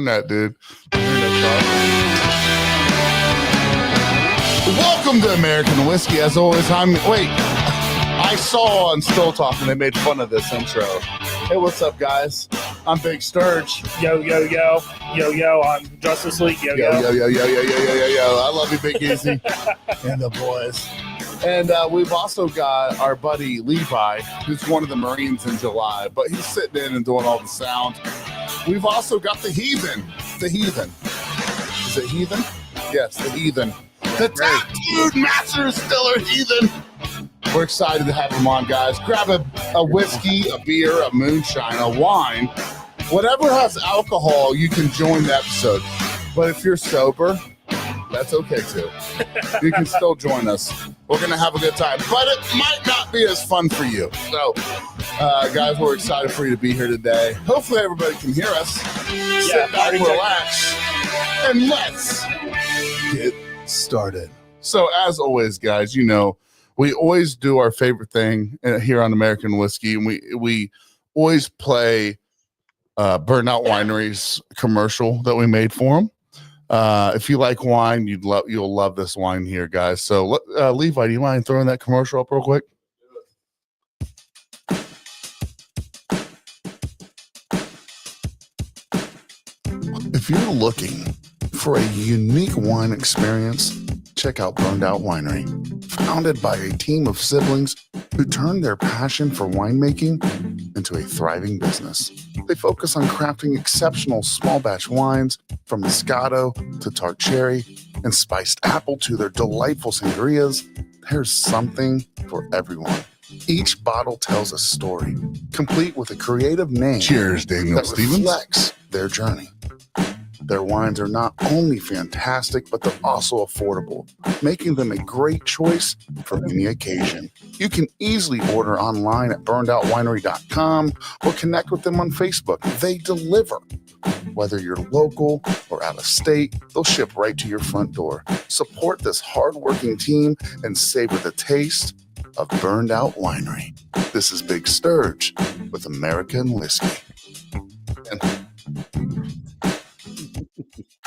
internet, dude. Welcome to American Whiskey. As always, I saw on Still Talking they made fun of this intro. Hey, what's up, guys? I'm Big Sturge. Yo, yo, yo. Yo, yo. I'm Justice League. Yo, yo. Yo, yo, yo, yo, yo, yo, yo, yo, yo. I love you, Big Easy. And the boys. And we've also got our buddy Levi, who's one of the Marines in July, but he's sitting in and doing all the sound. We've also got the Heathen. The Heathen. Is it Heathen? Yes, the Heathen. The tattooed Master Distiller Heathen. We're excited to have him on, guys. Grab a whiskey, a beer, a moonshine, a wine. Whatever has alcohol, you can join the episode. But if you're sober, that's okay too. You can still join us. We're going to have a good time. But it might not be as fun for you. So, guys, we're excited for you to be here today. Hopefully everybody can hear us. Sit back, relax, and let's get started. So, as always, guys, you know, we always do our favorite thing here on American Whiskey, and we always play Burnout Winery's commercial that we made for them. If you like wine, you'll love this wine here, guys. So, Levi, do you mind throwing that commercial up real quick? If you're looking for a unique wine experience, check out Burned Out Winery. Founded by a team of siblings who turned their passion for winemaking into a thriving business. They focus on crafting exceptional small batch wines from Moscato to tart cherry and spiced apple to their delightful sangrias. There's something for everyone. Each bottle tells a story, complete with a creative name. Cheers, Daniel that Stevens. Reflects their journey. Their wines are not only fantastic, but they're also affordable, making them a great choice for any occasion. You can easily order online at burnedoutwinery.com or connect with them on Facebook. They deliver. Whether you're local or out of state, they'll ship right to your front door. Support this hardworking team and savor the taste of Burned Out Winery. This is Big Sturge with American Whiskey.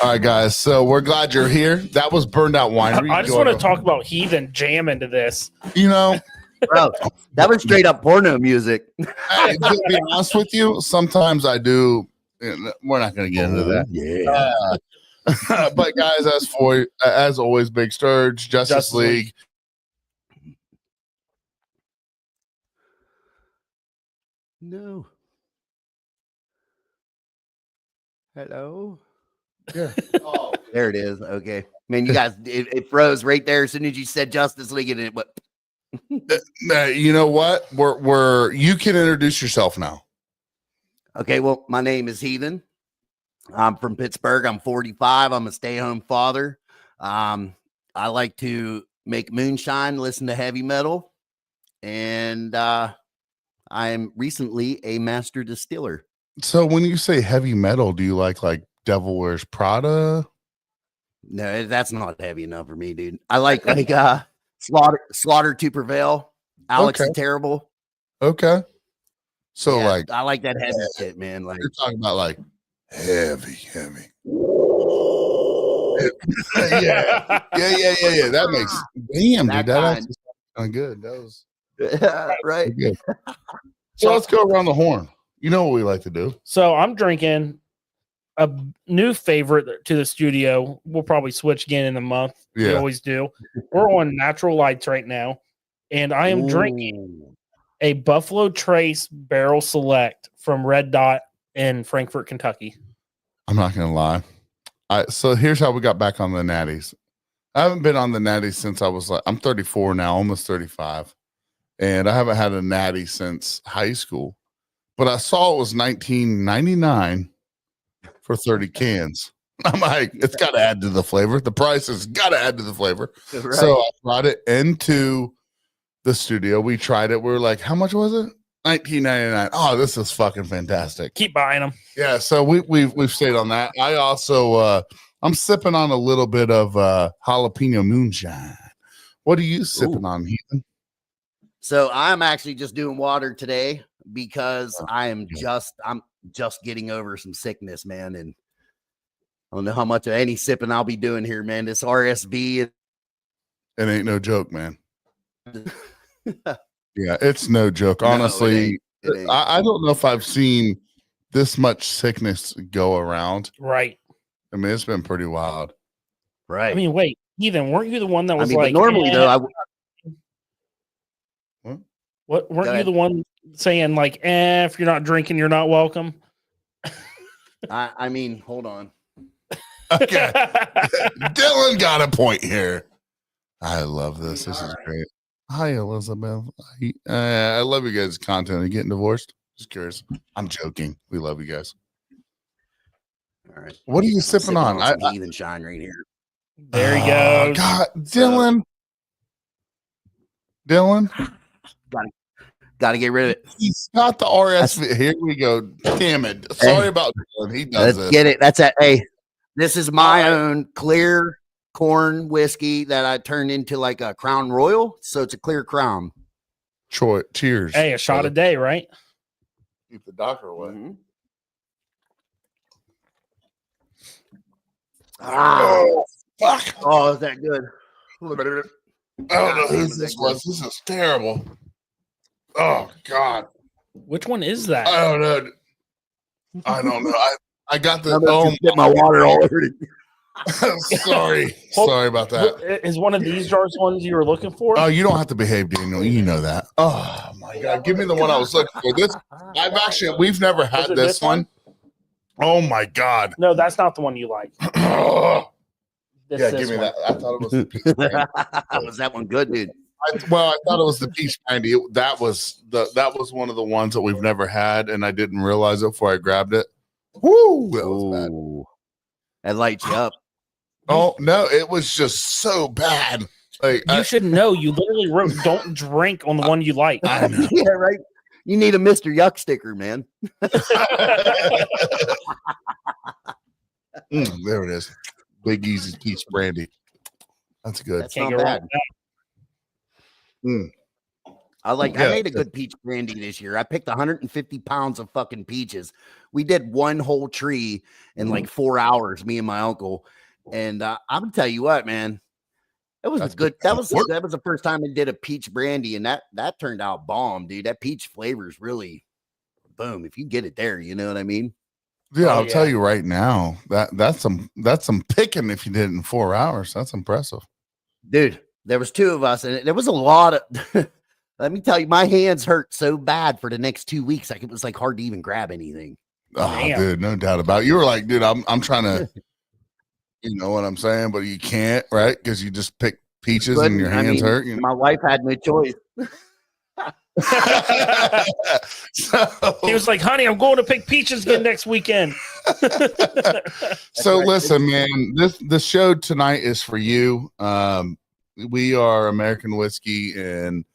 All right, guys. So we're glad you're here. That was Burned Out Winery. I just want to talk about Heathen jam into this. You know, bro, that was straight up porno music. Hey, to be honest with you, sometimes I do. We're not going to get into that. Yeah. But guys, as always, Big Sturge, Justice League. No. Hello. Yeah. Oh, there it is. Okay, man, you guys, it froze right there as soon as you said Justice League, and it went. You know what? You can introduce yourself now. Okay, well, my name is Heathen. I'm from Pittsburgh. I'm 45. I'm a stay-at-home father. I like to make moonshine, listen to heavy metal, and I am recently a master distiller. So when you say heavy metal, do you like Devil Wears Prada? No, that's not heavy enough for me, dude. I like Slaughter to Prevail, Alex the Terrible. Okay. So yeah, I like that heavy shit, man. Like you're talking about heavy. yeah. That makes damn, dude. That actually sounds good. That was right. Good. So let's go around the horn. You know what we like to do. So I'm drinking a new favorite to the studio. We'll probably switch again in a month. Yeah. We always do. We're on Natural Lights right now, and I am drinking a Buffalo Trace Barrel Select from Red Dot in Frankfort, Kentucky. I'm not gonna lie. So here's how we got back on the natties. I haven't been on the natties since I'm 34 now, almost 35, and I haven't had a natty since high school. But I saw it was $19.99 for 30 cans. I'm like, it's got to add to the flavor. The price has got to add to the flavor. Right. So I brought it into the studio. We tried it. We were like, how much was it? $19.99. Oh, this is fucking fantastic. Keep buying them. Yeah. So we've stayed on that. I also I'm sipping on a little bit of jalapeno moonshine. What are you sipping on, Heathen? So I'm actually just doing water today because I'm just getting over some sickness, man. And I don't know how much of any sipping I'll be doing here, man. This RSV. It ain't no joke, man. Yeah, it's no joke. Honestly, it ain't. I don't know if I've seen this much sickness go around. Right. I mean, it's been pretty wild. Right. I mean, wait, Ethan, weren't you the one that was but like normally though, what weren't Go you ahead. the one saying like, if you're not drinking, you're not welcome? I mean, hold on. Okay. Dylan got a point here. I love this. This is great. Hi, Elizabeth. I love you guys' content. Are you getting divorced? Just curious. I'm joking. We love you guys. All right. What are you sipping on? Some Heathen Shine right here. There he goes. God, Dylan. Dylan. Got to get rid of it. He's got the RSV. Here we go. Damn it. Sorry about Dylan. He does Let's this. get it. That's a hey. This is my own clear corn whiskey that I turned into like a Crown Royal. So it's a clear crown. Troy, cheers. Hey, a shot a day, right? Keep the doctor away. Mm-hmm. Oh, fuck. Oh, is that good? I don't know who this was. This is terrible. Oh, God. Which one is that? I don't know. I got the. Get my water all over it. Sorry. Sorry about that. Is one of these jars ones you were looking for? Oh, you don't have to behave, Daniel. You know that. Oh, my God. Give me the one I was looking for. We've never had this one. Oh, my God. No, that's not the one you like. Give me that. I thought it was the peach brandy. Was that one good, dude? I thought it was the peach brandy. That was one of the ones that we've never had, and I didn't realize it before I grabbed it. Woo! That was bad. That lights you up. Oh no, it was just so bad. Like you should know. You literally wrote "Don't drink" on the one you like. I know. Yeah, right. You need a Mr. Yuck sticker, man. There it is. Big Easy peach brandy. That's good. That's not bad. I made a good peach brandy this year. I picked 150 pounds of fucking peaches. We did one whole tree in like 4 hours, me and my uncle. And I'm gonna tell you what, man, it was good. That was the first time I did a peach brandy, and that turned out bomb, dude. That peach flavor is really boom. If you get it there, you know what I mean? Yeah, I'll tell you right now that's some picking. If you did it in 4 hours, that's impressive, dude. There was two of us, and there was a lot of. Let me tell you, my hands hurt so bad for the next 2 weeks. Like it was like hard to even grab anything. Oh, damn. Dude, no doubt about it. You were like, dude, I'm trying to, you know what I'm saying, but you can't, right? Because you just pick peaches and your hands hurt. You know? My wife had no choice. He was like, honey, I'm going to pick peaches again next weekend. So listen, man, this show tonight is for you. We are American Whiskey, and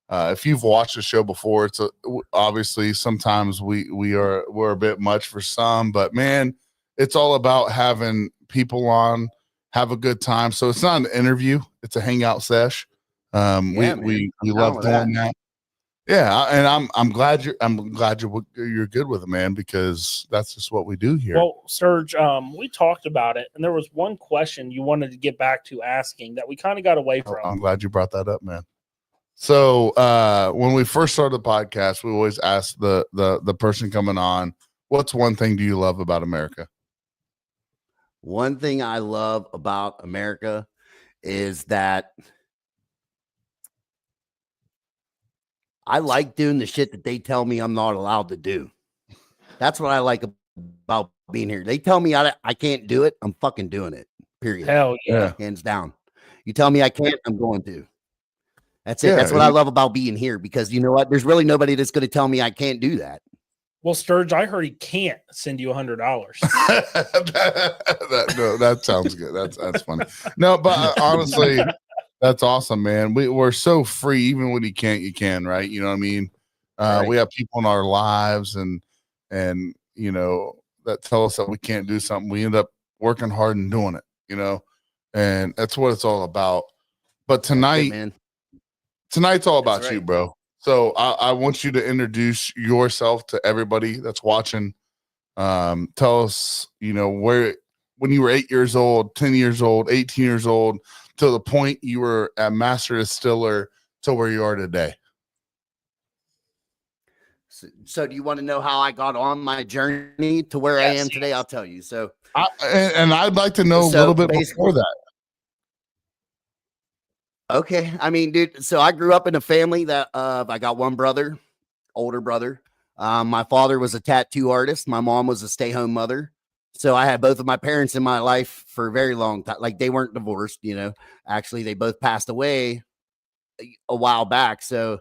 if you've watched the show before, it's obviously sometimes we're a bit much for some, but man, it's all about having people on, have a good time. So it's not an interview; it's a hangout sesh. We love doing that. Yeah, and I'm glad you're good with it, man, because that's just what we do here. Well, Serge, we talked about it, and there was one question you wanted to get back to asking that we kind of got away from. I'm glad you brought that up, man. So when we first started the podcast, we always ask the person coming on, what's one thing do you love about America? One thing I love about America is that I like doing the shit that they tell me I'm not allowed to do. That's what I like about being here. They tell me I can't do it. I'm fucking doing it. Period. Hell yeah. Hands down. You tell me I can't, I'm going to. That's it. That's what I love about being here, because you know what? There's really nobody that's going to tell me I can't do that. Well, Sturge, I heard he can't send you $100. That sounds good. That's funny. No, but honestly, that's awesome, man. We're so free. Even when you can't, you can, right? You know what I mean? Right. We have people in our lives and you know, that tell us that we can't do something. We end up working hard and doing it, you know, and that's what it's all about. But tonight, tonight's all about you, bro. So I want you to introduce yourself to everybody that's watching. Tell us, you know, when you were 8 years old, 10 years old, 18 years old, to the point you were at Master Distiller to where you are today? So do you want to know how I got on my journey to where I am today? I'll tell you. So, and I'd like to know a little bit before that. Okay. I mean, dude, so I grew up in a family that I got one brother, older brother. My father was a tattoo artist. My mom was a stay-home mother. So I had both of my parents in my life for a very long time. Like, they weren't divorced, you know. Actually, they both passed away a while back. So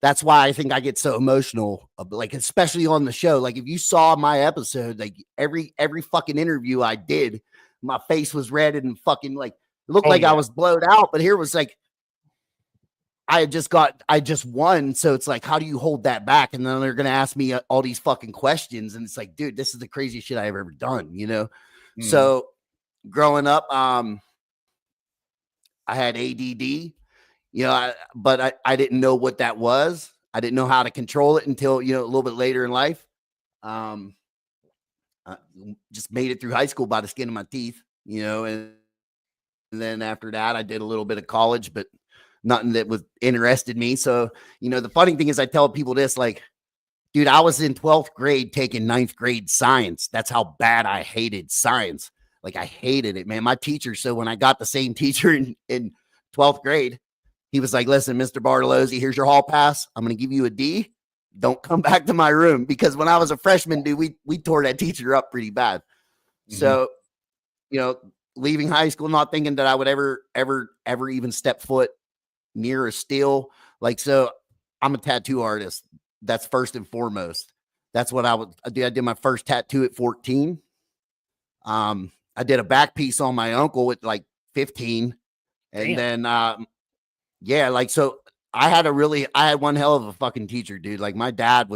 that's why I think I get so emotional, like, especially on the show. Like, if you saw my episode, like every fucking interview I did, my face was red and fucking like, it looked like I was blowed out. But here was like, I just won. So it's like, how do you hold that back? And then they're going to ask me all these fucking questions. And it's like, dude, this is the craziest shit I've ever done, you know? So growing up, I had ADD, you know, but I didn't know what that was. I didn't know how to control it until, you know, a little bit later in life. I just made it through high school by the skin of my teeth, you know, and then after that, I did a little bit of college, but nothing that was interested me. So, you know, the funny thing is I tell people this, like, dude, I was in 12th grade taking 9th grade science. That's how bad I hated science. Like, I hated it, man. My teacher. So when I got the same teacher in 12th grade, he was like, listen, Mr. Bartolozzi, here's your hall pass. I'm going to give you a D. Don't come back to my room. Because when I was a freshman, dude, we tore that teacher up pretty bad. So, you know, leaving high school, not thinking that I would ever even step foot near a still. Like, so I'm a tattoo artist. That's first and foremost. That's what I did my first tattoo at 14. I did a back piece on my uncle at like 15. And then, yeah, like, so I had one hell of a fucking teacher, dude. Like, my dad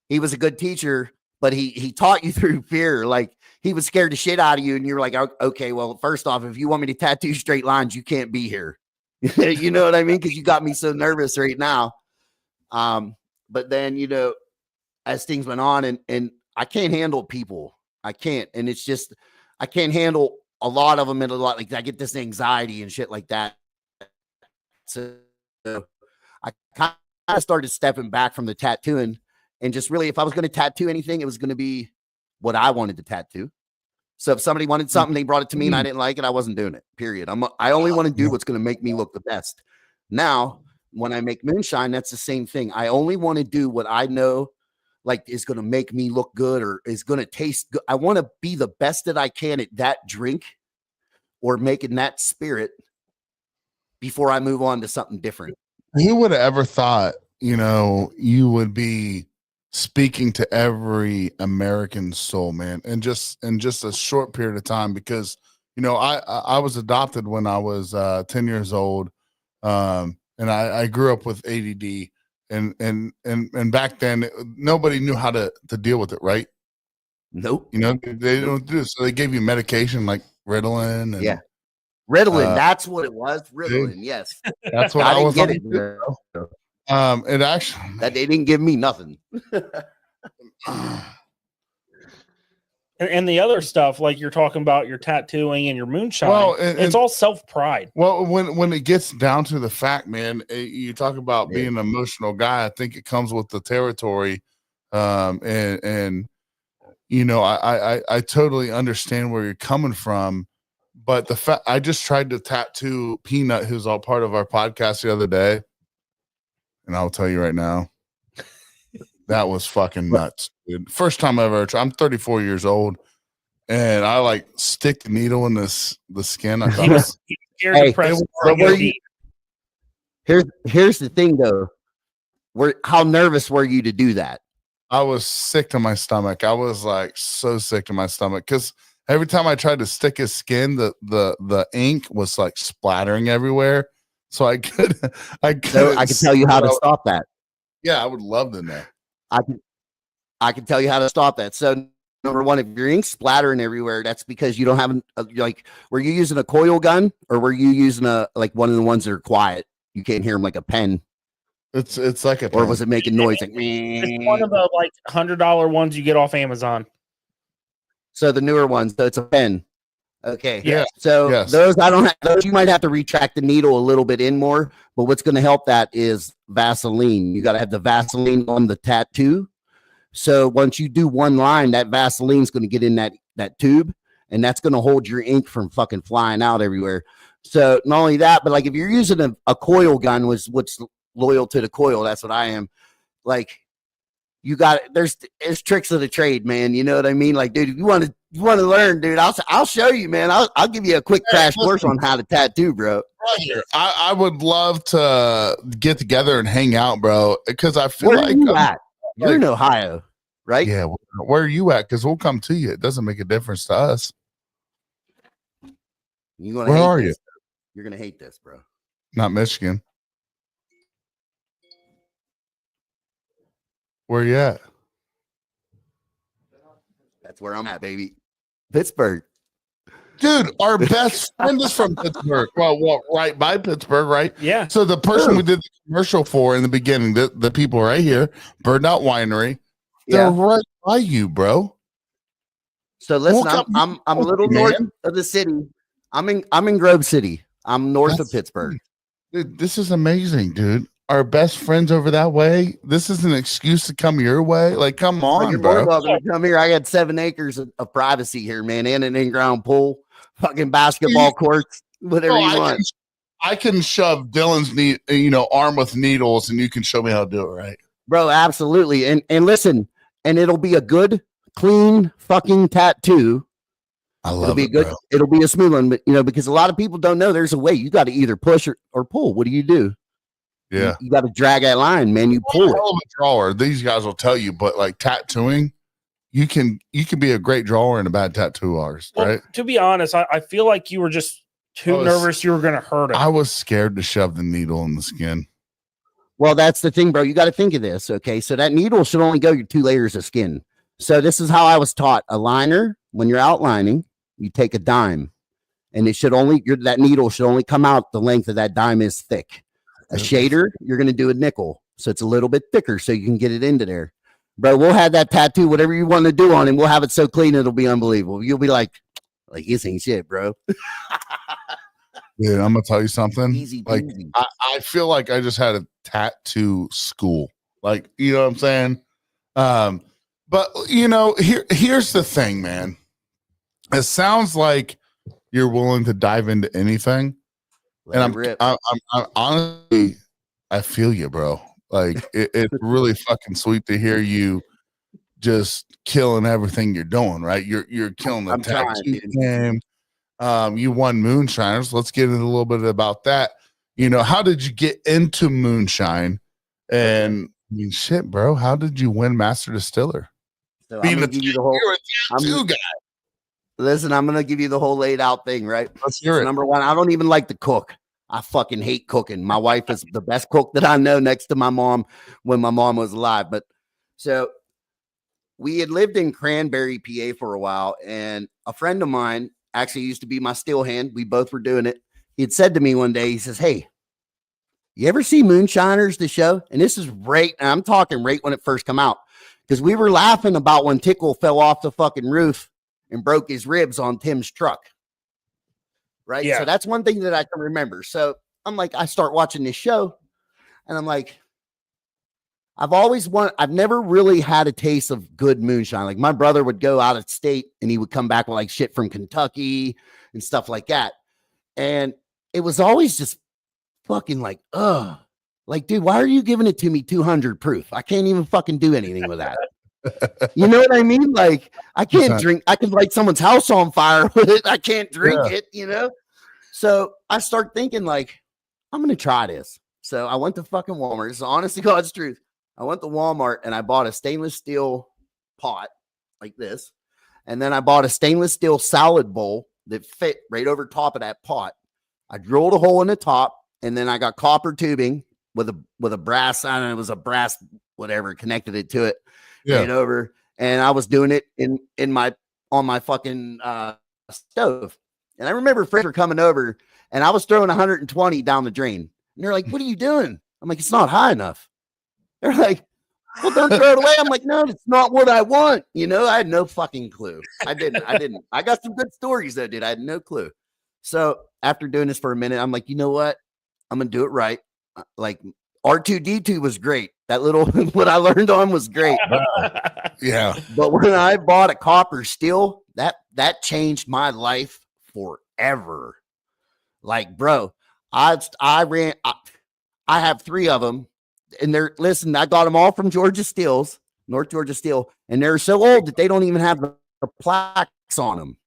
he was a good teacher, but he taught you through fear. Like, he was scared the shit out of you. And you're like, okay, well, first off, if you want me to tattoo straight lines, you can't be here. You know what I mean? Because you got me so nervous right now. But then, you know, as things went on, and I can't handle people. I can't. And it's just, I can't handle a lot of them. And a lot, like, I get this anxiety and shit like that. So I kind of started stepping back from the tattooing, and just really, if I was going to tattoo anything, it was going to be what I wanted to tattoo. So if somebody wanted something, they brought it to me and I didn't like it, I wasn't doing it, period. I only want to do what's going to make me look the best. Now, when I make moonshine, that's the same thing. I only want to do what I know, like, is going to make me look good or is going to taste good. I want to be the best that I can at that drink or making that spirit before I move on to something different. Who would have ever thought, you know, you would be speaking to every American soul, man, and just in just a short period of time? Because, you know, I was adopted when I was 10 years old, and I grew up with ADD, and back then nobody knew how to deal with it, right? Nope. You know, they don't do this, so they gave you medication like Ritalin. And, Ritalin, that's what it was. Ritalin, yes. That's what I was get it. It actually, that they didn't give me nothing. And the other stuff, like you're talking about your tattooing and your moonshine, well, it's all self-pride. Well, when it gets down to the fact, man, you talk about being an emotional guy. I think it comes with the territory, and you know, I totally understand where you're coming from. But the fact, I just tried to tattoo Peanut, who's all part of our podcast, the other day, and I'll tell you right now, that was fucking nuts, dude. First time I ever tried. I'm 34 years old, and I like stick the needle in the skin. I thought, here's the thing, though. How nervous were you to do that? I was sick to my stomach. I was like so sick to my stomach because every time I tried to stick his skin, the ink was like splattering everywhere. So I could tell you how to stop that. Yeah, I would love to know. I can tell you how to stop that. So number one, if your ink's splattering everywhere, that's because you don't have like, were you using a coil gun or were you using one of the ones that are quiet? You can't hear them like a pen. It's like a pen. Or was it making noise? Like, it's one of the like $100 ones you get off Amazon. So the newer ones, so it's a pen. Okay. Yeah. So Yes. those I don't have those. You might have to retract the needle a little bit in more, but what's going to help that is Vaseline. You got to have the Vaseline on the tattoo. So once you do one line, that Vaseline's going to get in that tube, and that's going to hold your ink from fucking flying out everywhere. So not only that, but like if you're using a coil gun, what's loyal to the coil, that's what I am. Like you got there's tricks of the trade, man. You know what I mean? Like, dude, if you want to learn, dude, I'll show you, man. I'll give you a quick crash course on how to tattoo, bro. Right here. I would love to get together and hang out, bro, because I feel Where like are you at? You're in Ohio, right? Yeah, where are you at? Because we'll come to you. It doesn't make a difference to us. Where are you? You're gonna hate this, bro. Not Michigan. Where you at? That's where I'm at, baby. Pittsburgh. Dude, our best friend is from Pittsburgh. Well, right by Pittsburgh, right? Yeah. So the person we did the commercial for in the beginning, the people right here, Bird Out Winery, they're right by you, bro. So listen, I'm a little north of the city. I'm in Grove City. I'm north of Pittsburgh. Dude, this is amazing, dude. Our best friends over that way. This is an excuse to come your way. Like, come on, you're bro. more welcome to come here. I got 7 acres of privacy here, man, and an in-ground pool, fucking basketball courts, whatever you want. I can shove Dylan's arm with needles, and you can show me how to do it, right, bro? Absolutely. And listen, and it'll be a good, clean fucking tattoo. I love it. Bro. It'll be a smooth one, but because a lot of people don't know there's a way. You got to either push or pull. What do you do? Yeah, you got to drag that line, man. You pull it. A drawer. These guys will tell you, but like tattooing, you can be a great drawer and a bad tattoo artist, right? To be honest, I feel like you were just too nervous you were going to hurt him. I was scared to shove the needle in the skin. Well, that's the thing, bro. You got to think of this, okay? So that needle should only go your 2 layers of skin. So this is how I was taught. A liner, when you're outlining, you take a dime, and it should only that needle should only come out the length of that dime is thick. A shader, you're going to do a nickel. So it's a little bit thicker so you can get it into there. Bro, we'll have that tattoo, whatever you want to do on him. We'll have it so clean, it'll be unbelievable. You'll be like this ain't shit, bro. Dude, I'm going to tell you something. Easy. I feel like I just had a tattoo school. Like, you know what I'm saying? But, here's the thing, man. It sounds like you're willing to dive into anything. I'm honestly, I feel you, bro. Like it's really fucking sweet to hear you just killing everything you're doing, right? You're killing the tattoo game. You won Moonshiners. Let's get into a little bit about that. How did you get into moonshine? And I mean, shit, bro. How did you win Master Distiller? So I'm gonna give you the whole tattoo guy. Listen, I'm gonna give you the whole laid out thing, right? Let's hear it. Number one, I don't even like to cook. I fucking hate cooking. My wife is the best cook that I know, next to my mom when my mom was alive. But so we had lived in Cranberry, PA for a while, and a friend of mine actually used to be my steel hand. We both were doing it. He had said to me one day, he says, "Hey, you ever see Moonshiners, the show?" And this is right, and I'm talking right when it first come out, because we were laughing about when Tickle fell off the fucking roof and broke his ribs on Tim's truck. Right. Yeah. So that's one thing that I can remember. So I'm like, I start watching this show and I'm like, I've never really had a taste of good moonshine. Like my brother would go out of state and he would come back with like shit from Kentucky and stuff like that. And it was always just fucking like, like, dude, why are you giving it to me 200 proof? I can't even fucking do anything with that. You know what I mean? Like, I can't drink. I can light someone's house on fire with it. I can't drink it, So I start thinking, like, I'm going to try this. So I went to fucking Walmart. It's honest to God's truth. I went to Walmart and I bought a stainless steel pot like this. And then I bought a stainless steel salad bowl that fit right over top of that pot. I drilled a hole in the top, and then I got copper tubing with a brass, I don't know, it was a brass, whatever, connected it to it. Right over, and I was doing it on my fucking stove. And I remember friends were coming over, and I was throwing 120 down the drain. And they're like, "What are you doing?" I'm like, "It's not high enough." They're like, Well, don't throw it away. I'm like, no, it's not what I want. You know, I had no fucking clue. I didn't. I got some good stories though, dude. I had no clue. So after doing this for a minute, I'm like, you know what? I'm gonna do it right. Like R2D2 was great. That little what I learned on was great. Yeah. But when I bought a copper steel, that changed my life forever. Like, bro, I have 3 of them. And listen, I got them all from Georgia Steels, North Georgia Steel, and they're so old that they don't even have the plaques on them.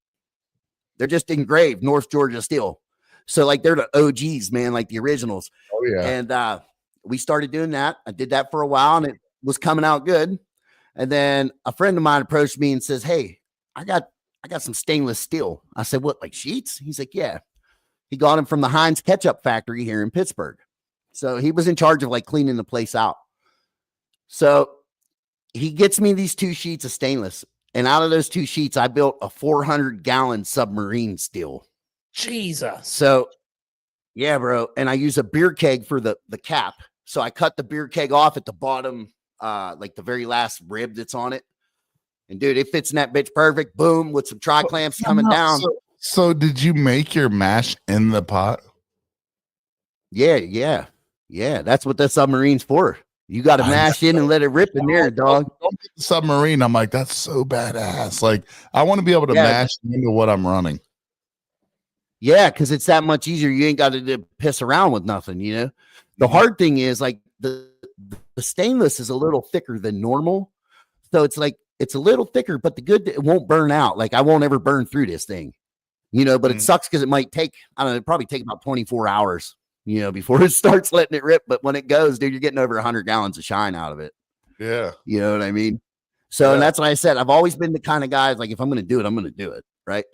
They're just engraved North Georgia Steel. So like they're the OGs, man, like the originals. Oh yeah. And we started doing that. I did that for a while and it was coming out good. And then a friend of mine approached me and says, "Hey, I got some stainless steel." I said, "What, like sheets?" He's like, "Yeah." He got them from the Heinz ketchup factory here in Pittsburgh. So he was in charge of like cleaning the place out. So he gets me these 2 sheets of stainless. And out of those 2 sheets, I built a 400-gallon submarine steel. Jesus. So yeah, bro. And I use a beer keg for the cap. So I cut the beer keg off at the bottom, like the very last rib that's on it. And dude, it fits in that bitch perfect. Boom, with some tri-clamps coming down. So did you make your mash in the pot? Yeah. That's what the submarine's for. You got to mash in and let it rip in there, dog. Don't get the submarine. I'm like, that's so badass. Like, I want to be able to mash into what I'm running. Yeah, because it's that much easier. You ain't got to piss around with nothing, you know? The hard thing is, like, the stainless is a little thicker than normal. So it's like, it's a little thicker, but it won't burn out. Like, I won't ever burn through this thing, you know? But it sucks because it might take, I don't know, it'd probably take about 24 hours. You know, before it starts letting it rip. But when it goes, dude, you're getting over 100 gallons of shine out of it. Yeah. You know what I mean? So, and that's what I said. I've always been the kind of guy, like, if I'm going to do it, I'm going to do it. Right.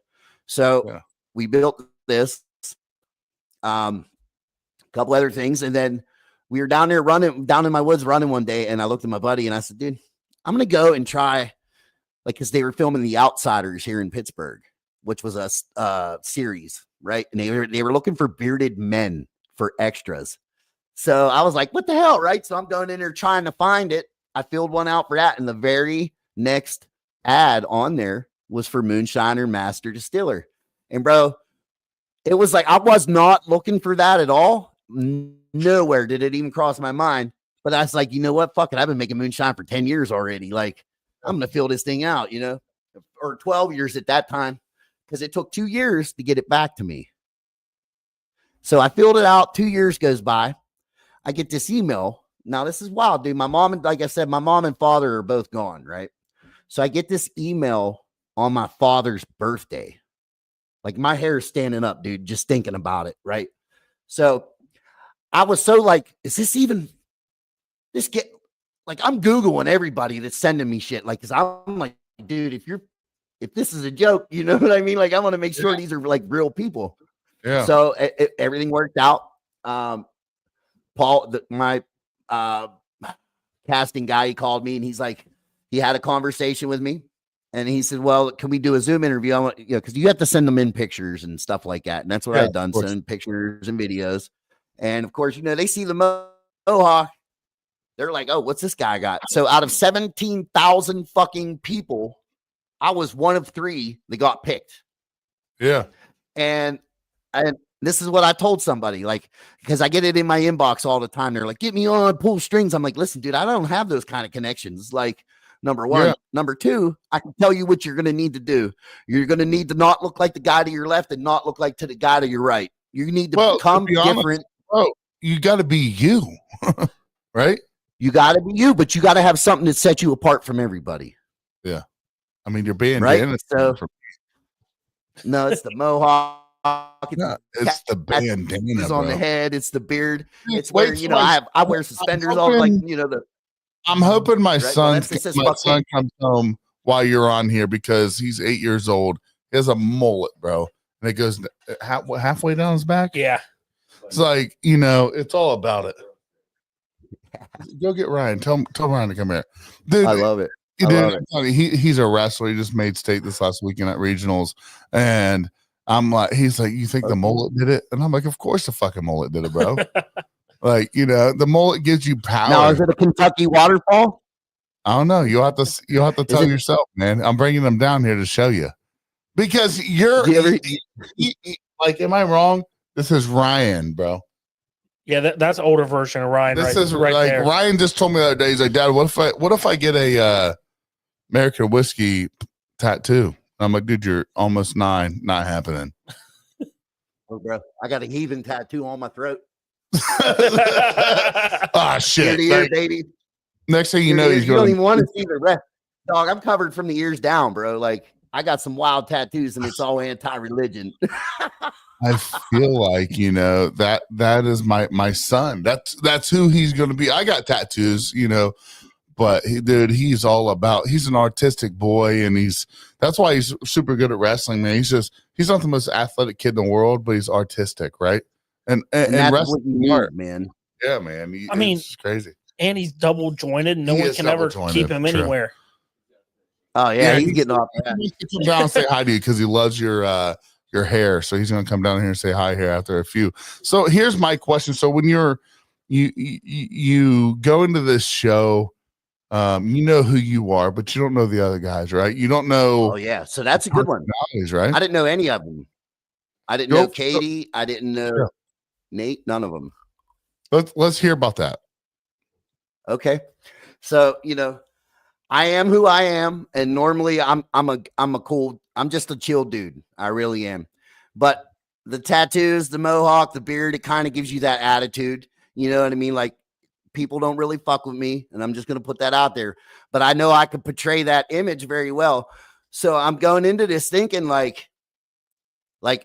So we built this, couple other things. And then we were down there down in my woods running one day. And I looked at my buddy and I said, dude, I'm going to go and try, like, because they were filming The Outsiders here in Pittsburgh, which was a series. Right. And they were looking for bearded men for extras. So I was like, what the hell? Right. So I'm going in there trying to find it. I filled one out for that. And the very next ad on there was for Moonshiner Master Distiller. And bro, it was like, I was not looking for that at all. Nowhere did it even cross my mind. But I was like, you know what? Fuck it. I've been making moonshine for 10 years already. Like, I'm going to fill this thing out, you know, or 12 years at that time. Because it took 2 years to get it back to me. So I filled it out. 2 years goes by. I get this email. Now, this is wild, dude. My mom and, like I said, my mom and father are both gone, right? So I get this email on my father's birthday. Like, my hair is standing up, dude, just thinking about it, right? So I was so like, is this even this get like, I'm Googling everybody that's sending me shit. Like, cause I'm like, dude, if this is a joke, you know what I mean? Like, I want to make sure these are like real people. Yeah. So everything worked out. Paul, my casting guy, he called me and he's like, he had a conversation with me and he said, well, can we do a Zoom interview? I want, you know, cause you have to send them in pictures and stuff like that. And that's what I've done. Send pictures and videos. And of course, you know, they see the mohawk. They're like, oh, what's this guy got? So out of 17,000 fucking people, I was one of 3 that got picked. Yeah. And this is what I told somebody, like, because I get it in my inbox all the time. They're like, get me on, pull strings. I'm like, listen, dude, I don't have those kind of connections. Like, number one. Yeah. Number 2, I can tell you what you're going to need to do. You're going to need to not look like the guy to your left and not look like to the guy to your right. You need to become different. Oh, you got to be you, right? You got to be you, but you got to have something that sets you apart from everybody. Yeah. I mean, you're being right. So, no, it's the mohawk. It's the bandana on the head. It's the beard. It's where, you know, I wear suspenders all like, you know, I'm hoping my son comes home while you're on here because he's 8 years old. He has a mullet, bro. And it goes halfway down his back. Yeah. It's like, you know, it's all about it. Go get Ryan. Tell Ryan to come here. Dude, I love it. He's a wrestler. He just made state this last weekend at regionals. And I'm like, he's like, you think the mullet did it? And I'm like, of course the fucking mullet did it, bro. Like, you know, the mullet gives you power. Now, is it a Kentucky waterfall? I don't know. You'll have to tell yourself, man. I'm bringing them down here to show you because like, am I wrong? This is Ryan, bro. Yeah, that's older version of Ryan. This is right like there. Ryan just told me the other day. He's like, Dad, what if I get a American whiskey tattoo? I'm like, dude, you're almost 9. Not happening. Oh, bro, I got a heathen tattoo on my throat. Ah, shit, ear, baby. Next thing you know, he's going. You don't even want to see the rest, dog. I'm covered from the ears down, bro. Like I got some wild tattoos, and it's all anti-religion. I feel like that is my son. That's who he's going to be. I got tattoos, but he's all about. He's an artistic boy, and that's why he's super good at wrestling, man. He's not the most athletic kid in the world, but he's artistic, right? And that's wrestling, what you need, man. Yeah, man. I mean, it's crazy. And he's double jointed. No one can ever keep him anywhere. Oh yeah, he's getting off. He needs to come down and say hi to you because he loves your hair. So he's going to come down here and say hi here after a few. So here's my question. So when you go into this show, you know who you are, but you don't know the other guys, right? You don't know. Oh yeah, so that's a good one, right? I didn't know any of them. I didn't know Katie. I didn't know Nate. None of them. Let's hear about that. Okay, so I am who I am, and normally I'm just a chill dude. I really am. But the tattoos, the mohawk, the beard, it kind of gives you that attitude. You know what I mean? Like people don't really fuck with me, and I'm just gonna put that out there. But I know I can portray that image very well. So I'm going into this thinking like,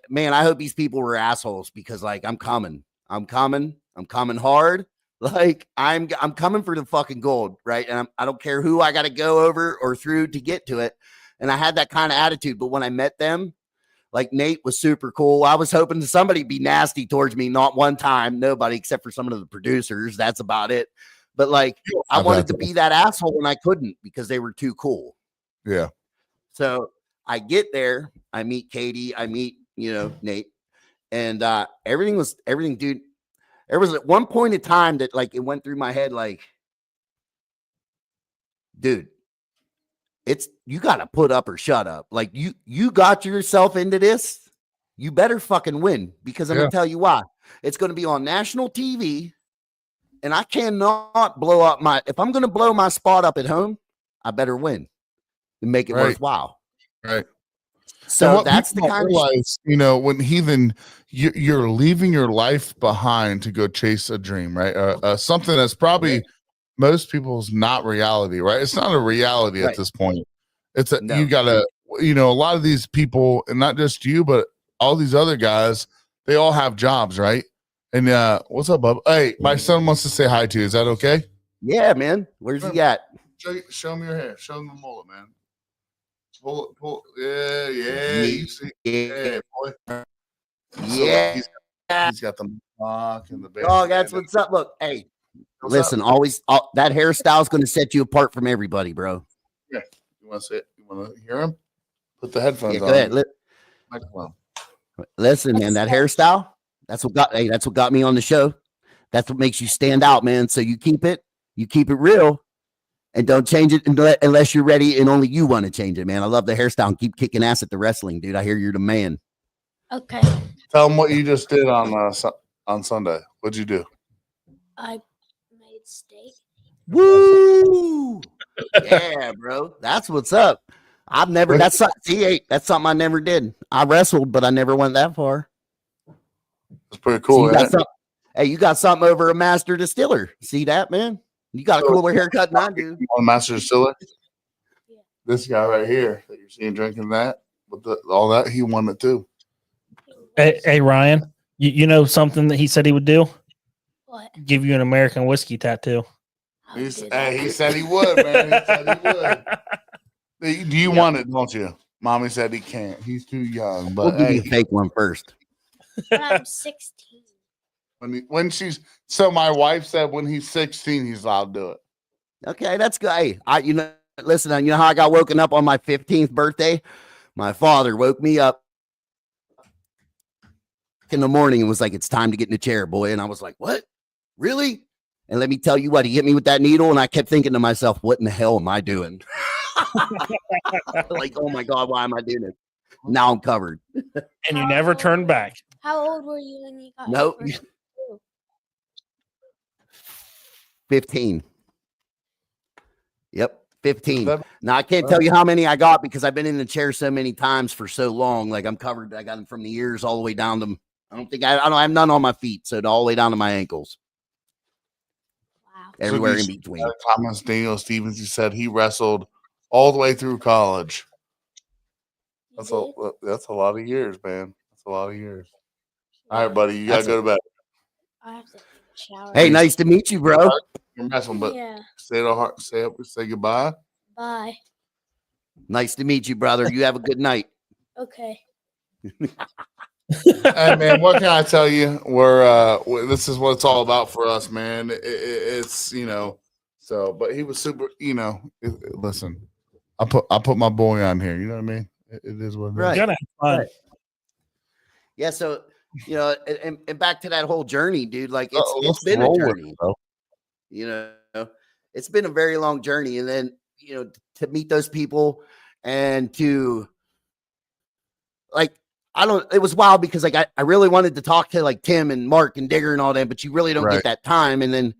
man, I hope these people were assholes because like I'm coming hard. Like I'm coming for the fucking gold, right? And I don't care who I got to go over or through to get to it. And I had that kind of attitude. But when I met them, like Nate was super cool. I was hoping somebody be nasty towards me. Not one time, nobody except for some of the producers. That's about it. But like I wanted to be that asshole and I couldn't because they were too cool. Yeah. So I get there. I meet Katie. I meet Nate, and everything, dude. There was at one point in time that like it went through my head like, dude, you got to put up or shut up. Like you got yourself into this. You better fucking win because I'm going to tell you why. It's going to be on national TV and I cannot blow up if I'm going to blow my spot up at home, I better win and make it worthwhile. Right. So that's the kind of when heathen, you're leaving your life behind to go chase a dream, right? Something that's probably most people's not reality, right? It's not a reality at this point. It's you gotta, a lot of these people, and not just you, but all these other guys, they all have jobs, right? And what's up, bub? Hey, my son wants to say hi to you. Is that okay? Yeah, man. Where's he at? Show me your hair. Show him the mullet, man. Pull. Yeah. You see, yeah, boy. Yeah. He's got the mock and the band. Oh, that's what's up. Look, hey, listen, always that hairstyle is going to set you apart from everybody, bro. Yeah. You want to say it? You want to hear him? Put the headphones on. Go ahead. Listen, man, that hairstyle, that's what got me on the show. That's what makes you stand out, man. So you keep it real. And don't change it unless you're ready and only you want to change it, man. I love the hairstyle and keep kicking ass at the wrestling, dude. I hear you're the man. Okay. Tell them what you just did on Sunday. What'd you do? I made steak. Woo! Yeah, bro. That's what's up. That's something I never did. I wrestled, but I never went that far. It's pretty cool. So you got something over a Master Distiller. See that, man? You got a cooler haircut than I do. On Master Distiller? Yeah. This guy right here that you're seeing drinking that, with all that, he won it too. Hey Ryan, you know something that he said he would do? What? Give you an American whiskey tattoo. He said he would, man. He said he would. Do you want it, don't you? Mommy said he can't. He's too young. But we'll give you a fake one first. I'm 16. So my wife said when he's 16, he's allowed to do it. Okay, that's good. Hey, listen, you know how I got woken up on my 15th birthday? My father woke me up in the morning and was like, "It's time to get in the chair, boy." And I was like, "What? Really?" And let me tell you what, he hit me with that needle, and I kept thinking to myself, what in the hell am I doing? Like, oh my God, why am I doing this? Now I'm covered. And you never turned back. How old were you when you got Nope. your first tattoo? 15. Yep, 15. That- Now I can't tell you how many I got because I've been in the chair so many times for so long. Like I'm covered. I got them from the ears all the way down to. I have none on my feet, so all the way down to my ankles. Wow. Everywhere So in you- between. Thomas Daniel Stevens, he said he wrestled all the way through college. You That's a lot of years, man. That's a lot of years. All right, did? buddy, you gotta go to bed. I have to take a shower. Hey, nice to meet you, bro. You're messing, but Yeah. say goodbye. Bye. Nice to meet you, brother. You have a good night. Okay. Hey, man, what can I tell you? This is what it's all about for us, man. It's so. But he was super. Listen, I put my boy on here. You know what I mean? It is what it is. Right. You're gonna have fun. Right. Yeah, so and back to that whole journey, dude. Like it's Let's been a roll with journey. it, bro. It's been a very long journey, and then to meet those people and to it was wild because like I really wanted to talk to like Tim and Mark and Digger and all that, but you really don't Right. get that time. And then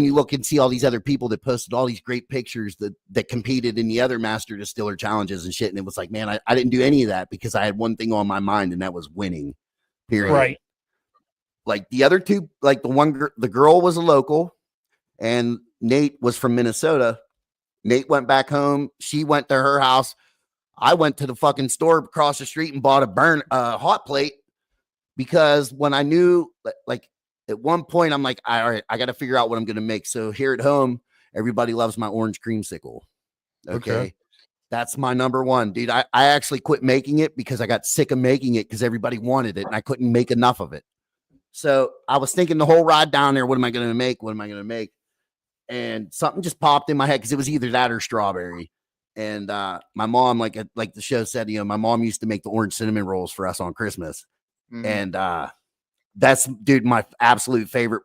you look and see all these other people that posted all these great pictures that competed in the other Master Distiller challenges and shit. And it was like, man, I didn't do any of that because I had one thing on my mind, and that was winning. Period. Right. Like the other two, like the girl was a local, and Nate was from Minnesota. Nate went back home. She went to her house. I went to the fucking store across the street and bought a hot plate because when I knew, like at one point, I'm like, all right, I got to figure out what I'm going to make. So here at home, everybody loves my orange creamsicle. Okay. That's my number one, dude. I actually quit making it because I got sick of making it because everybody wanted it and I couldn't make enough of it. So I was thinking the whole ride down there, what am I going to make? What am I going to make? And something just popped in my head because it was either that or strawberry. And my mom, like the show said, my mom used to make the orange cinnamon rolls for us on Christmas. Mhm. And that's, dude, my absolute favorite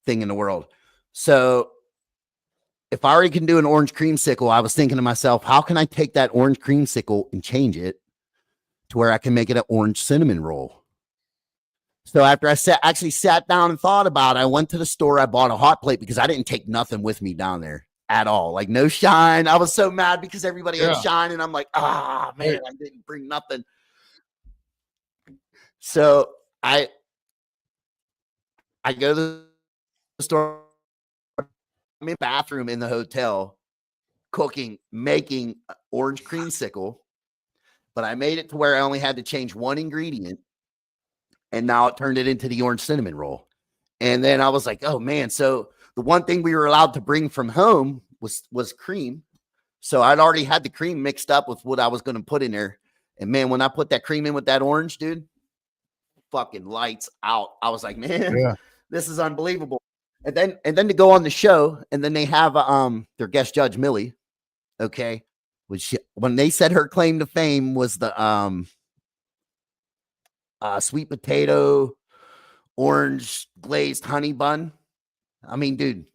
thing in the world. So if I already can do an orange creamsicle, I was thinking to myself, how can I take that orange creamsicle and change it to where I can make it an orange cinnamon roll? So after I actually sat down and thought about it, I went to the store. I bought a hot plate because I didn't take nothing with me down there at all. Like no shine. I was so mad because everybody had shine. And I'm like, man, I didn't bring nothing. So I go to the store. I'm in the bathroom in the hotel cooking, making orange creamsicle. But I made it to where I only had to change one ingredient. And now it turned it into the orange cinnamon roll. And then I was like, oh man. So the one thing we were allowed to bring from home was cream. So I'd already had the cream mixed up with what I was going to put in there. And man, when I put that cream in with that orange, dude, fucking lights out. I was like, man, this is unbelievable. And then to go on the show, and then they have their guest judge, Millie. Okay. Which when they said her claim to fame was the sweet potato, orange glazed honey bun. I mean, dude,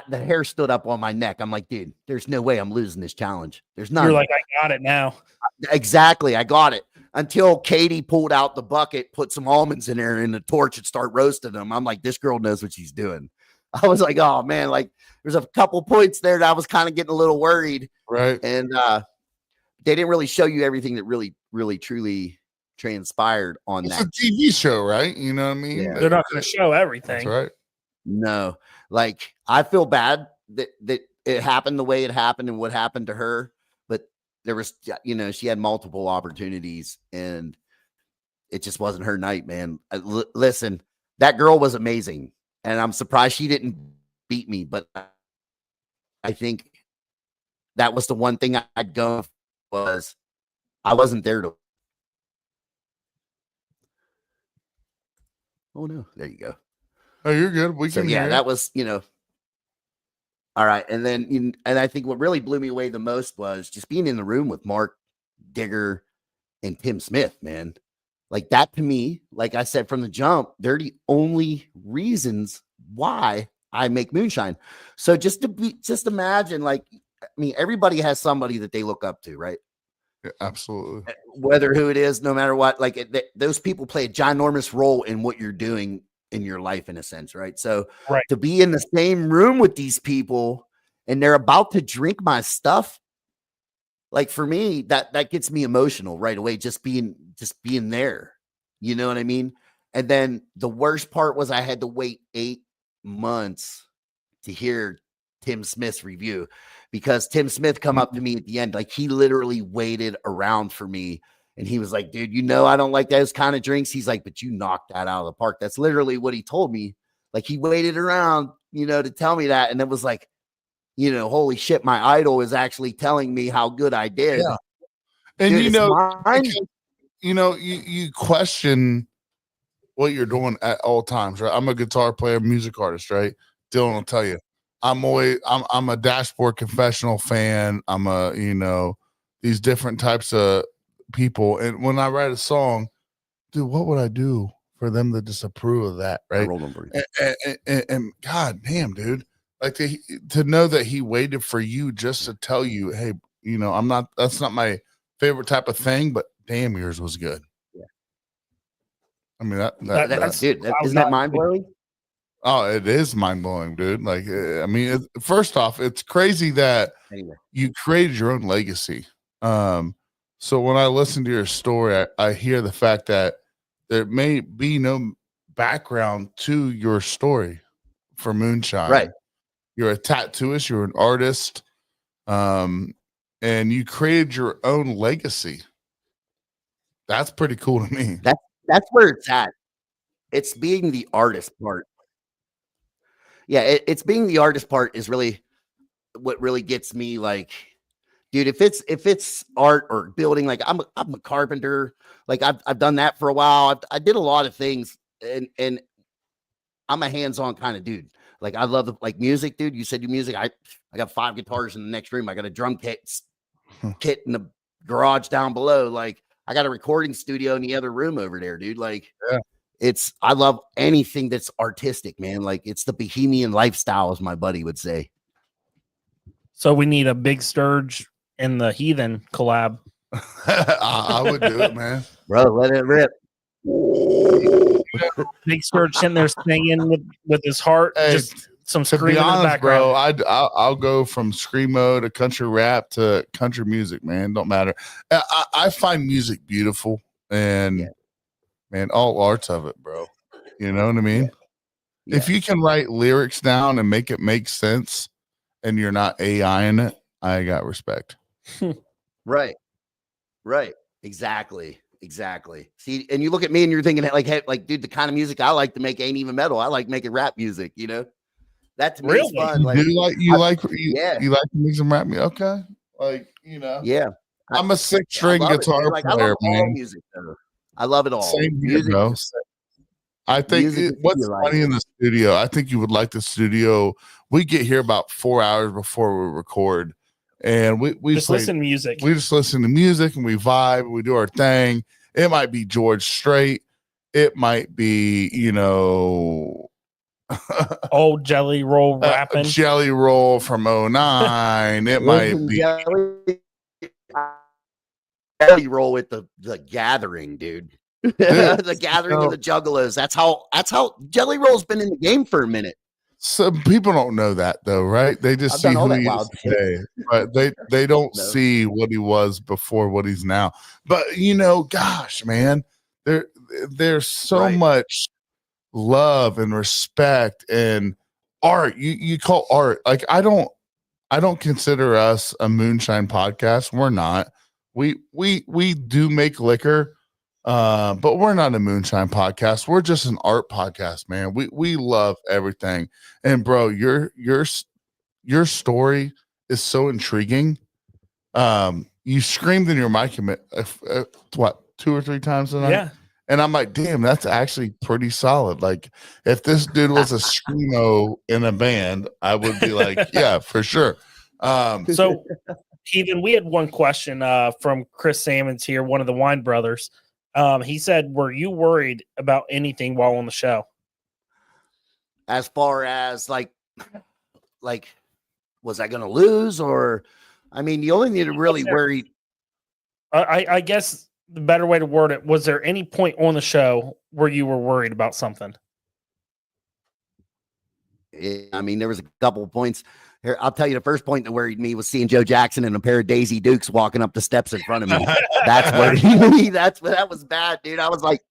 the hair stood up on my neck. I'm like, dude, there's no way I'm losing this challenge. There's none. You're like, I got it now. Exactly. I got it. Until Katie pulled out the bucket, put some almonds in there and the torch and start roasting them. I'm like, this girl knows what she's doing. I was like, oh man, like there's a couple points there that I was kind of getting a little worried. Right. And they didn't really show you everything that really, really, truly transpired on It's that. a TV show, right? You know what I mean? Yeah. They're not going to show everything. That's right. No, like I feel bad that it happened the way it happened and what happened to her, but there was, she had multiple opportunities and it just wasn't her night, man. Listen, that girl was amazing and I'm surprised she didn't beat me, but I think that was the one thing I'd go was I wasn't there to. Oh no, there you go. Oh, you're good. We So can yeah, hear that it. was, all right. And then, and I think what really blew me away the most was just being in the room with Mark, Digger, and Tim Smith, man. Like that to me, like I said from the jump, they're the only reasons why I make moonshine. So just imagine, like, I mean, everybody has somebody that they look up to, right? Yeah, absolutely. Whether who it is, no matter what, like those people play a ginormous role in what you're doing in your life, in a sense, right? So Right. to be in the same room with these people and they're about to drink my stuff, like for me, that gets me emotional right away. Just being there, you know what I mean? And then the worst part was I had to wait 8 months to hear Tim Smith's review, because Tim Smith come up to me at the end. Like, he literally waited around for me, and he was like, dude, you know, I don't like those kind of drinks. He's like, but you knocked that out of the park. That's literally what he told me. Like, he waited around, you know, to tell me that. And it was like, you know, holy shit, my idol is actually telling me how good I did. Yeah. And dude, you know, because, you know, you question what you're doing at all times, right? I'm a guitar player, music artist, right? Dylan will tell you, I'm a Dashboard Confessional fan. I'm a, you know, these different types of people. And when I write a song, dude, what would I do for them to disapprove of that, I right? rolled over. And God damn, dude, like to know that he waited for you just to tell you, hey, you know, that's not my favorite type of thing, but damn, yours was good. Yeah. I mean, That's dude, isn't that mind blowing? Oh, it is mind blowing, dude. Like, I mean, first off, it's crazy that you created your own legacy. So when I listen to your story, I hear the fact that there may be no background to your story for moonshine. Right. You're a tattooist, you're an artist, and you created your own legacy. That's pretty cool to me. That's where it's at. It's being the artist part. Yeah, it's being the artist part is really what really gets me. Like, dude, if it's art or building, like I'm a carpenter. Like I've done that for a while. I did a lot of things, and I'm a hands-on kind of dude. Like, I love like music, dude. You said you music. I got 5 guitars in the next room. I got a drum kit in the garage down below. Like, I got a recording studio in the other room over there, dude. Like, yeah. I love anything that's artistic, man. Like, it's the bohemian lifestyle, as my buddy would say. So we need a Big Sturge and the Heathen collab. I would do it, man. Bro, let it rip. Big Sturge sitting there singing with his heart, Hey, just some to screaming be honest, in the background. bro, I'll go from screamo to country rap to country music, man. Don't matter. I find music beautiful, and man, all arts of it, bro. You know what I mean? Yeah. If you can write lyrics down and make it make sense, and you're not AI in it, I got respect. Right. Exactly. See, and you look at me and you're thinking like, hey, like, dude, the kind of music I like to make ain't even metal. I like making rap music, you know? That to me is fun. You like to make some rap music? Okay. Like, you know. Yeah. I'm a 6-string guitar player, player, man. Music, though. I love it all. Same here, music, bro. I think what's funny in the studio, I think you would like the studio. We get here about 4 hours before we record, and we just listen to music. We just listen to music and we vibe and we do our thing. It might be George Strait. It might be, you know, old Jelly Roll rapping. Jelly Roll from 09. It might be Jelly Roll with the Gathering, dude. The Gathering of the Juggalos. That's how Jelly Roll's been in the game for a minute. Some people don't know that though, right? They just see who he is today, but they don't see what he was before, what he's now. But you know, gosh, man, there's so much love and respect and art. You call art, like I don't consider us a moonshine podcast. We're not. We do make liquor. But we're not a moonshine podcast. We're just an art podcast, man. We love everything. And bro, your story is so intriguing. You screamed in your mic what 2 or 3 times tonight? Yeah. And I'm like, damn, that's actually pretty solid. Like, if this dude was a screamo in a band, I would be like, yeah, for sure. So Heathen, we had one question from Chris Salmons here, one of the Wine Brothers. He said, were you worried about anything while on the show? As far as like like, was I going to lose? Or, I mean, the only thing that really worried. I guess the better way to word it, was there any point on the show where you were worried about something? I mean, there was a couple of points here. I'll tell you, the first point that worried me was seeing Joe Jackson and a pair of Daisy Dukes walking up the steps in front of me. That's worried me. That was bad, dude. I was like,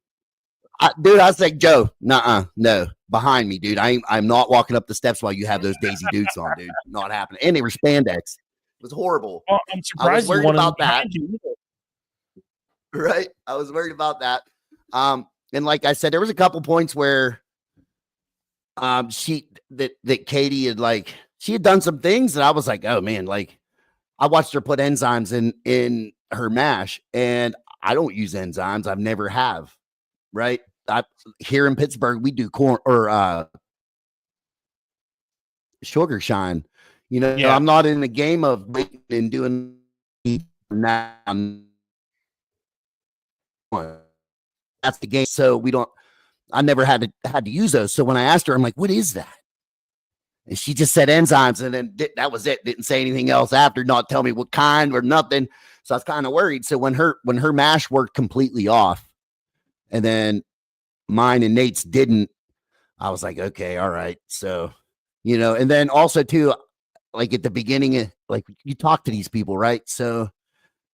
I was like, Joe, no, behind me, dude. I'm not walking up the steps while you have those Daisy Dukes on, dude. Not happening. And they were spandex. It was horrible. Well, I'm surprised I was worried about that. You. Right? I was worried about that. And like I said, there was a couple points where that Katie had, like, she had done some things that I was like, oh man, like, I watched her put enzymes in her mash, and I don't use enzymes. I've never have. Right? Here in Pittsburgh, we do corn or sugar shine. You know, I'm not in the game of waiting and doing now. That's the game. So I never had to use those. So when I asked her, I'm like, what is that? And she just said enzymes, and then that was it. Didn't say anything else after, not tell me what kind or nothing. So I was kind of worried. So when her mash worked completely off, and then mine and Nate's didn't, I was like, okay, all right. So, you know, and then also too, like at the beginning, like you talk to these people, right? So,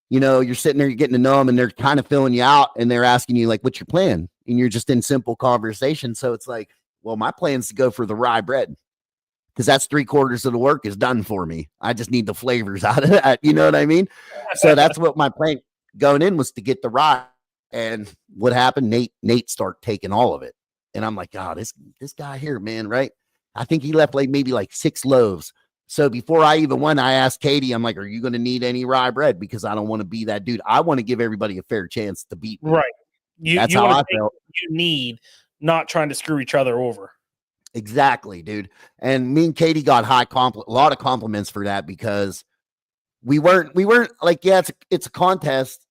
you know, you're sitting there, you're getting to know them, and they're kind of filling you out, and they're asking you like, what's your plan? And you're just in simple conversation. So it's like, well, my plan is to go for the rye bread, because that's 3/4 of the work is done for me. I just need the flavors out of that. You know what I mean? So that's what my plan going in was, to get the rye. And what happened? Nate started taking all of it. And I'm like, oh, this guy here, man, right? I think he left maybe 6 loaves. So before I even went, I asked Katie, I'm like, are you going to need any rye bread? Because I don't want to be that dude. I want to give everybody a fair chance to beat me. Right. That's how I felt. You need, not trying to screw each other over. Exactly, dude. And me and Katie got a lot of compliments for that, because we weren't like, yeah, it's a contest,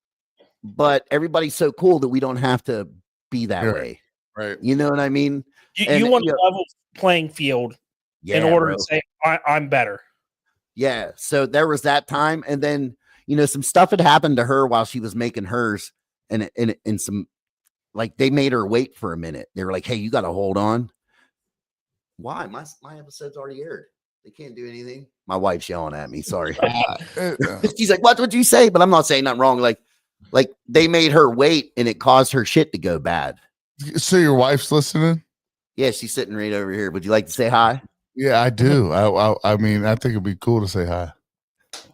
but everybody's so cool that we don't have to be that way. Right. You know what I mean? You want a level playing field in order to say, I'm better. Yeah. So there was that time. And then, you know, some stuff had happened to her while she was making hers, and some, like, they made her wait for a minute. They were like, hey, you got to hold on. Why? My episode's already aired. They can't do anything. My wife's yelling at me. Sorry. She's like, what would you say? But I'm not saying nothing wrong. Like they made her wait, and it caused her shit to go bad. So your wife's listening? Yeah, she's sitting right over here. Would you like to say hi? Yeah, I do. I mean, I think it'd be cool to say hi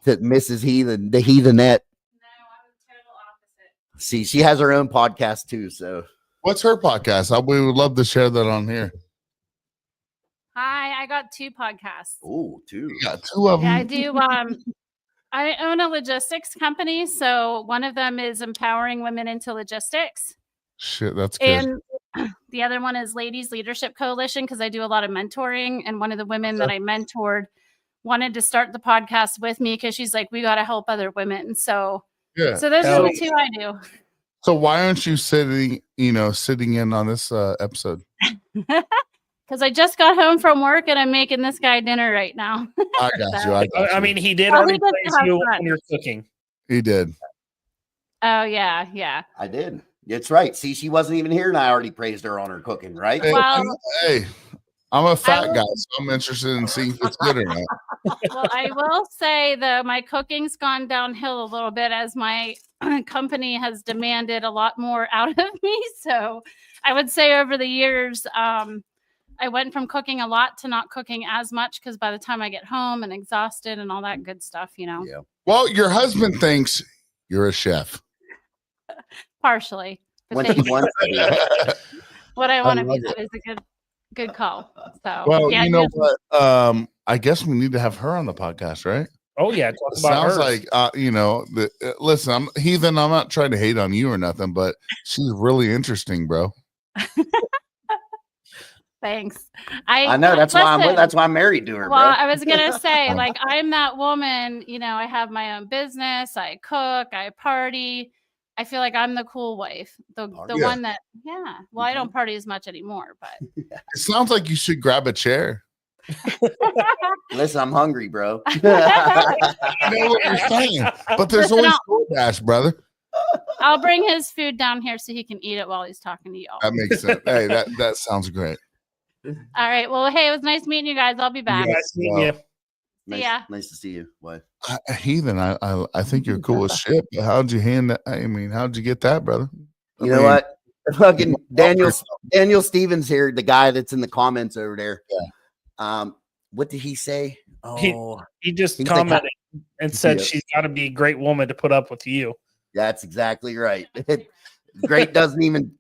to Mrs. Heathen, the Heathenette. No, I'm the total opposite. See, she has her own podcast too. So, what's her podcast? We would love to share that on here. Hi, I got 2 podcasts. Oh, 2. You got 2 of them. Yeah, I do. I own a logistics company, so one of them is empowering women into logistics. Shit, that's good. And the other one is Ladies Leadership Coalition, because I do a lot of mentoring. And one of the women that I mentored wanted to start the podcast with me, because she's like, we got to help other women. So, so those are the 2 I do. So why aren't you sitting in on this episode? Because I just got home from work and I'm making this guy dinner right now. I got you. I mean, he did already praise you when you're cooking. He did. Oh, yeah. I did. It's right. See, she wasn't even here, and I already praised her on her cooking, right? Hey, I'm a fat guy, so I'm interested in seeing if it's good or not. Well, I will say, though, my cooking's gone downhill a little bit as my company has demanded a lot more out of me. So I would say over the years, I went from cooking a lot to not cooking as much, because by the time I get home and exhausted and all that good stuff, Yeah. Well, your husband thinks you're a chef. Partially. What I want to be is a good call. So, well, you know what? I guess we need to have her on the podcast, right? Oh yeah, talk about sounds like listen, I'm Heathen. I'm not trying to hate on you or nothing, but she's really interesting, bro. Thanks. I know that's why I'm married to her. Well, bro. I was gonna say, like, I'm that woman. I have my own business. I cook. I party. I feel like I'm the cool wife, the one that, Well, I don't party as much anymore, but it sounds like you should grab a chair. Listen, I'm hungry, bro. I know what you're saying, but there's Listen, always DoorDash, brother. I'll bring his food down here so he can eat it while he's talking to y'all. That makes sense. Hey, that sounds great. All right. Well, hey, it was nice meeting you guys. I'll be back. Nice meeting you. See ya. Nice to see you. What? Heathen, I think you're cool as shit. But how'd you hand that? I mean, how'd you get that, brother? You know what? Fucking Daniel Stevens here, the guy that's in the comments over there. Yeah. What did he say? Oh, He just he's commented and said Yeah. she's got to be a great woman to put up with you. that's exactly right. Great doesn't even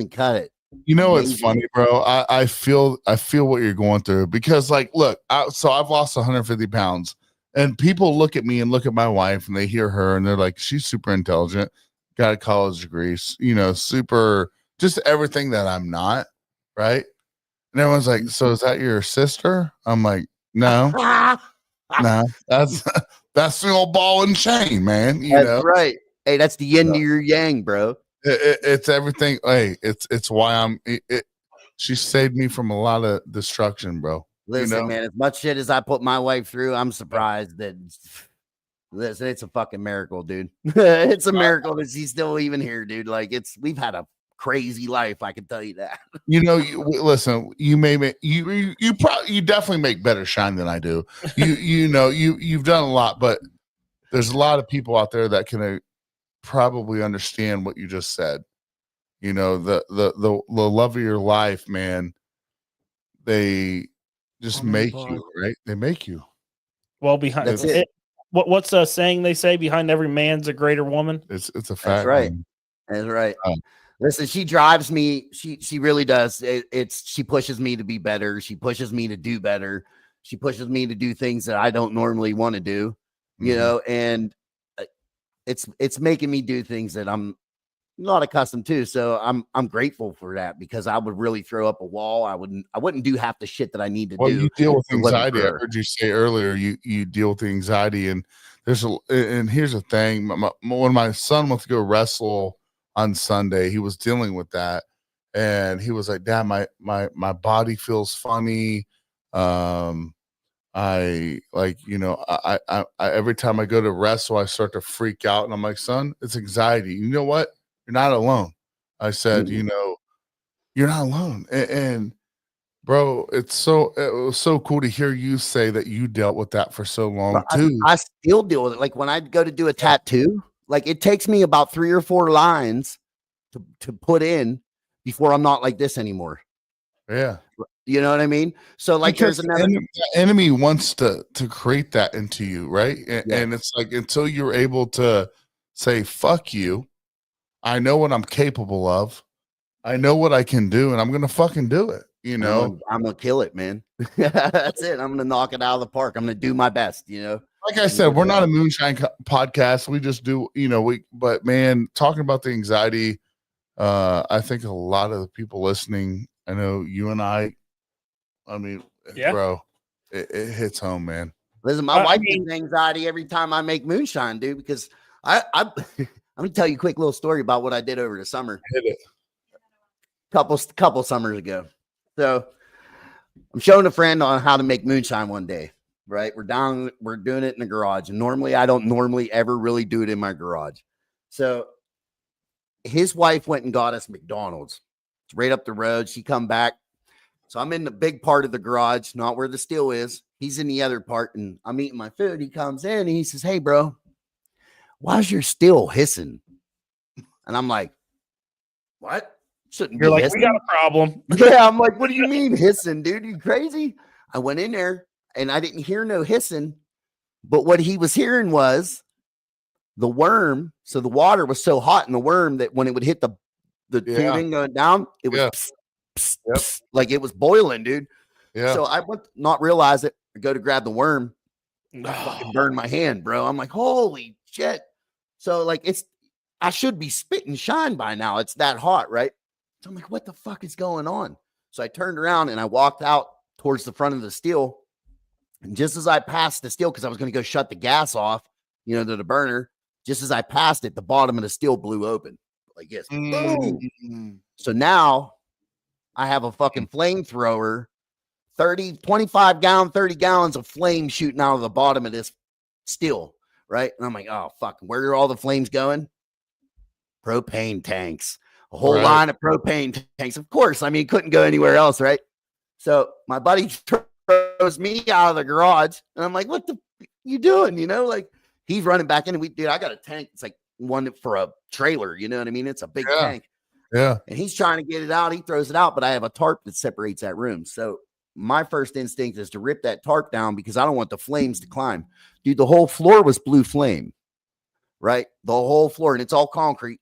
cut it. You know what's funny, bro? I feel what you're going through because, like, look, so I've lost 150 pounds, and people look at me and look at my wife, and they hear her, and they're like, she's super intelligent, got a college degree, you know, super, just everything that I'm not, right? And everyone's like, so is that your sister? I'm like, no, no, that's the old ball and chain, man. You know, right. Hey, that's the yin to your yang, bro. It's everything. Hey, it's why I'm. She saved me from a lot of destruction, bro. Listen, man, as much shit as I put my wife through, I'm surprised that. Listen, it's a fucking miracle, dude. It's a miracle that she's still even here, dude. Like we've had a crazy life. I can tell you that. You know, listen. You may make you definitely make better shine than I do. You know you've done a lot, but there's a lot of people out there that can probably understand what you just said. You know, the love of your life, man. They just make you, right? They make you. Well, behind That's it. What's a saying they say? Behind every man's a greater woman. It's a fact. That's right. Man. That's right. Listen, she drives me. She really does. She pushes me to be better. She pushes me to do better. She pushes me to do things that I don't normally want to do. You know, and it's making me do things that I'm not accustomed to. So I'm grateful for that because I would really throw up a wall. I wouldn't do half the shit that I need to do. You deal with if it wasn't anxiety. for I her. heard you say earlier you deal with the anxiety, and here's the thing. When my son went to go wrestle on Sunday, he was dealing with that, and he was like, "Dad, my body feels funny. I like, you know, I every time I go to wrestle, I start to freak out, and I'm like, son, it's anxiety. You know what? You're not alone." I said, you know, you're not alone. And bro, it was so cool to hear you say that you dealt with that for so long too. I still deal with it. Like when I go to do a tattoo, like it takes me about 3 or 4 lines to put in before I'm not like this anymore. Yeah. You know what I mean? So like Because there's another the enemy wants to create that into you, right? And it's like until you're able to say, fuck you, I know what I'm capable of. I know what I can do, and I'm gonna fucking do it. You know, I'm gonna kill it, man. That's it. I'm gonna knock it out of the park. I'm gonna do my best, you know. like I said, we're not a moonshine podcast. We just do, you know, but man, talking about the anxiety, I think a lot of the people listening, I know you and I mean, bro, it hits home, man. Listen, my wife gets anxiety every time I make moonshine, dude, because I'm gonna tell you a quick little story about what I did over the summer. Hit it. Couple summers ago. So I'm showing a friend on how to make moonshine one day, right? We're doing it in the garage. And normally I don't ever really do it in my garage. So his wife went and got us McDonald's. It's right up the road. She come back. So I'm in the big part of the garage, not where the still is. He's in the other part, and I'm eating my food. He comes in and he says, "Hey, bro, why's your still hissing?" And I'm like, "What? Shouldn't You're be like, hissing." we got a problem. Yeah, I'm like, "What do you mean hissing, dude? You crazy?" I went in there and I didn't hear no hissing, but what he was hearing was the worm. So the water was so hot in the worm that when it would hit the tubing going down, it was pss, pss, like it was boiling, dude. Yeah. So I went not realize it. I go to grab the worm, fucking burn my hand, bro. I'm like, holy shit. So like I should be spitting shine by now. It's that hot, right? So I'm like, what the fuck is going on? So I turned around and I walked out towards the front of the still. And just as I passed the still, because I was going to go shut the gas off, you know, to the burner, just as I passed it, the bottom of the still blew open. Like yes. Boom. So now I have a fucking flamethrower 25 gallon, 30 gallons of flame shooting out of the bottom of this still, right? And I'm like, oh, fuck, where are all the flames going? Propane tanks. A whole line of propane tanks. Of course, I mean, couldn't go anywhere else, right? So my buddy throws me out of the garage, and I'm like, what the you doing? You know, like he's running back in, and I got a tank. It's like one for a trailer, you know what I mean? It's a big tank. Yeah. And he's trying to get it out. He throws it out, but I have a tarp that separates that room. So my first instinct is to rip that tarp down because I don't want the flames to climb. Dude, the whole floor was blue flame, right? The whole floor, and it's all concrete.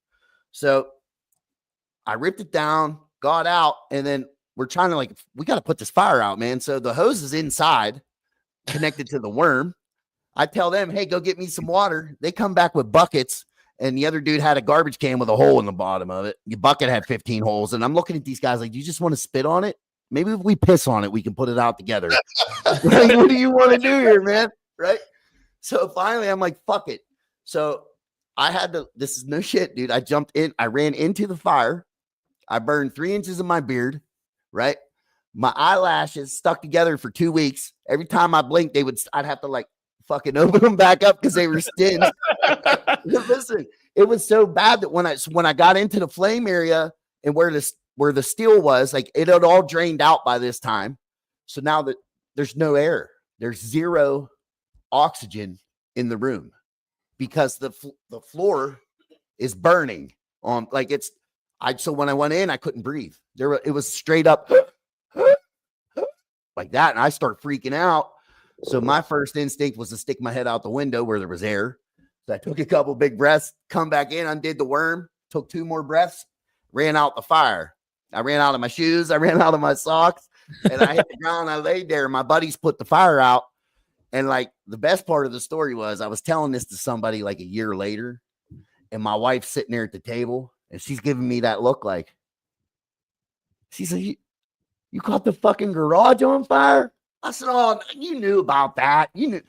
So I ripped it down, got out, and then we're trying to we got to put this fire out, man. So the hose is inside, connected to the worm. I tell them, hey, go get me some water. They come back with buckets, and the other dude had a garbage can with a hole in the bottom of it. The bucket had 15 holes, and I'm looking at these guys like, do you just want to spit on it? Maybe if we piss on it, we can put it out together. Like, what do you want to do here, man? Right? So finally, I'm like, fuck it. So I had to, this is no shit, dude. I jumped in, I ran into the fire. I burned 3 inches of my beard, right? My eyelashes stuck together for 2 weeks. Every time I blinked, I'd have to fucking open them back up because they were stinged. Listen, it was so bad that when I got into the flame area and where the steel was, it had all drained out by this time. So now that there's no air, there's zero oxygen in the room because the floor is burning on so when I went in, I couldn't breathe. It was straight up like that. And I start freaking out. So my first instinct was to stick my head out the window where there was air. So I took a couple big breaths, come back in, undid the worm, took 2 more breaths, ran out the fire. I ran out of my shoes. I ran out of my socks, and I hit the ground. I laid there. My buddies put the fire out. And the best part of the story was I was telling this to somebody a year later, and my wife's sitting there at the table, and she's giving me that look she's like, you caught the fucking garage on fire? I said, oh, you knew about that. You knew.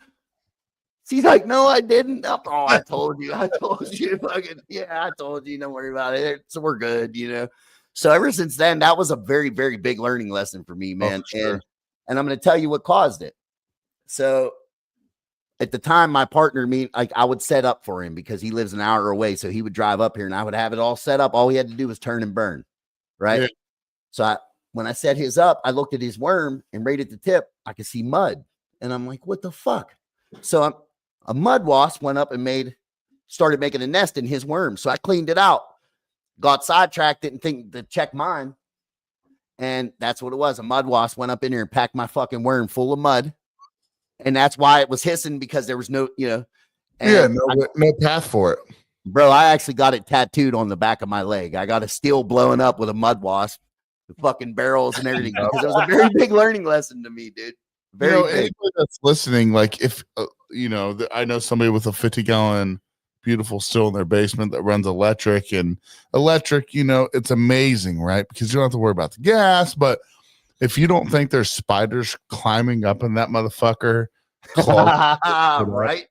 She's like, no, I didn't. Oh, I told you. I told you. I told you. Don't worry about it. So we're good, you know. So ever since then, that was a very, very big learning lesson for me, man. For sure. And I'm going to tell you what caused it. So at the time, my partner, I would set up for him because he lives an hour away. So he would drive up here and I would have it all set up. All he had to do was turn and burn. Right. Yeah. So when I set his up, I looked at his worm and right at the tip, I could see mud. And I'm like, what the fuck? So a mud wasp went up and started making a nest in his worm. So I cleaned it out, got sidetracked, didn't think to check mine. And that's what it was. A mud wasp went up in there and packed my fucking worm full of mud. And that's why it was hissing, because there was no, no path for it. Bro, I actually got it tattooed on the back of my leg. I got a steel blowing up with a mud wasp, the fucking barrels and everything. Because it was a very big learning lesson to me, dude. Very big. Anybody that's listening, if I know somebody with a 50-gallon beautiful still in their basement that runs electric, it's amazing, right? Because you don't have to worry about the gas. But if you don't think there's spiders climbing up in that motherfucker, right?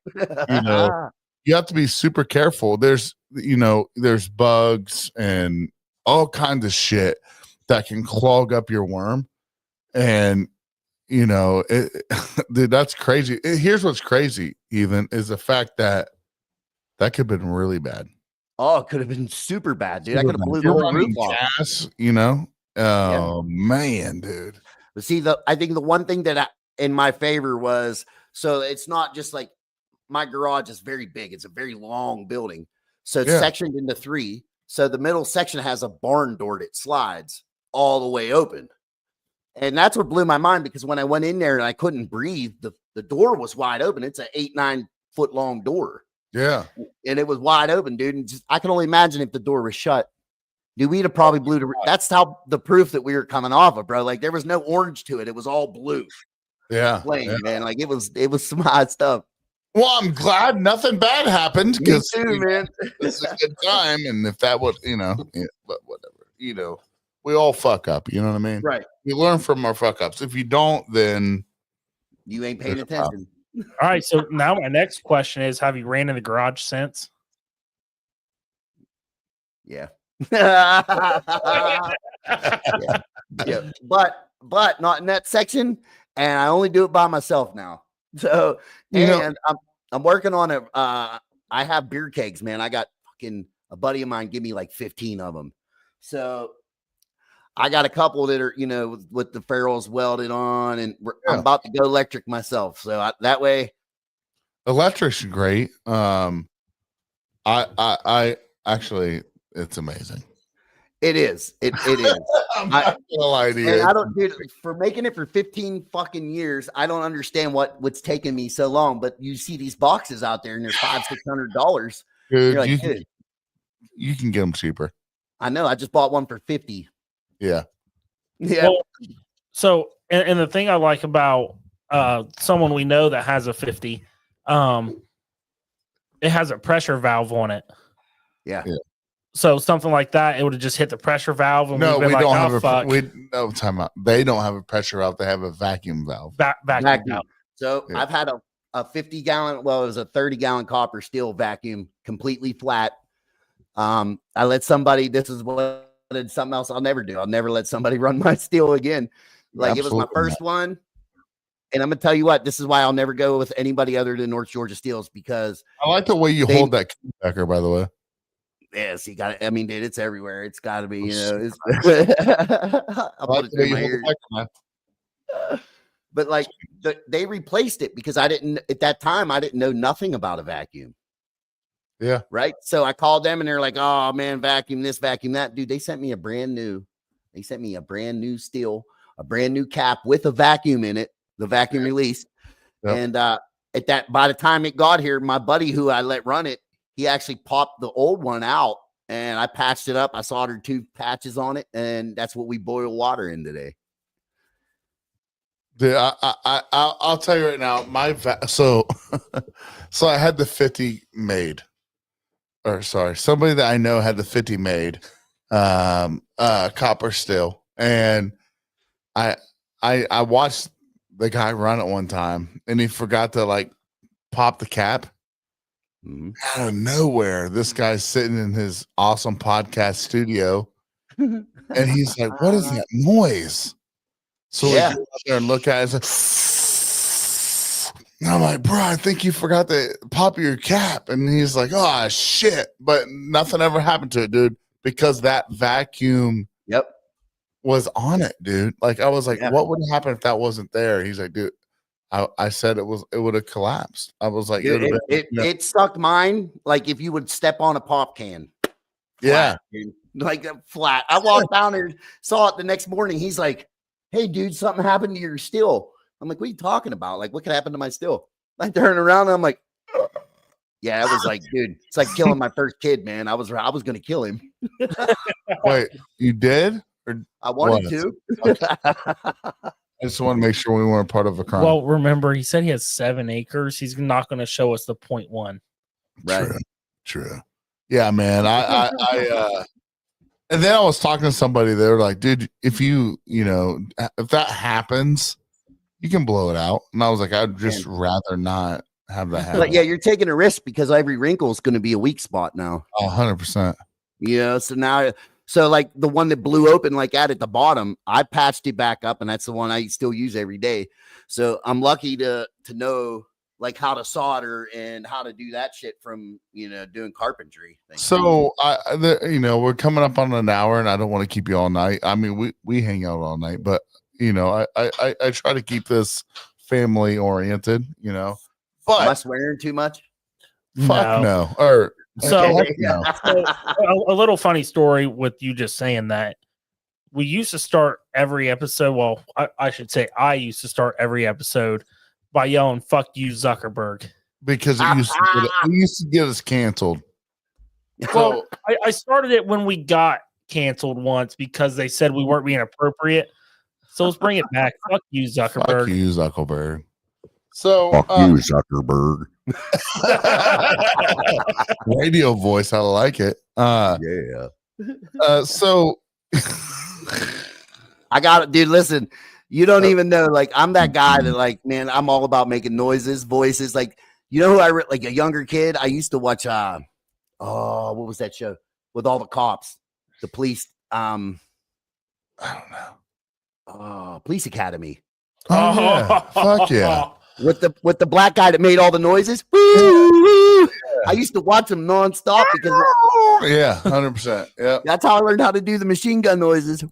You have to be super careful. There's bugs and all kinds of shit that can clog up your worm. And, dude, that's crazy. Here's what's crazy, even, is the fact that could have been really bad. Oh, it could have been super bad, dude. I could have blew the whole roof off. Gas, Oh, man, dude. But see, I think the one thing that in my favor was, so it's not just my garage is very big. It's a very long building. So it's sectioned into 3. So the middle section has a barn door that slides all the way open. And that's what blew my mind, because when I went in there and I couldn't breathe, the door was wide open. It's an 8-9 foot long door. Yeah. And it was wide open, dude. And I can only imagine if the door was shut. Dude, we'd have probably blew that's how the proof that we were coming off of, bro. There was no orange to it. It was all blue. Yeah. Flame, man. It was some hot stuff. Well, I'm glad nothing bad happened, because man, it's a good time. And if that would, but whatever, we all fuck up. You know what I mean? Right. We learn from our fuck ups. If you don't, then you ain't paying attention. All right. So now my next question is, have you ran in the garage since? Yeah. Yeah. But but not in that section. And I only do it by myself now. So, and I'm working on it. I have beer kegs, man. I got fucking a buddy of mine give me like 15 of them. So I got a couple that are, with the ferrules welded on, and I'm about to go electric myself. So that way, electric's great. I actually, it's amazing. It is. It is. I'm not gonna lie to you. And I don't, dude, for making it for 15 fucking years, I don't understand what's taking me so long. But you see these boxes out there, and they're $500-$600. Dude, You're like, you can get them cheaper. I know. I just bought one for 50. Yeah. Yeah. Well, so, and the thing I like about someone we know that has a 50, it has a pressure valve on it. Yeah. So something like that, it would have just hit the pressure valve. And No, we like, don't have time out. They don't have a pressure valve. They have a vacuum valve. Vacuum valve. So I've had a 50-gallon, well, it was a 30-gallon copper steel vacuum, completely flat. I let somebody, this is what it's something else I'll never do. I'll never let somebody run my steel again. Like Absolutely. It was my first one. And I'm going to tell you what, this is why I'll never go with anybody other than North Georgia Steels, because I like the way you hold that backer, by the way. Yes, you got it. I mean, dude, it's everywhere. It's got to be, I'll put it in my ear. But like they replaced it because at that time, I didn't know nothing about a vacuum. Yeah. Right. So I called them and they're like, oh man, vacuum this, vacuum that. Dude, they sent me a brand new steel, a brand new cap with a vacuum in it, the vacuum release. Yep. And by the time it got here, my buddy who I let run it, he actually popped the old one out and I patched it up. I soldered 2 patches on it, and that's what we boil water in today. Dude, I'll tell you right now, so I had the 50 made. Or sorry, somebody that I know had the 50 made, copper steel, and I watched the guy run it one time, and he forgot to like pop the cap. Out of nowhere, this guy's sitting in his awesome podcast studio, and he's like, "What is that noise?" So we go out there and look at it. And I'm like, bro, I think you forgot to pop your cap. And he's like, oh, shit. But nothing ever happened to it, dude, because that vacuum was on it, dude. Like, I was like, what would happen if that wasn't there? He's like, dude, I said it would have collapsed. I was like, dude, it sucked mine like if you would step on a pop can. Flat, dude. Like flat. I walked down there, saw it the next morning. He's like, hey, dude, something happened to your steel. I'm like, what are you talking about? Like, what could happen to my steel? I turn around and I'm like, yeah, it was like, dude, it's like killing my first kid, man. I was going to kill him. Wait, you did? Or I wanted to. Okay. I just want to make sure we weren't part of a crime. Well, remember, he said he has 7 acres. He's not going to show us the 0.1. Right. True. Yeah, man. I and then I was talking to somebody. They were like, dude, if if that happens, you can blow it out. And I was like, I'd just rather not have that happen. But yeah, you're taking a risk because every wrinkle is going to be a weak spot now. 100%. Yeah. So like the one that blew open like at the bottom, I patched it back up, and that's the one I still use every day. So I'm lucky to know like how to solder and how to do that shit from, doing carpentry. So we're coming up on an hour, and I don't want to keep you all night. I mean, we hang out all night, but I try to keep this family oriented, but am I swearing too much? Fuck no. Or so, so a little funny story with you just saying that. We used to start every episode. Well, I should say I used to start every episode by yelling "fuck you, Zuckerberg," because it used to get us canceled. Well, I started it when we got canceled once because they said we weren't being appropriate. So let's bring it back. Fuck you, Zuckerberg. Fuck you, Zuckerberg. So fuck you, Zuckerberg. Radio voice, I like it. Yeah. So I got it, dude. Listen, you don't even know. Like, I'm that guy that, like, man, I'm all about making noises, voices. Like, who like a younger kid? I used to watch. What was that show with all the cops, the police? I don't know. Police Academy. Oh, yeah. Fuck yeah. With the black guy that made all the noises. Woo! I used to watch him nonstop because Yeah, 100%. Yeah. that's how I learned how to do the machine gun noises.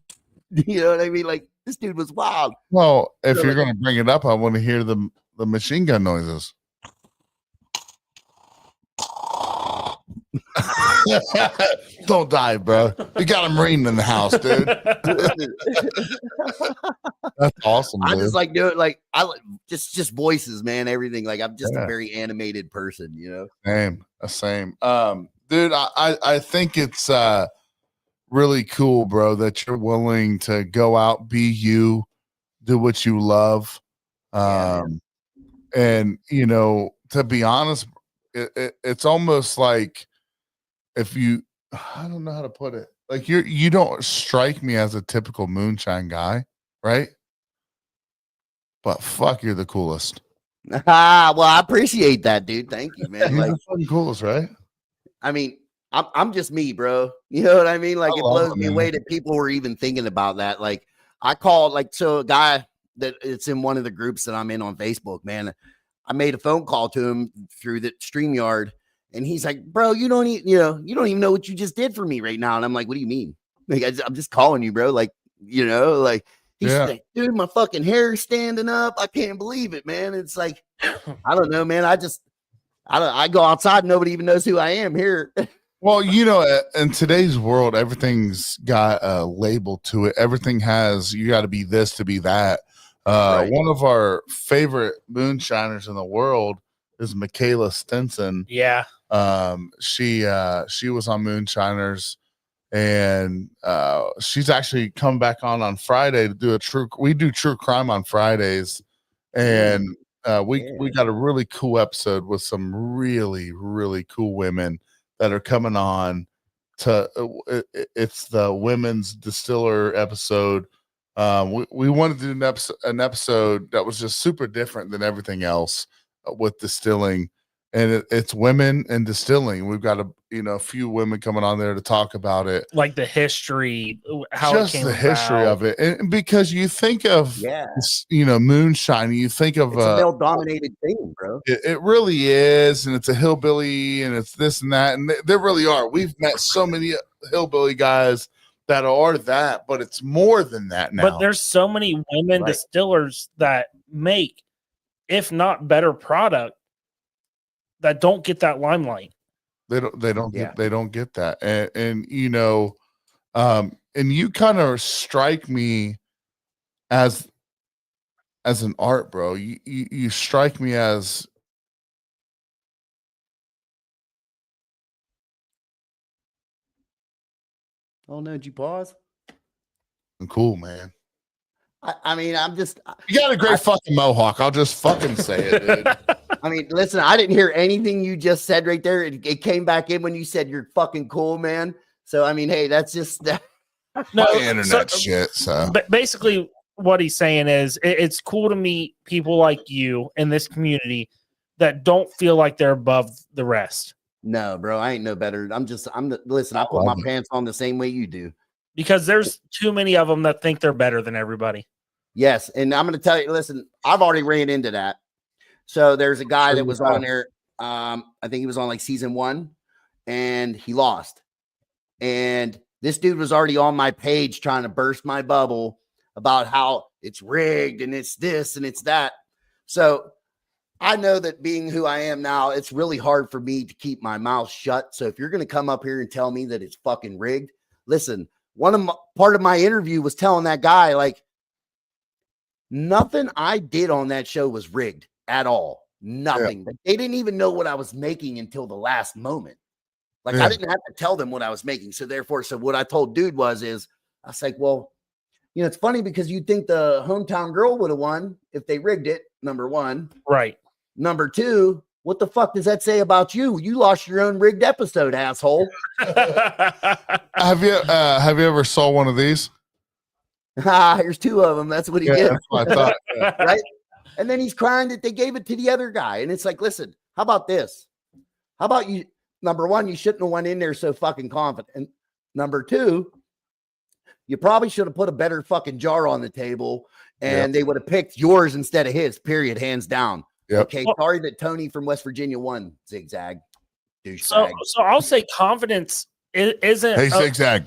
You know what I mean? Like, this dude was wild. Well, if you're going to bring it up, I want to hear the machine gun noises. Don't dive, bro. You got a Marine in the house, dude. That's awesome. I Dude. just like doing like I like just voices, man. Everything. Like, I'm just a very animated person, you know. Same. Dude, I think it's really cool, bro, that you're willing to go out, be you, do what you love. And you know, to be honest, it's almost like if you, I don't know how to put it, like you don't strike me as a typical moonshine guy, right? But fuck, you're the coolest. Well, I appreciate that, dude. Thank you, man. You're Like, the fucking coolest, right? I mean, I'm just me, bro. You know what I mean? Like, I it love blows it, me man. away that people were even thinking about that. Like, I called a guy that it's in one of the groups that I'm in on Facebook, man. I made a phone call to him through the StreamYard, and he's like, bro, you don't even know what you just did for me right now. And I'm like, what do you mean? Like, I'm just calling you, bro. Like, you know, like, he's like, dude, my fucking hair is standing up. I can't believe it, man. It's like, I don't know, man. I go outside, nobody even knows who I am here. Well, you know, in today's world, everything's got a label to it. Everything has, you got to be this to be that. Right. One of our favorite moonshiners in the world is Michaela Stinson. Yeah. She was on Moonshiners, and she's actually come back on Friday to do we do true crime on Fridays, and we got a really cool episode with some really, really cool women that are coming on to it's the women's distiller episode. We wanted to do an episode that was just super different than everything else with distilling, and it's women and distilling. We've got a few women coming on there to talk about it, like the history, how just it came the history of it, and because you think of moonshine, you think of it's a male dominated thing, bro. It really is, and it's a hillbilly, and it's this and that, and there really are. We've met so many hillbilly guys that are that, but it's more than that now. But there's so many women distillers that make, if not better product, that don't get that limelight. They don't get that, and you know, and you kind of strike me as an art, bro. You strike me as. Oh no, did you pause? Cool, man. I mean, I'm just. You got a great fucking mohawk. I'll just fucking say it, dude. I mean, listen, I didn't hear anything you just said right there. It came back in when you said you're fucking cool, man. So, I mean, hey, that's just no internet shit. So, basically, what he's saying is it's cool to meet people like you in this community that don't feel like they're above the rest. No, bro, I ain't no better. Listen, I put my pants on the same way you do. Because there's too many of them that think they're better than everybody. Yes. And I'm going to tell you, listen, I've already ran into that. So there's a guy that was on there. I think he was on like season 1 and he lost. And this dude was already on my page trying to burst my bubble about how it's rigged and it's this and it's that. So I know that being who I am now, it's really hard for me to keep my mouth shut. So if you're going to come up here and tell me that it's fucking rigged, listen, part of my interview was telling that guy, like, nothing I did on that show was rigged at all. Nothing. Yeah. They didn't even know what I was making until the last moment. Like, I didn't have to tell them what I was making. So therefore, what I told dude I was like, well, you know, it's funny because you'd think the hometown girl would have won if they rigged it. Number one. Right. Number two, what the fuck does that say about you? You lost your own rigged episode, asshole. Have you ever saw one of these? Here's 2 of them. That's what he did. That's what I thought. Right? And then he's crying that they gave it to the other guy. And it's like, listen, how about this? How about you? Number one, you shouldn't have went in there so fucking confident. And number 2, you probably should have put a better fucking jar on the table, and they would have picked yours instead of his. Period, hands down. Yep. Okay, sorry that Tony from West Virginia won. Zigzag, So I'll say confidence isn't. Hey, Zigzag.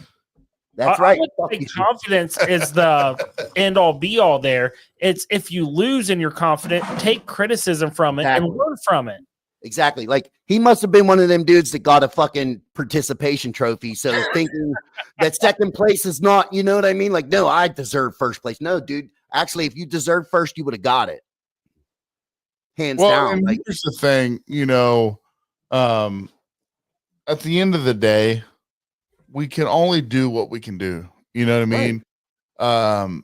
That's right. I would say confidence is the end all be all there. It's if you lose and you're confident, take criticism from it and learn from it. Exactly. Like he must have been one of them dudes that got a fucking participation trophy. So thinking that second place is not, you know what I mean? Like, no, I deserve first place. No, dude. Actually, if you deserved first, you would have got it. Hands down. And here's the thing, you know, at the end of the day, we can only do what we can do. You know what I mean? Right.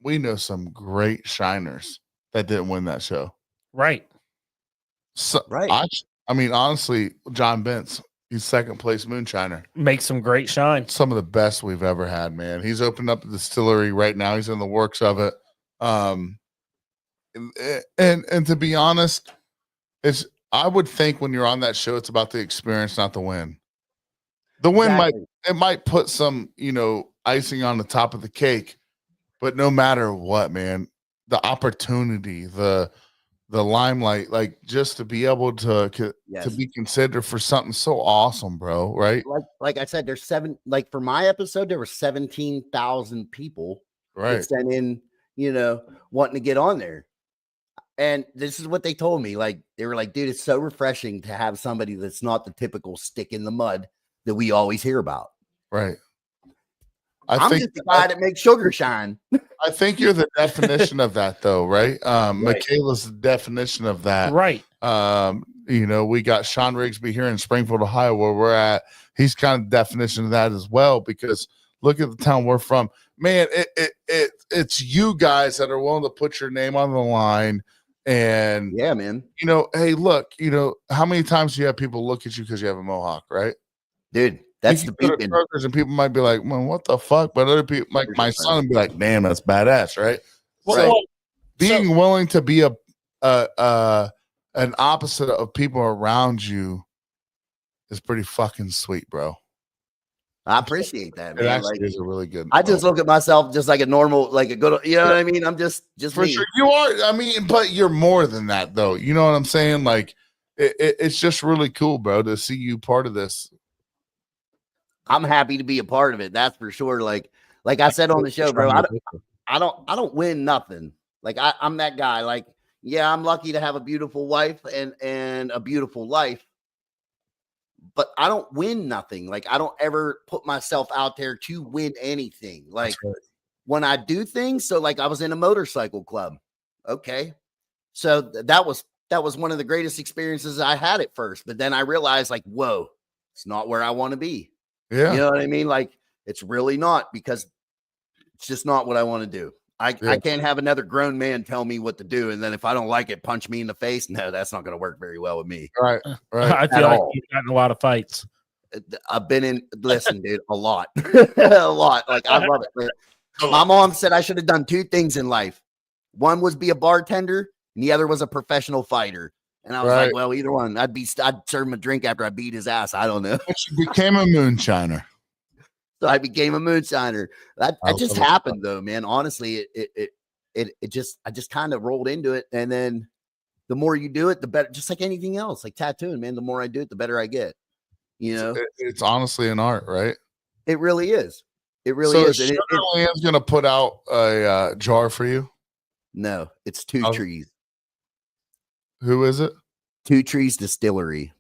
We know some great shiners that didn't win that show. Right. So, right. I mean, honestly, John Bentz, he's second place moonshiner. Makes some great shine. Some of the best we've ever had, man. He's opened up a distillery right now. He's in the works of it. And to be honest, I would think when you're on that show, it's about the experience, not the win. The win might put some, you know, icing on the top of the cake, but no matter what, man, the opportunity, the limelight, like just to be able to be considered for something so awesome, bro. Right? Like I said, there's for my episode, there were 17,000 people that sent in, you know, wanting to get on there. And this is what they told me. Like, they were like, dude, it's so refreshing to have somebody that's not the typical stick in the mud that we always hear about. Right. I'm just the guy that makes sugar shine. I think you're the definition of that, though, right? Michaela's the definition of that. Right. You know, we got Sean Rigsby here in Springfield, Ohio, where we're at. He's kind of the definition of that as well, because look at the town we're from. Man, it's you guys that are willing to put your name on the line. And yeah, man, you know, hey, look, you know, how many times do you have people look at you because you have a mohawk, right? Dude, that's the beacon. And people might be like, man, what the fuck? But other people, like my son, would be like, damn, that's badass, right? Being willing to be an opposite of people around you is pretty fucking sweet, bro. I appreciate that, man. It actually is a really good. I just look at myself just like a normal, like a good, you know what I mean? I'm just for me. Sure you are. I mean, but you're more than that, though. You know what I'm saying? Like, it's just really cool, bro, to see you part of this. I'm happy to be a part of it. That's for sure. Like I said on the show, bro, I don't win nothing. Like I'm that guy. Like, yeah, I'm lucky to have a beautiful wife and a beautiful life. But I don't win nothing. Like, I don't ever put myself out there to win anything. Like, when I do things, so like I was in a motorcycle club. Okay. So that was one of the greatest experiences I had at first. But then I realized, like, whoa, it's not where I want to be. Yeah. You know what I mean? Like, it's really not, because it's just not what I want to do. I can't have another grown man tell me what to do, and then if I don't like it, punch me in the face. No, that's not going to work very well with me. Right. I feel like you've gotten a lot of fights. I've been in, listen, dude, a lot. A lot. Like, I love it. My mom said I should have done two things in life. One was be a bartender, and the other was a professional fighter. And I was like, well, either one. I'd serve him a drink after I beat his ass. I don't know. But you became a moonshiner. So I became a moonshiner. That just happened, though, man. Honestly, I just kind of rolled into it. And then the more you do it, the better. Just like anything else, like tattooing, man. The more I do it, the better I get. You know, it's honestly an art, right? It really is. It really is. So Sugarland's going to put out a jar for you? No, it's Two Trees. Who is it? Two Trees Distillery.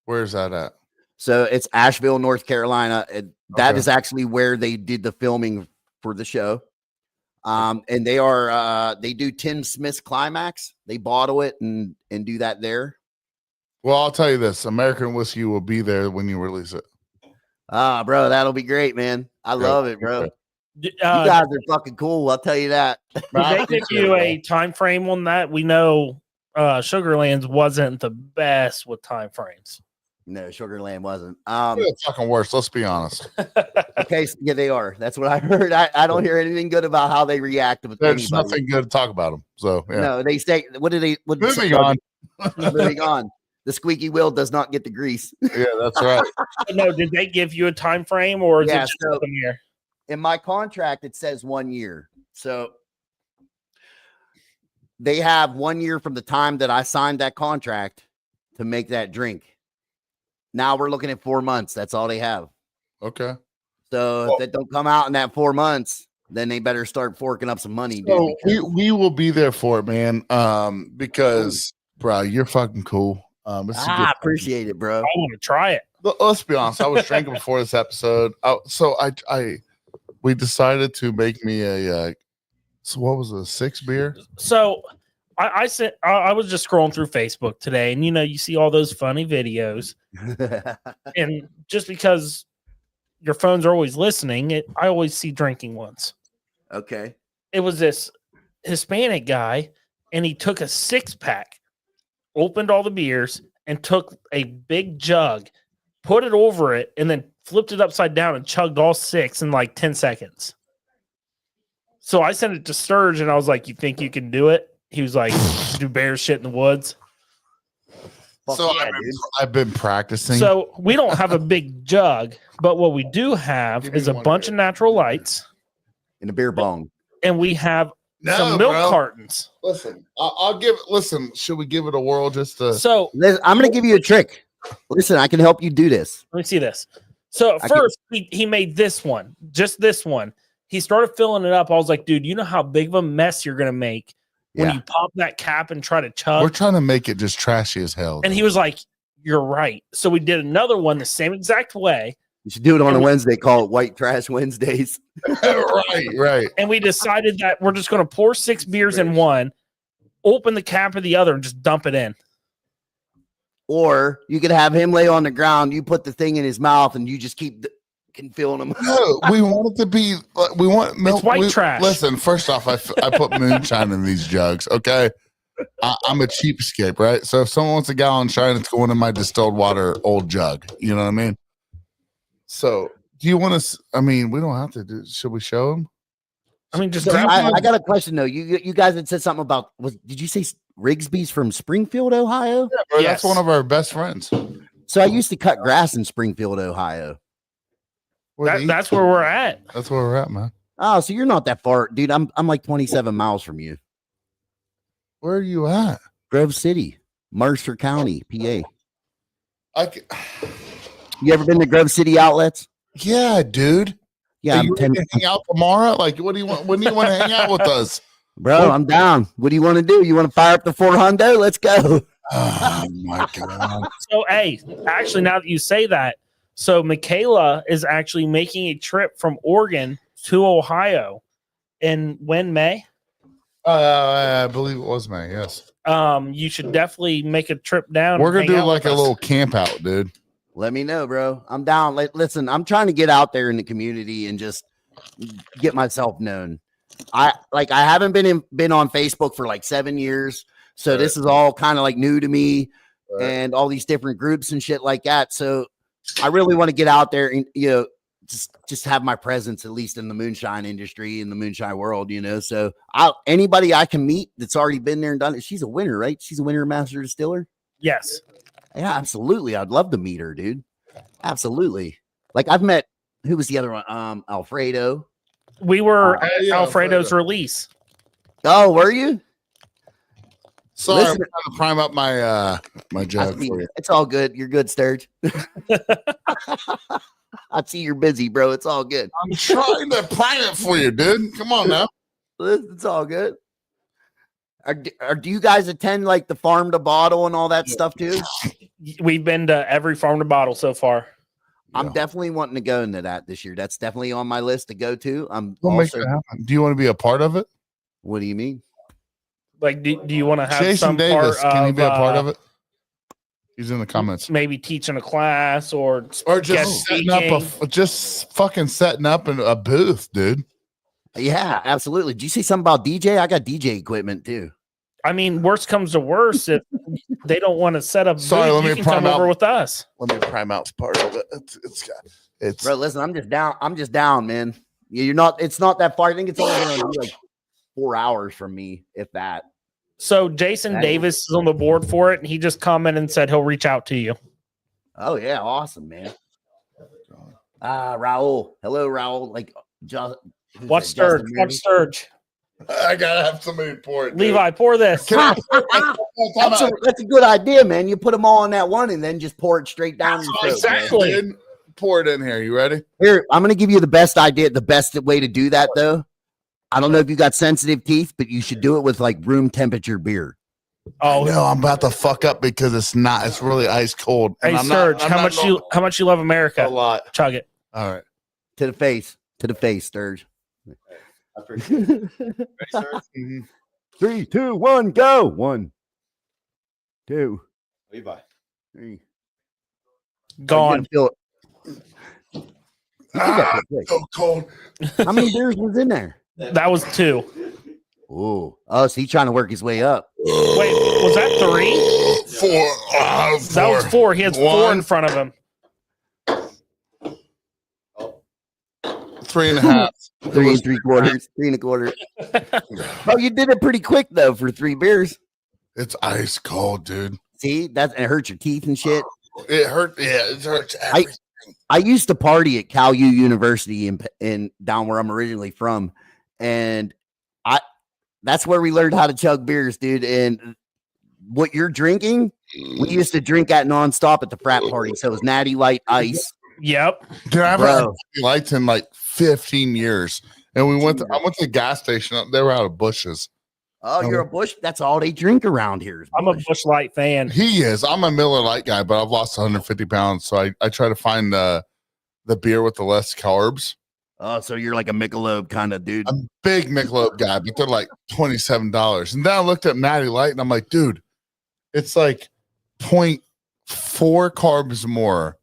Where's that at? So it's Asheville, North Carolina. That is actually where they did the filming for the show. And they do Tim Smith's Climax. They bottle it and do that there. Well, I'll tell you this. American Whiskey will be there when you release it. Bro, that'll be great, man. I love it, bro. You guys are fucking cool. I'll tell you that. Did they give you a time frame on that? We know Sugarlands wasn't the best with time frames. No, Sugarland wasn't. It's fucking worse. Let's be honest. Okay, yeah, they are. That's what I heard. I don't hear anything good about how they react. There's nothing good to talk about them. So yeah. No, they say, moving on. Moving on. The squeaky wheel does not get the grease. Yeah, that's right. No, did they give you a time frame, or is it just up in here? in my contract, it says 1 year. So they have 1 year from the time that I signed that contract to make that drink. Now we're looking at 4 months. That's all they have. Okay. So if it don't come out in that 4 months, then they better start forking up some money, dude. So because- we will be there for it, man. Because bro, you're fucking cool. It's a good I appreciate it, bro. I want to try it. Let's be honest. I was drinking before this episode. We decided to make me a so what was it, 6 beer? So I said I was just scrolling through Facebook today, and you see all those funny videos, and just because your phones are always listening, I always see drinking ones. Okay. It was this Hispanic guy, and he took a 6-pack, opened all the beers, and took a big jug, put it over it, and then flipped it upside down and chugged all 6 in like 10 seconds. So I sent it to Sturge, and I was like, "You think you can do it?" He was like, "Do bear shit in the woods." Fuck So yeah, I've been practicing. So we don't have a big jug, but what we do have Give me is a one bunch beer. of natural lights, in a beer bong. and we have No, some milk bro. cartons. Listen, I'll give. Listen, should we give it a whirl just to? So I'm going to give you a trick. Listen, I can help you do this. let me see this. So at I can- first, he made this one, just this one. He started filling it up. I was like, dude, you know how big of a mess you're going to make when Yeah. you pop that cap and try to chug? We're trying to make it just trashy as hell. And he was like, you're right. So we did another one the same exact way. You should do it on a Wednesday. Call it White Trash Wednesdays. right. And we decided that we're just going to pour 6 beers in one, open the cap of the other, and just dump it in. Or you could have him lay on the ground. You put the thing in his mouth, and you just keep filling him. No, we want it to be. We want milk. white trash. Listen, first off, I put moonshine in these jugs. Okay, I'm a cheapskate, right? So if someone wants a gallon of shine, it's going in my distilled water old jug. You know what I mean? So do you want to? I mean, we don't have to do. Should we show them? I mean, just So grab I one. got a question though. You guys had said something about did you say Rigsby's from Springfield, Ohio? Yeah, bro, Yes. that's one of our best friends. So I used to cut grass in Springfield, Ohio. That's where we're at. That's where we're at, man. Oh, so you're not that far, dude. I'm like 27 miles from you. Where are you at? Grove City, Mercer County, PA. You You ever been to Grove City outlets? yeah, dude. Yeah, Are I'm you ready to hang out tomorrow? Like, what do you want? When do you want to hang out with us? bro, I'm down. What do you want to do? You want to fire up the 400? Let's go. Oh my god! So, hey, actually, now that you say that, so Michaela is actually making a trip from Oregon to Ohio in May. I believe it was May. Yes, You should definitely make a trip down. we're and gonna hang do out like with a us. little camp out, dude. Let me know, bro. I'm down. Listen, I'm trying to get out there in the community and just get myself known. I haven't been on Facebook for like 7 years, so Right. this is all kind of like new to me, Right. and all these different groups and shit like that. So I really want to get out there and just have my presence at least in the moonshine industry, in the moonshine world. So anybody I can meet that's already been there and done it. She's a winner, right? She's a winner, Master Distiller. Yes. Yeah, absolutely. I'd love to meet her, dude. Absolutely. Like I've met who was the other one? Alfredo. We were Oh, at yeah, Alfredo's Alfredo. release. Oh, were you? Sorry, Listen- I'm trying to prime up my my I jug see- for you. it's all good. You're good, Sturge. I see you're busy, bro. It's all good. I'm trying to prime it for you, dude. Come on now. It's all good. Do you guys attend like the farm to bottle and all that stuff too? We've been to every farm to bottle so far. I'm Yeah. definitely wanting to go into that this year. That's definitely on my list to go to. I'm We'll make also. it happen. Do you want to be a part of it? What do you mean? Like, do you want to have Jason some Davis, part can he of, be a part of it? He's in the comments. maybe teaching a class or Or guest just setting up speaking? just fucking setting up in a booth, dude. Yeah, absolutely. Did you say something about DJ? I got DJ equipment too. I mean, worst comes to worst, if they don't want to set up, Sorry, booth, let you me can prime come over out. with us. Let me prime out part of it. It's Bro, listen, I'm just down. I'm just down, man. You're not. It's not that far. I think it's only going to be like 4 hours from me, if that. So Jason That Davis is on the board for it, and he just commented and said he'll reach out to you. Oh yeah, awesome, man. Raul. Hello, Raul. Like, Who's Watch that, Sturge. Justin Watch Meredith? Sturge. I gotta have somebody pour it. dude. Levi, pour this. Can I- That's a good idea, man. You put them all on that one and then just pour it straight down your throat. Exactly. Dude, pour it in here. You ready? Here, I'm going to give you the best idea. The best way to do that, though. I don't know if you got sensitive teeth, but you should do it with like room temperature beer. Oh, no, I'm about to fuck up because it's not. It's really ice cold. hey, Sturge, how much you love America? A lot. Chug it. All right. To the face, Sturge. I appreciate it. Ready, sir? 3, 2, 1, go. 1, 2, Levi. 3. Gone. Ah, so cold. How many beers was in there? That was 2. Oh, so he's trying to work his way up. Wait, was that 3? 4. That was 4. He has 4 in front of him. 3.5. 3 and 3/4, 3 1/4. Oh, you did it pretty quick though for 3 beers. It's ice cold, dude. See, it hurts your teeth and shit. It hurt. Yeah, it hurts. Everything. I used to party at Cal U University in down where I'm originally from, and that's where we learned how to chug beers, dude. And what you're drinking, we used to drink at nonstop at the frat party. So it was Natty Light Ice. Yep. Dude, I haven't had lights in like 15 years, and I went to the gas station. They were out of bushes. Oh, you're a Bush. That's all they drink around here. Is I'm a Busch. Busch Light fan. He is. I'm a Miller Lite guy, but I've lost 150 pounds, so I try to find the beer with the less carbs. Oh, so you're like a Michelob kind of dude. I'm a big Michelob guy, but they're like $27. And then I looked at Natty Light, and I'm like, dude, it's like 0.4 carbs more.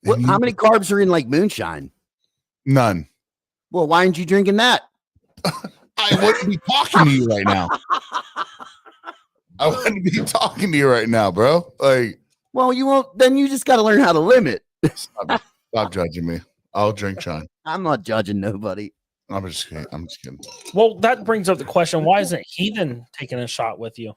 How many carbs are in like moonshine? None. Well, why aren't you drinking that? I wouldn't be talking to you right now. I wouldn't be talking to you right now, bro. Like, well, you won't. Then you just got to learn how to limit. stop judging me. I'll drink shine. I'm not judging nobody. I'm just kidding. Well, that brings up the question: why isn't Heathen taking a shot with you?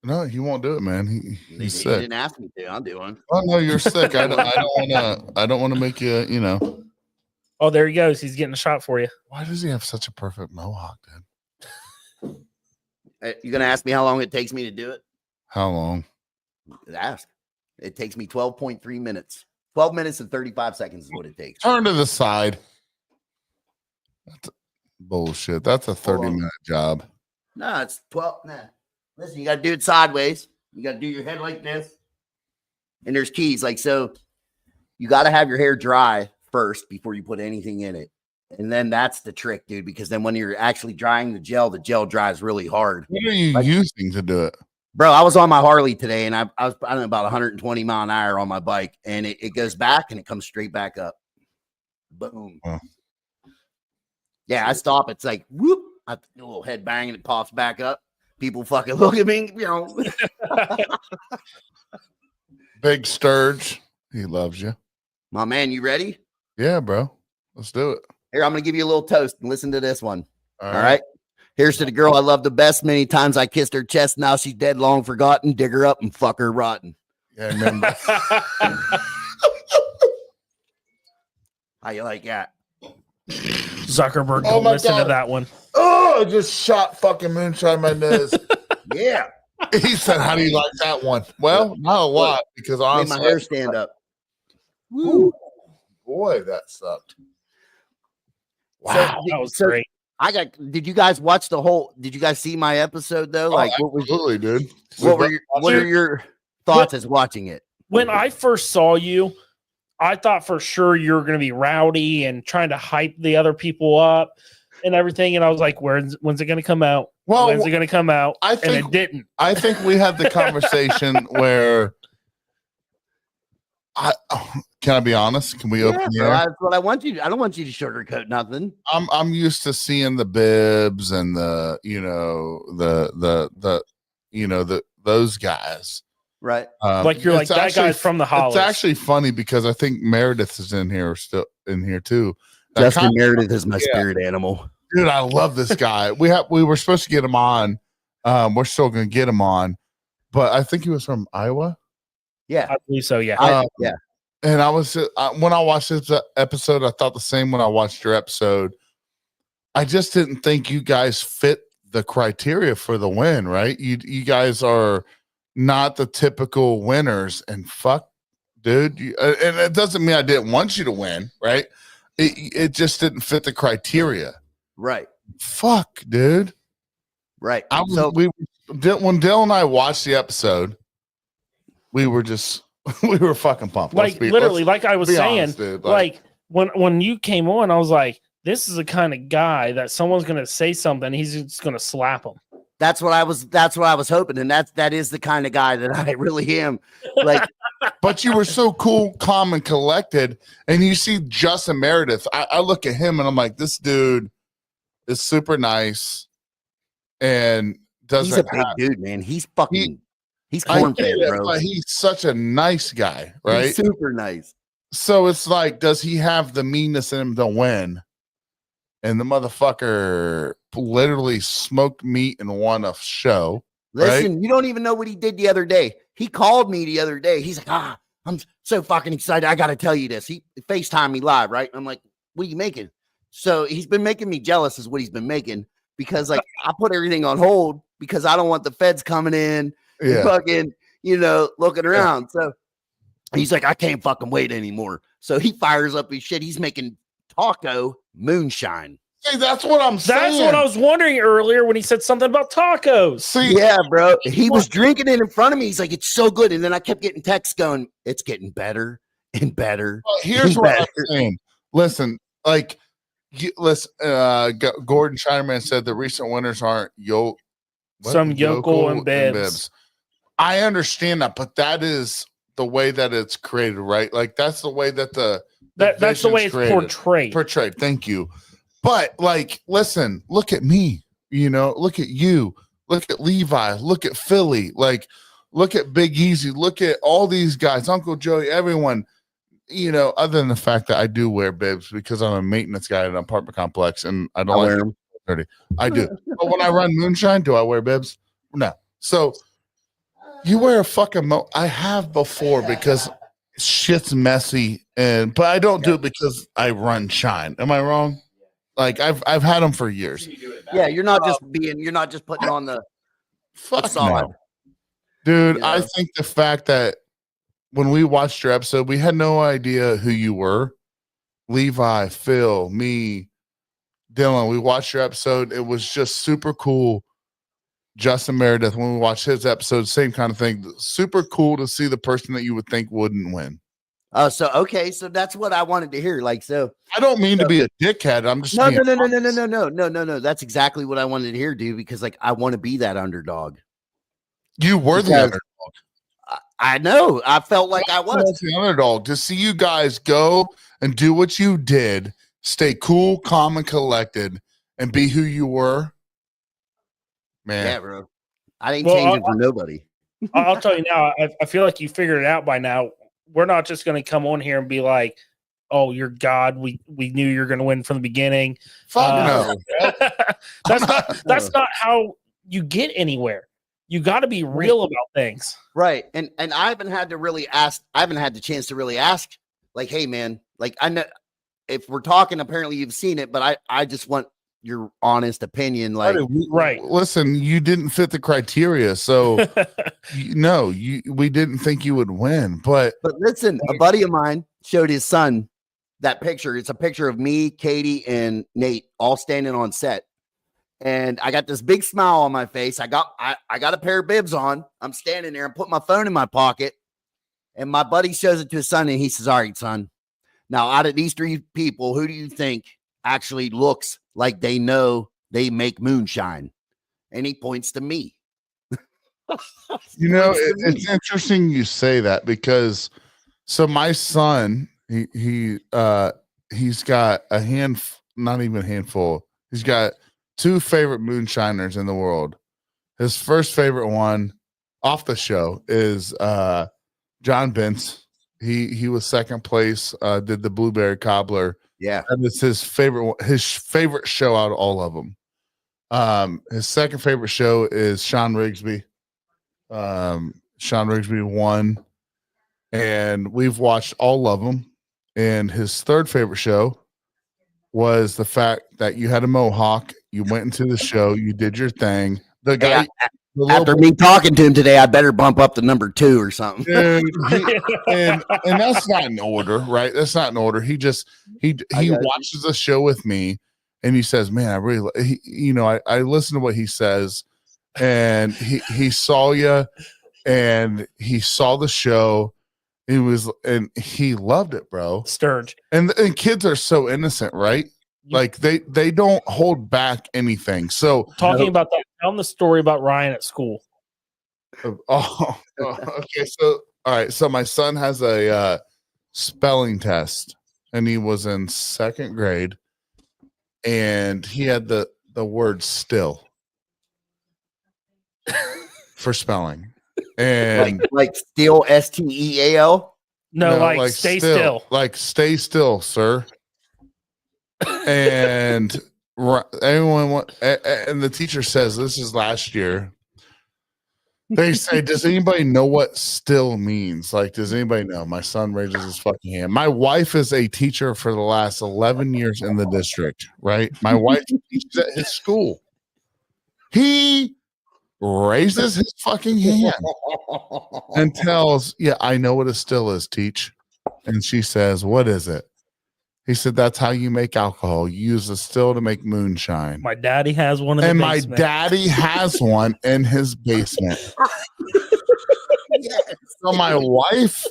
No, he won't do it, man. He's He sick. didn't ask me to. I'm doing. Oh no, you're sick. I don't want to make you. You know. Oh, there he goes. He's getting a shot for you. Why does he have such a perfect mohawk, dude? You gonna ask me how long it takes me to do it? How long? Ask. It takes me 12.3 minutes. 12 minutes and 35 seconds is what it takes. Turn to the side. That's bullshit. That's a 30-minute job. No, it's 12. Nah. Listen, you got to do it sideways. You got to do your head like this. And there's keys. Like, so you got to have your hair dry first before you put anything in it. And then that's the trick, dude, because then when you're actually drying the gel dries really hard. What are you using to do it? Bro, I was on my Harley today, and I was I don't know, about 120 mile an hour on my bike, and it goes back and it comes straight back up. Boom. Oh. Yeah, I stop. It's like whoop. I do a little head bang and it pops back up. People fucking look at me, you know. Big Sturge. He loves you. My man, you ready? Yeah, bro. Let's do it. Here, I'm gonna give you a little toast and listen to this one. All All right. Here's to the girl I love the best. Many times I kissed her chest. Now she's dead, long forgotten. Dig her up and fuck her rotten. Yeah, remember. How you like that? Zuckerberg, Oh don't my listen to God. that one. Oh, I just shot fucking moonshine in my nose. Yeah. He said, how do you like that one? Well, not a lot, because Made honestly, my hair stand up. Woo. Boy, that sucked. Wow, that was great. Did you guys watch did you guys see my episode though? Like Absolutely, dude. what are your thoughts as watching it? When I first saw you, I thought for sure you were going to be rowdy and trying to hype the other people up and everything. And I was like, when's it going to come out? Well, when's it going to come out? I And think it didn't. I think we had the conversation where can I be honest? Can we open the bro, air? that's what I want you to. I don't want you to sugarcoat nothing. I'm used to seeing the bibs and the those guys. Right. Like you're like, it's that actually- guy's from the Hollows. It's actually funny because I think Meredith is still in here too. Now, Justin Meredith is my spirit animal. dude, I love this guy. We were supposed to get him on. We're still gonna get him on, but I think he was from Iowa. Yeah. I believe so. Yeah. Yeah. And I was when I watched this episode, I thought the same when I watched your episode. I just didn't think you guys fit the criteria for the win, right? You guys are not the typical winners, and fuck, dude. And it doesn't mean I didn't want you to win, right? It just didn't fit the criteria, Right. Fuck, dude. Right. When Dylan and I watched the episode, we were just we were fucking pumped. Like literally, like I was saying, honest, dude. like when you came on, I was like, this is the kind of guy that someone's gonna say something, he's just gonna slap him. That's what I was hoping, and that is the kind of guy that I really am. Like, but you were so cool, calm, and collected. And you see Justin Meredith. I look at him and I'm like, this dude is super nice and he's a big dude, man. He's fucking he's corn-fed, bro. But he's such a nice guy, right? He's super nice. So it's like, does he have the meanness in him to win? And the motherfucker literally smoked meat and won a show. Listen, right? You don't even know what he did the other day. He called me the other day. He's like, I'm so fucking excited. I got to tell you this. He FaceTimed me live, right? I'm like, what are you making? So he's been making me jealous is what he's been making, because like I put everything on hold because I don't want the feds coming in and fucking, looking around. So he's like, I can't fucking wait anymore. So he fires up his shit. He's making taco moonshine. See, that's what I'm saying. That's what I was wondering earlier when he said something about tacos. See, yeah, bro. He was drinking it in front of me. He's like, it's so good. And then I kept getting texts going, it's getting better and better. Here's what I'm saying. Listen, like, Gordon Shinerman said the recent winners aren't some yokel and bibs. I understand that, but that is the way that it's created, right? Like, that's the way that that's the way it's portrayed. Portrayed. Thank you. But like, listen, look at me, look at you, look at Levi, look at Philly, like, look at Big Easy, look at all these guys, Uncle Joey, everyone, other than the fact that I do wear bibs because I'm a maintenance guy at an apartment complex and I don't wear them. Dirty. I do. But when I run moonshine, do I wear bibs? No. So you wear a fucking I have before because shit's messy, but I don't do it because I run shine. Am I wrong? Like I've had them for years. Yeah, you're not just putting on the facade. No. Dude, I think the fact that when we watched your episode, we had no idea who you were. Levi, Phil, me, Dylan, we watched your episode. It was just super cool. Justin Meredith, when we watched his episode, same kind of thing. Super cool to see the person that you would think wouldn't win. Oh, so okay, so that's what I wanted to hear. Like, so I don't mean to be a dickhead. I'm just no. That's exactly what I wanted to hear, dude. Because like I want to be that underdog. You were the underdog. I know. I felt like I was the underdog. To see you guys go and do what you did, stay cool, calm, and collected, and be who you were. Man, yeah, bro. I ain't changing for nobody. I'll tell you now. I feel like you figured it out by now. We're not just going to come on here and be like, "Oh, you're God. We knew you're going to win from the beginning." Fuck no. That's not how you get anywhere. You got to be real about things, right? And I haven't had to really ask. I haven't had the chance to really ask. Like, hey, man. Like, I know if we're talking, apparently you've seen it, but I just want your honest opinion. Like, right? Listen, you didn't fit the criteria, so we didn't think you would win. But listen, a buddy of mine showed his son that picture. It's a picture of me, Katie, and Nate all standing on set, and I got this big smile on my face. I got a pair of bibs on. I'm standing there and put my phone in my pocket, and my buddy shows it to his son, and he says, "All right, son. Now, out of these three people, who do you think actually looks like they know they make moonshine?" And he points to me. It's interesting you say that because my son, he's got not even a handful. He's got two favorite moonshiners in the world. His first favorite one off the show is John Bentz. He was second place, did the Blueberry Cobbler. Yeah. And it's his favorite show out of all of them. His second favorite show is Sean Rigsby. Sean Rigsby won. and we've watched all of them. And his third favorite show was the fact that you had a mohawk, you went into the show, you did your thing. The guy, After me talking to him today, I better bump up to number 2 or something. dude, and that's not in order, right? That's not in order. He watches the show with me, and he says, "Man, I really, I listen to what he says, and he saw you, and he saw the show." And he loved it, bro. Sturge. And kids are so innocent, right? Like they don't hold back anything. So talking about that, tell them the story about Ryan at school. Okay. So all right. So my son has a spelling test, and he was in 2nd grade, and he had the word "still" for spelling. And like still STEAL? No, like stay still. Like stay still, sir. And everyone and the teacher says, this is last year. They say, does anybody know what still means? Like, does anybody know? My son raises his fucking hand. My wife is a teacher for the last 11 years in the district, right? My wife teaches at his school. He raises his fucking hand and tells, yeah, I know what a still is, teach. And she says, what is it? He said, that's how you make alcohol. You use a still to make moonshine. My daddy has one in the basement. My daddy has one in his basement. So my wife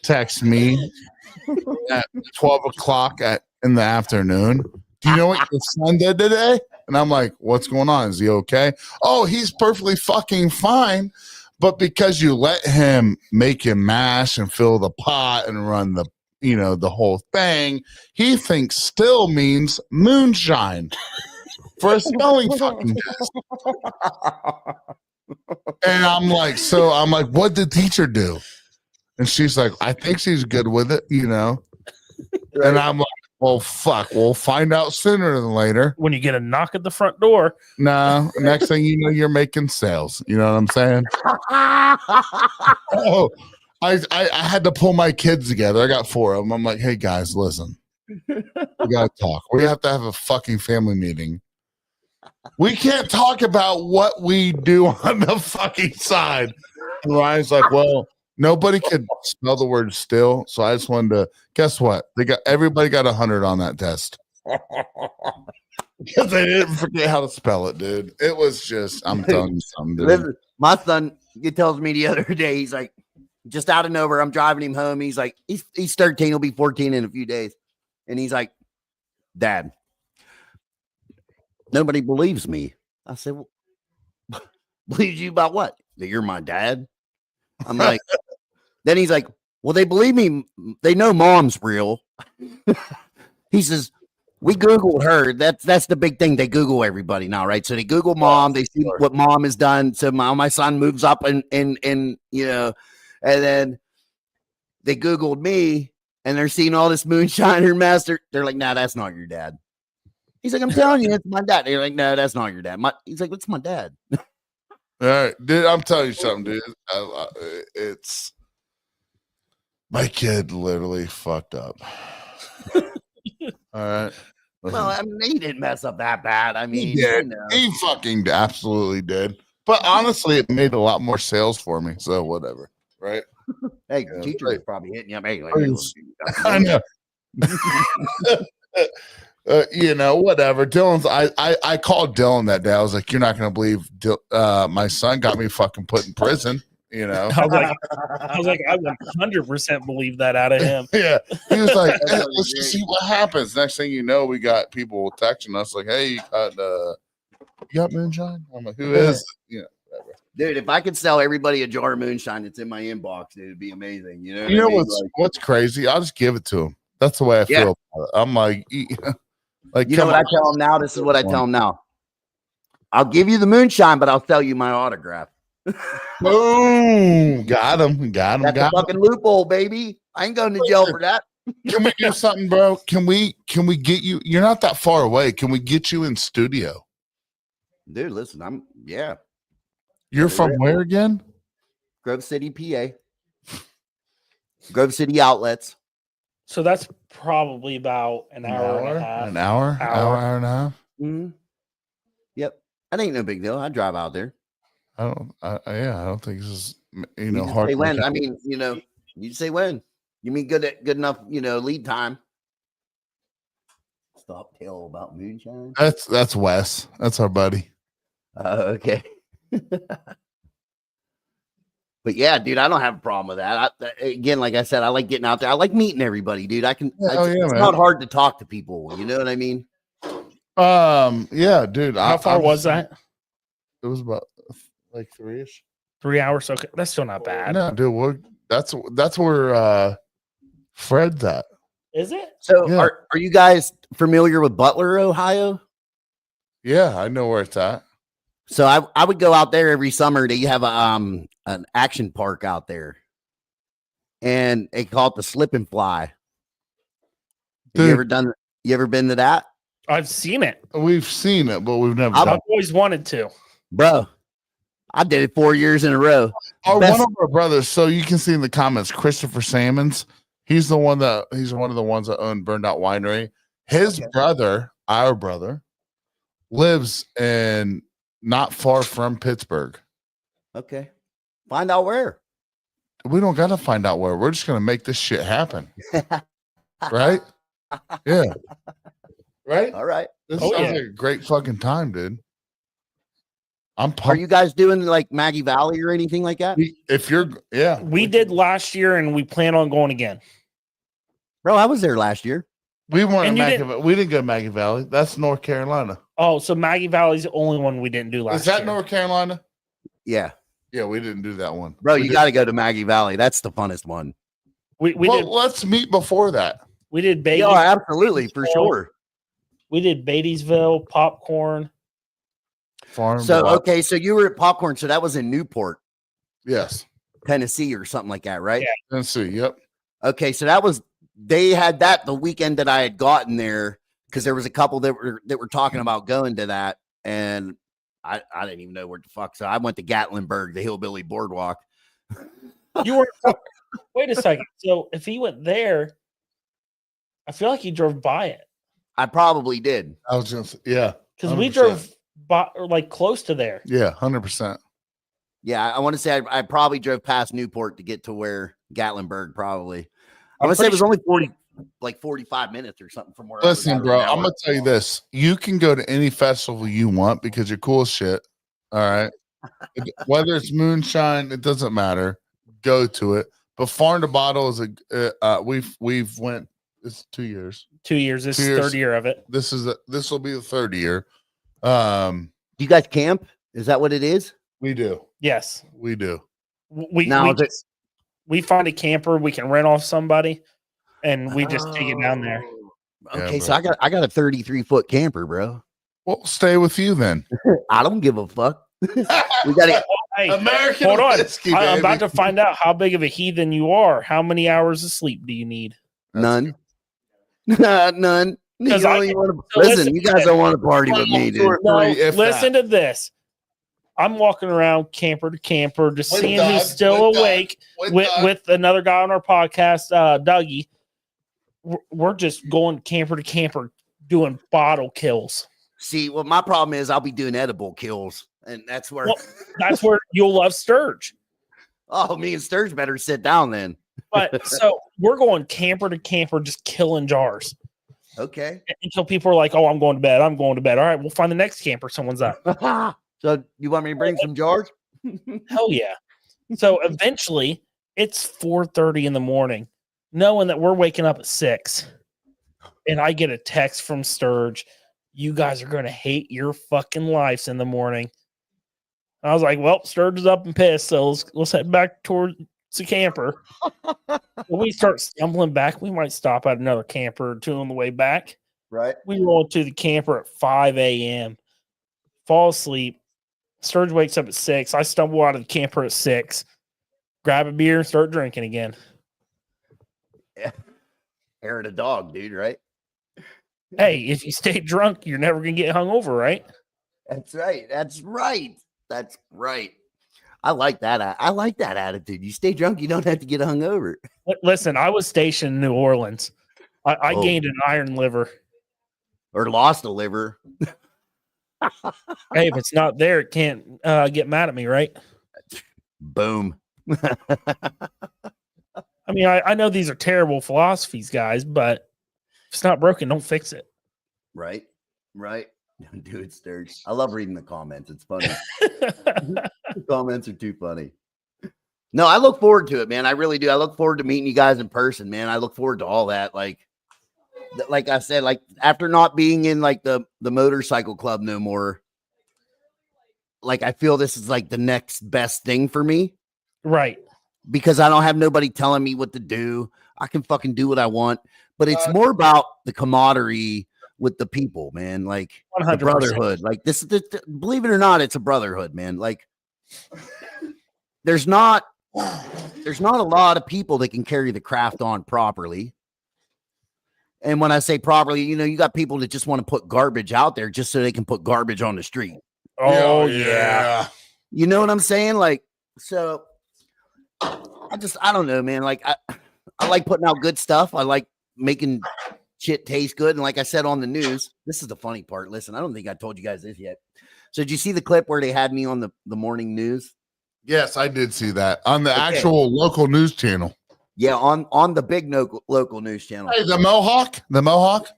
texts me at 12 o'clock in the afternoon. Do you know what your son did today? And I'm like, what's going on? Is he okay? Oh, he's perfectly fucking fine. But because you let him make him mash and fill the pot and run the whole thing, he thinks still means moonshine for a spelling fucking test. And I'm like, what did the teacher do? And she's like, I think she's good with it, Right. And I'm like, well, fuck, we'll find out sooner than later. When you get a knock at the front door. No, next thing you know, you're making sales. You know what I'm saying? Oh, I had to pull my kids together. I got 4 of them. I'm like, hey, guys, listen. We got to talk. We have to have a fucking family meeting. We can't talk about what we do on the fucking side. And Ryan's like, well, nobody could spell the word still. So I just wanted to, guess what? Everybody got 100 on that test. Because they didn't forget how to spell it, dude. It was just, I'm telling you something, dude. Listen, my son, he tells me the other day, he's like, just out of nowhere, I'm driving him home. He's like, he's 13, he'll be 14 in a few days. And he's like, Dad, nobody believes me. I said, well, believes you about what? That you're my dad? I'm like, then he's like, well, they believe me. They know mom's real. He says, we Googled her. That's the big thing. They Google everybody now, right? So they Google mom. They see what mom has done. So my son moves up and then they Googled me and they're seeing all this moonshiner master. They're like, nah, that's not your dad. He's like, I'm telling you, it's my dad. They're like, no, that's not your dad. He's like, it's my dad. All right, dude, I'm telling you something, dude. It's my kid literally fucked up. All right. Listen. Well, I mean, he didn't mess up that bad. I mean, he did. He fucking absolutely did. But honestly, it made a lot more sales for me. So whatever, right? Hey, teachers are probably hitting you up. Hey, I know. Whatever. Dylan's. I called Dylan that day. I was like, "You're not going to believe my son got me fucking put in prison." I was like, I 100% believe that out of him. Yeah, he was like, hey, let's just see what happens. Next thing you know, we got people texting us like, "Hey, you got moonshine?" I'm like, "Who is?" Whatever. Dude, if I could sell everybody a jar of moonshine that's in my inbox, it'd be amazing. What's crazy? I'll just give it to him. That's the way I feel about it. I'm like, I tell him now? This is what I tell him now. I'll give you the moonshine, but I'll sell you my autograph. Boom! Got him. That's a fucking loophole, baby. I ain't going to jail for that. Can we do something, bro? Can we get you? You're not that far away. Can we get you in studio? Dude, listen, You're from where again? Grove City, PA. Grove City Outlets. So that's probably about an hour and a half. An hour and a half. Mm-hmm. Yep. That ain't no big deal. I drive out there. I don't think this is You just hard. say when. I mean, you say when. You mean good enough, lead time. Stop tell about moonshine. That's Wes. That's our buddy. Okay. But yeah, dude, I don't have a problem with that. Again, like I said, I like getting out there. I like meeting everybody, dude. It's not hard to talk to people. You know what I mean? Yeah, dude. How far was that? It was about like 3-ish. 3 hours. Okay, that's still not bad. No, dude. That's where Fred's at. Is it? So, Yeah. are you guys familiar with Butler, Ohio? Yeah, I know where it's at. So I would go out there every summer. They have an action park out there, and they call it the Slip and Fly. Have you ever been to that? I've seen it. We've seen it, but we've never. I've always wanted to. Bro, I did it 4 years in a row. One of our brothers. So you can see in the comments, Christopher Salmons. He's one of the ones that owned Burned Out Winery. His brother, our brother, lives in not far from Pittsburgh. Okay. Find out where. We don't got to find out where. We're just going to make this shit happen. Right? Yeah. Right? All right. This sounds like a great fucking time, dude. I'm pumped. Are you guys doing like Maggie Valley or anything like that? We did last year and we plan on going again. Bro, I was there last year. We weren't we didn't go to Maggie Valley. That's North Carolina. Oh, so Maggie Valley's the only one we didn't do last year. Is that North Carolina? Yeah. Yeah, we didn't do that one. Bro, you got to go to Maggie Valley. That's the funnest one. Let's meet before that. We did Beatties. Yeah, absolutely, for sure. We did Beattiesville, Popcorn. Farm. So you were at Popcorn. So that was in Newport. Yes. Tennessee or something like that, right? Yeah. Tennessee, yep. Okay, so they had that the weekend that I had gotten there because there was a couple that were talking about going to that, and I didn't even know where the fuck. So I went to Gatlinburg, the Hillbilly Boardwalk. You were wait a second. So if he went there, I feel like he drove by it. I probably did. I was just because we drove by or like close to there. Yeah, 100%. Yeah, I want to say I probably drove past Newport to get to where Gatlinburg probably. I want to say it was only 45 minutes or something from where. Listen, bro, I'm gonna tell you this: you can go to any festival you want because you're cool as shit. All right, whether it's moonshine, it doesn't matter. Go to it. But Farm to Bottle is we've went. It's 2 years. 2 years. This is the third year of it. This will be the third year. Do you guys camp? Is that what it is? We do. Yes, we do. We find a camper we can rent off somebody, and we just take it down there. Okay, so I got a 33-foot camper, bro. Well, stay with you then. I don't give a fuck. We got it. Hey, American hold on. whiskey, I'm baby. about to find out how big of a heathen you are. How many hours of sleep do you need? None. None. Listen, You guys don't want to party with me, dude. No, listen to this. I'm walking around camper to camper, just seeing who's still awake with another guy on our podcast, Dougie. We're just going camper to camper doing bottle kills. See, well, my problem is I'll be doing edible kills, and that's where you'll love Sturge. Oh, me and Sturge better sit down then. But so we're going camper to camper, just killing jars. Okay. Until people are like, "Oh, I'm going to bed. I'm going to bed." All right, we'll find the next camper someone's at. So you want me to bring some jars? Hell yeah. So eventually it's 4:30 in the morning, knowing that we're waking up at 6. And I get a text from Sturge. You guys are going to hate your fucking lives in the morning. I was like, well, Sturge is up and pissed. So let's head back towards the camper. When we start stumbling back, we might stop at another camper or two on the way back. Right. We roll to the camper at 5 a.m. Fall asleep. Sturge wakes up at 6. I stumble out of the camper at 6. Grab a beer and start drinking again. Yeah. Hair of a dog, dude, right? Hey, if you stay drunk, you're never going to get hungover, right? That's right. That's right. That's right. I like that. I like that attitude. You stay drunk, you don't have to get hungover. Listen, I was stationed in New Orleans. I Oh. gained an iron liver. Or lost a liver. Hey, if it's not there, it can't get mad at me, right? Boom. I mean, I know these are terrible philosophies, guys, but if it's not broken, don't fix it. Right. Dude, Sturge. I love reading the comments. It's funny. The comments are too funny. No, I look forward to it, man. I really do. I look forward to meeting you guys in person, man. I look forward to all that. Like I said, like after not being in like the motorcycle club no more, like I feel this is like the next best thing for me. Right. Because I don't have nobody telling me what to do. I can fucking do what I want. But it's more about the camaraderie with the people, man. Like 100%. the brotherhood. Like this, believe it or not, it's a brotherhood, man. Like there's not a lot of people that can carry the craft on properly. And when I say properly, you know, you got people that just want to put garbage out there just so they can put garbage on the street. Oh, yeah. You know what I'm saying? Like, so I don't know, man. Like I like putting out good stuff. I like making shit taste good. And like I said on the news, this is the funny part. Listen, I don't think I told you guys this yet. So did you see the clip where they had me on the morning news? Yes, I did see that on the actual local news channel. Yeah, on the big local news channel. Hey, the Mohawk.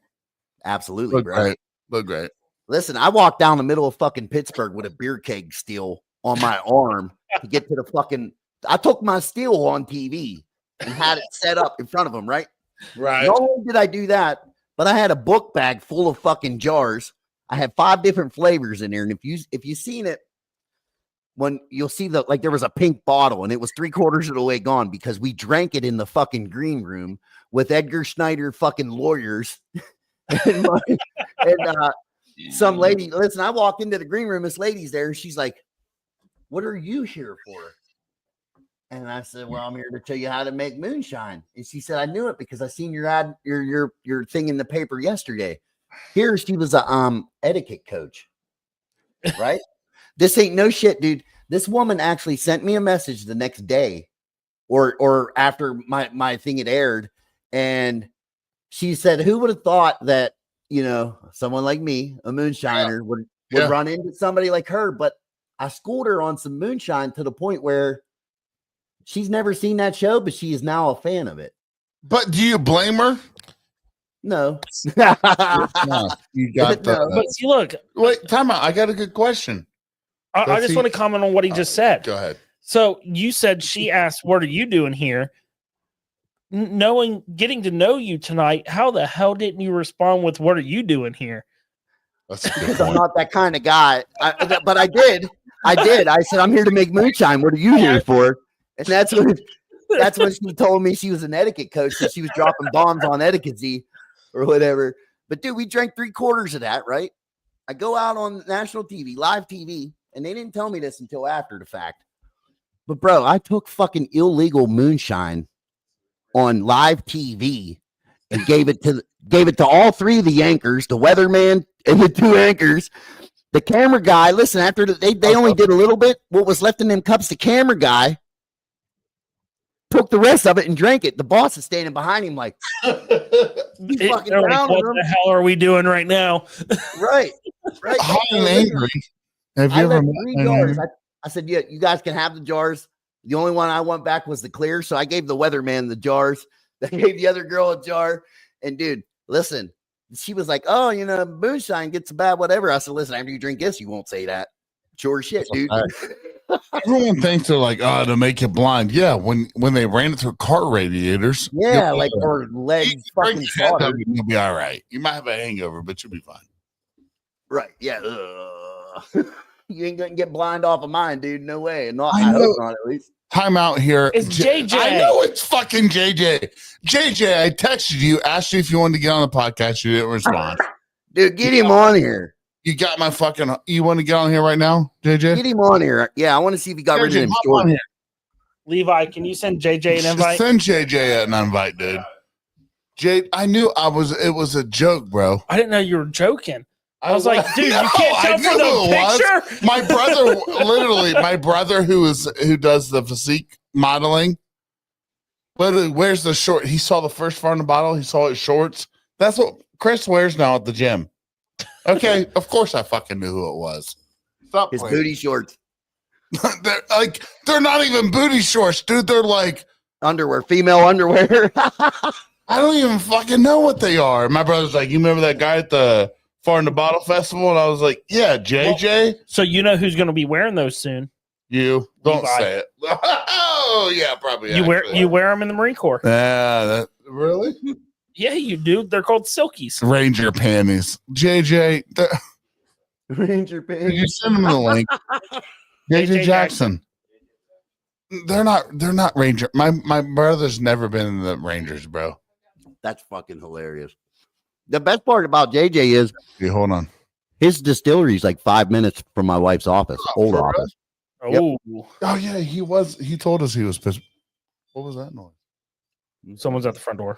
Absolutely, Look bro. great. Look great. Listen, I walked down the middle of fucking Pittsburgh with a beer keg steel on my arm to get to the fucking. I took my steel on TV and had it set up in front of them, right? Right. Not only did I do that, but I had a book bag full of fucking jars. I had 5 different flavors in there, and if you seen it, when you'll see there was a pink bottle, and it was 3/4 of the way gone because we drank it in the fucking green room with Edgar Schneider fucking lawyers and some lady. Listen, I walked into the green room. This lady's there, and she's like, "What are you here for?" And I said, "Well, I'm here to tell you how to make moonshine." And she said, "I knew it because I seen your ad, your thing in the paper yesterday." Here, she was a etiquette coach, right? This ain't no shit, dude. This woman actually sent me a message the next day, or after my thing had aired, and she said, "Who would have thought that someone like me, a moonshiner, would run into somebody like her?" But I schooled her on some moonshine to the point where she's never seen that show, but she is now a fan of it. But do you blame her? No. No, you got that. But see, look. Wait, time out. I got a good question. I just want to comment on what he just said. Go ahead. So you said she asked, "What are you doing here?" Getting to know you tonight, how the hell didn't you respond with, "What are you doing here?" That's a good because I'm point. not that kind of guy. But I did. I said, "I'm here to make moonshine. What are you here for?" And that's when she told me she was an etiquette coach, so she was dropping bombs on etiquette or whatever. But dude, we drank 3/4 of that, right? I go out on national TV, live TV, and they didn't tell me this until after the fact. But bro, I took fucking illegal moonshine on live TV and gave it to all 3 of the anchors, the weatherman and the 2 anchors. The camera guy, listen, after they only did a little bit, what was left in them cups, the camera guy took the rest of it and drank it. The boss is standing behind him like, he's fucking What drowning the hell are we doing right now? Right. Hot and angry. Have you I ever left met 3 an jars. angry? I said, "Yeah, you guys can have the jars." The only one I want back was the clear. So I gave the weatherman the jars. I gave the other girl a jar. And dude, listen, she was like, "Oh, moonshine gets a bad whatever." I said, "Listen, after you drink this, you won't say that." Sure shit, dude. Everyone thinks they're like, "Oh, to make you blind." Yeah, when they ran it through car radiators. Yeah, you'll- like or legs you fucking drink that, slaughtered. you'll be all right. You might have a hangover, but you'll be fine. Right. Yeah. You ain't gonna get blind off of mine, dude. No way. Not, I I know. hope not, at least. Time out here. It's JJ. I know it's fucking JJ. JJ, I texted you, asked you if you wanted to get on the podcast. You didn't respond. Dude, get him on here. You got my fucking. You want to get on here right now, JJ? Get him on here. Yeah, I want to see if he got rid of JJ, him. hop on here. Levi, can you send JJ an invite? Send JJ an invite, dude. I knew it was a joke, bro. I didn't know you were joking. I was like, dude, No, you can't I tell knew from the who it was. picture. My brother, literally, my brother who does the physique modeling. Literally, where's the short? He saw the first far in the bottle. He saw his shorts. That's what Chris wears now at the gym. Okay, of course I fucking knew who it was. Stop His playing. booty shorts, they're not even booty shorts, dude. They're like underwear, female underwear. I don't even fucking know what they are. My brother's like, you remember that guy at the Far in the Bottle Festival? And I was like, yeah, JJ. So you know who's going to be wearing those soon? You don't Levi. say it. Oh yeah, probably. You wear them in the Marine Corps. Yeah, really? Yeah, you do. They're called silkies. Ranger panties. JJ, Ranger did you pants. send him the link? JJ JJ Jackson. They're not Ranger. My brother's never been in the Rangers, bro. That's fucking hilarious. The best part about JJ is Hey, hold on. his distillery is like 5 minutes from my wife's office, old For real? office. Oh, Oh yeah, he told us he was pissed. What was that noise? someone's at the front door.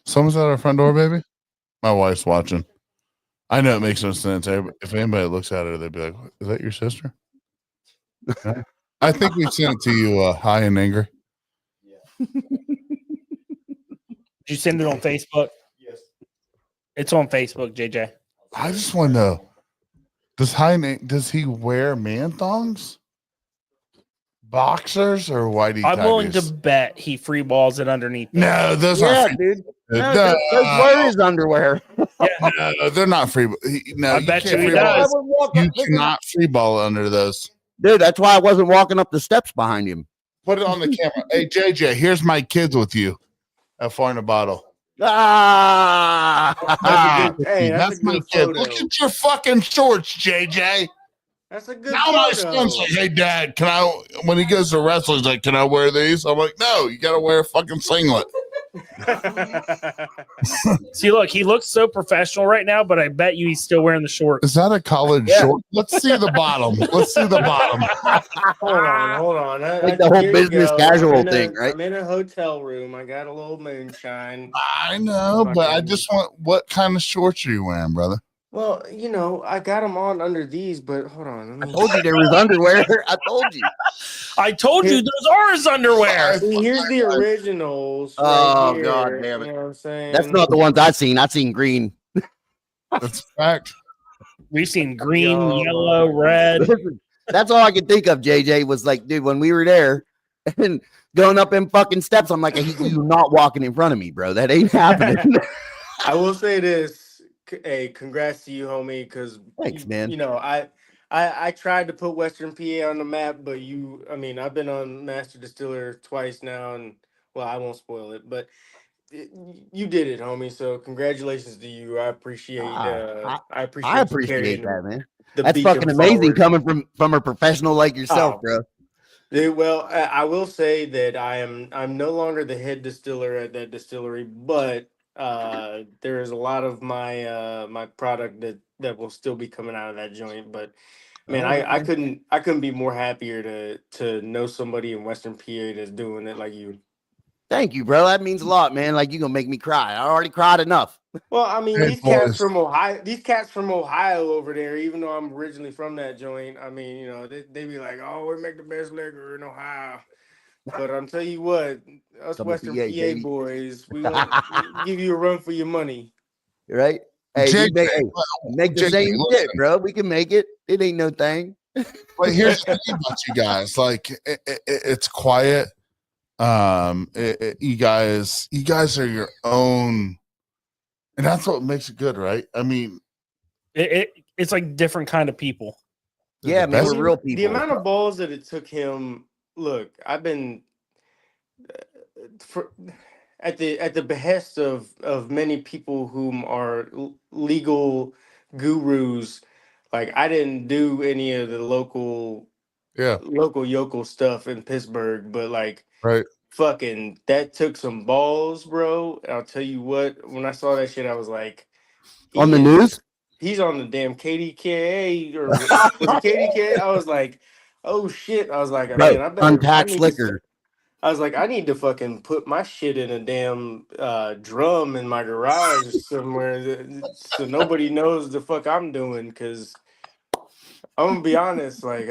Someone's at our front door, baby. My wife's watching. I know it makes no sense. If anybody looks at her, they'd be like, "Is that your sister?" Yeah. I think we sent it to you high and angry. Did you send it on Facebook? Yes. It's on Facebook, JJ. I just want to know: does he wear man thongs, boxers, or whitey? I'm willing to tighties? bet he free balls it underneath. No, those Yeah, aren't. Free, dude. No, no, those were his underwear. no, they're not free. No, I you bet can't you he free ball. does. You cannot free ball under those. Dude, that's why I wasn't walking up the steps behind him. Put it on the camera. Hey, JJ, here's my kids with you at Far in the Bottle. Ah! Hey, That's that's a my good kid. photo. Look at your fucking shorts, JJ. That's a good Now my photo. son's like, hey, Dad, can I, when he goes to wrestle, he's like, can I wear these? I'm like, no, you got to wear a fucking singlet. See, look, he looks so professional right now, but I bet you he's still wearing the shorts. Is that a college Yeah. short? Let's see the bottom. Let's see the bottom. Hold on. Like the whole here we business go. casual I'm in thing, right? I'm in a hotel room. I got a little moonshine. I know, but I just want, what kind of shorts are you wearing, brother? Well, you know, I got them on under these, but hold on. I told you there was underwear. I told you. I told you those are his underwear. See, here's the originals. Oh, right here, God damn it. You know what I'm saying? That's not the ones I've seen. I've seen green. That's a fact. We've seen green, Yo, yellow, red. That's all I could think of, JJ, was like, dude, when we were there and going up them fucking steps, I'm like, you're not walking in front of me, bro. That ain't happening. I will say this. Hey, congrats to you, homie. Because Thanks, man. You know, I tried to put Western PA on the map, but I've been on Master Distiller twice now, and well, I won't spoil it, but you did it, homie. So congratulations to you. I appreciate. I appreciate. I you appreciate carrying that, man. the That's beacon fucking amazing forward. coming from a professional like yourself, Oh. bro. Well, I will say that I'm no longer the head distiller at that distillery, but there is a lot of my my product that will still be coming out of that joint. But man, I couldn't be more happier to know somebody in Western PA that's doing it like you. Thank you, bro. That means a lot, man. Like, you're gonna make me cry. I already cried enough. Well, I mean, Hey, these cats boys. from Ohio over there, even though I'm originally from that joint, I mean, you know, they be like, oh, we make the best liquor in Ohio. But I'm tell you what, us Come to Western PA, PA, baby. boys, we gonna give you a run for your money. Right? Hey, JJ, make the JJ, same listen. shit, bro. We can make it. It ain't no thing. But here's the thing about you guys. Like, it's quiet. You guys are your own, and that's what makes it good, right? I mean, It's like different kind of people. Yeah, the man, best- we're real people. The amount of balls that it took him. Look, I've been at the behest of many people whom are legal gurus. Like, I didn't do any of the local yokel stuff in Pittsburgh, but like, right. fucking, that took some balls, bro. And I'll tell you what, when I saw that shit, I was like, On the news? He's on the damn KDKA or was it KDKA? I was like, oh shit. I was like, Bro, man, I untaxed need liquor. I was like, I need to fucking put my shit in a damn drum in my garage somewhere, so nobody knows the fuck I'm doing. Because I'm gonna be honest, like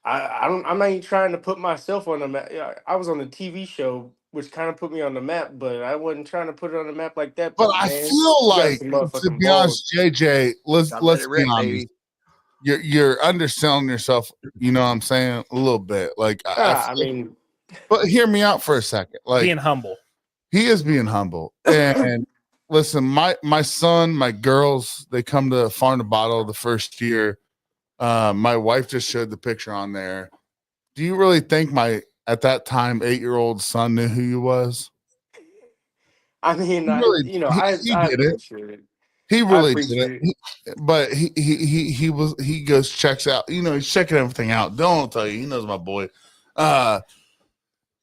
I'm not even trying to put myself on the map. Yeah, I was on a TV show, which kind of put me on the map, but I wasn't trying to put it on the map like that. But But I man, feel you got like, some to motherfucking be balls. honest, JJ, let's Gotta let let's it be rip, honest. baby. You're underselling yourself. You know what I'm saying? A little bit. Like I mean, but hear me out for a second. Like Being humble. he is being humble. And listen, my son, my girls, they come to Farm to Bottle the first year. My wife just showed the picture on there. Do you really think my at that time 8-year-old son knew who you was? I mean, He really, he I did it. appreciate it. He I really did appreciate it. But he goes, checks out, he's checking everything out. Don't tell you, he knows my boy.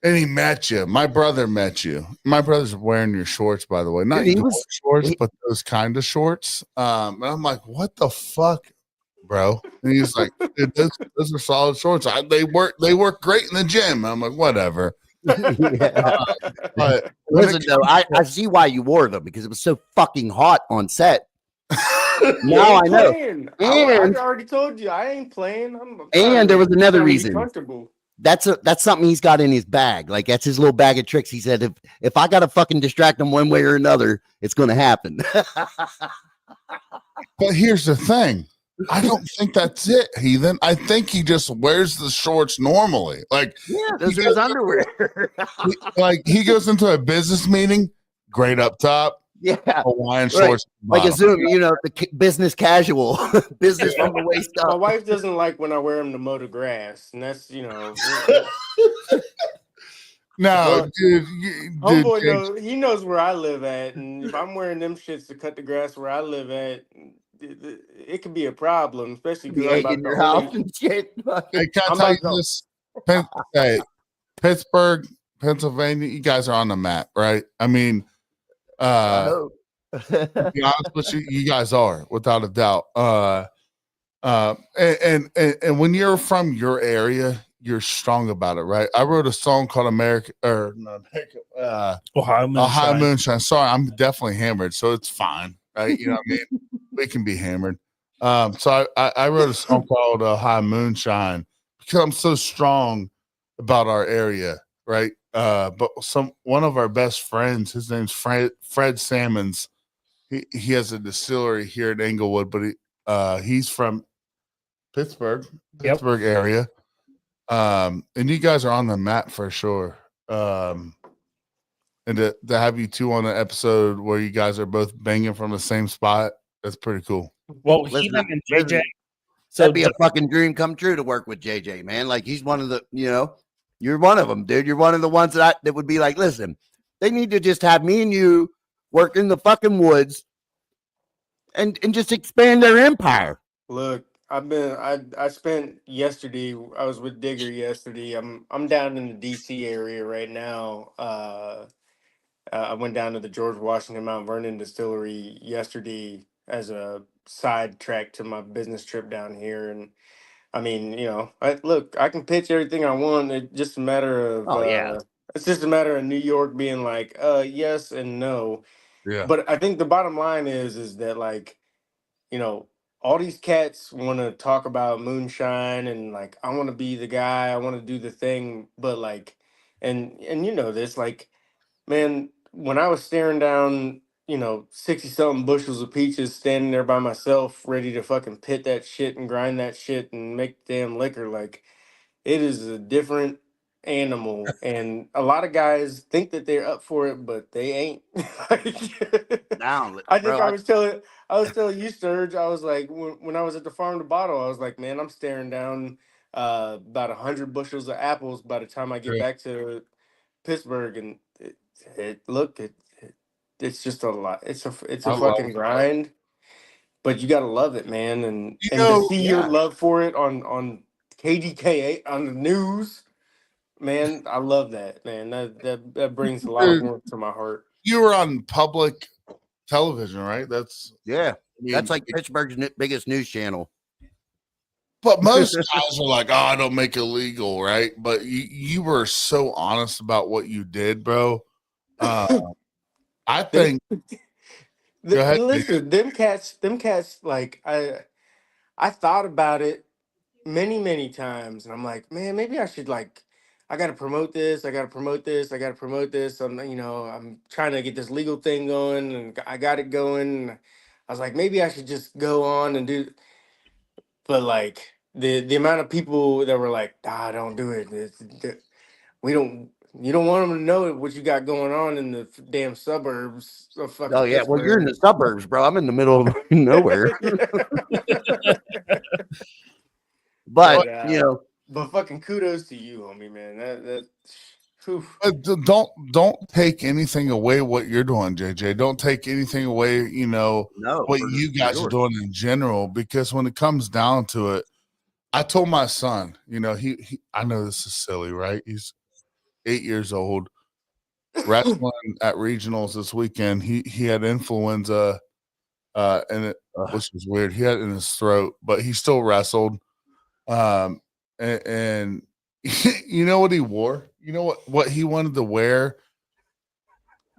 And he met you. My brother met you. My brother's wearing your shorts, by the way. Not Dude, your shorts, but those kind of shorts. And I'm like, what the fuck, bro? And he's like, dude, those are solid shorts. They work great in the gym. I'm like, whatever. Yeah. But Listen, though, I see why you wore them, because it was so fucking hot on set. Now I know. Playing. And I already told you I ain't playing. there was another trying to be reason. comfortable. That's something he's got in his bag. Like, that's his little bag of tricks. He said, if I gotta fucking distract him one way or another, it's gonna happen. But here's the thing. I don't think that's it, Heathen. I think he just wears the shorts normally. Like, yeah, those are his underwear. like he goes into a business meeting, great up top, Yeah, Hawaiian right. shorts, Like a bottom. Zoom, the business casual, business from the waist My up. wife doesn't like when I wear them to mow the grass, and that's No, But dude, homeboy Jake, he knows where I live at, and if I'm wearing them shits to cut the grass where I live at, it could be a problem, especially because Be I'm egg about in to your house only. and shit. hey, can I I'm tell you about to. this? Hey, Pittsburgh, Pennsylvania, you guys are on the map, right? I mean, I to hope. be honest with you, you guys are without a doubt. And when you're from your area, you're strong about it, right? I wrote a song called America, or not America, Ohio Ohio Moonshine. Moonshine. Sorry, I'm definitely hammered, so it's fine, right? You know what I mean? We can be hammered. So I wrote a song called Ohio Moonshine because I'm so strong about our area, right? But one of our best friends, his name's Fred Salmons. He has a distillery here in Englewood, but he's from Pittsburgh area. And you guys are on the map for sure. And to have you two on an episode where you guys are both banging from the same spot, that's pretty cool. Well, Listen, Heathen and listen, JJ. So that'd be a fucking dream come true to work with JJ, man. Like, he's one of the, you're one of them, dude. You're one of the ones that would be like, listen, they need to just have me and you work in the fucking woods and just expand their empire. Look, I spent yesterday. I was with Digger yesterday. I'm down in the DC area right now. I went down to the George Washington Mount Vernon Distillery yesterday as a side track to my business trip down here. And I mean, I can pitch everything I want. Oh, yeah. It's just a matter of New York being like, yes and no. Yeah. But I think the bottom line is that, like, you know, all these cats want to talk about moonshine and, like, I want to be the guy, I want to do the thing, but, like, and you know this, like, man, when I was staring down, 60 something bushels of peaches standing there by myself, ready to fucking pit that shit and grind that shit and make damn liquor, like, it is a different animal. And a lot of guys think that they're up for it, but they ain't. Like, Now, I think bro, I was telling you, Sturge, I was like, when I was at the farm to bottle, I was like, man, I'm staring down about 100 bushels of apples by the time I get Yeah. back to Pittsburgh, and it's just a lot. It's I a love fucking grind, but you gotta love it, man. And it. to see your love for it on KDKA on the news, man, I love that, man. That brings a lot of Dude, warmth to my heart. you were on public television, right? yeah, I mean, that's like Pittsburgh's biggest news channel. But most guys are like, "Oh, I don't make it legal, right?" But you were so honest about what you did, bro. I think. Go ahead. Listen, them cats. Like I thought about it many times, and I'm like, man, maybe I should like. I got to promote this. I got to promote this. I got to promote this. I'm trying to get this legal thing going, and I got it going. I was like, maybe I should just go on and do. But like the amount of people that were like, "Ah, don't do it. We don't. You don't want them to know what you got going on in the damn suburbs of fucking Oh yeah, well you're in Pittsburgh." the suburbs, bro. I'm in the middle of nowhere. But But fucking kudos to you, homie, man. That whew. But don't take anything away what you're doing, JJ. Don't take anything away, no, what you guys are doing in general. Because when it comes down to it, I told my son, he I know this is silly, right? He's 8 years old, wrestling at regionals this weekend. He had influenza, which was weird. He had it in his throat, but he still wrestled. And you know what he wore? You know what he wanted to wear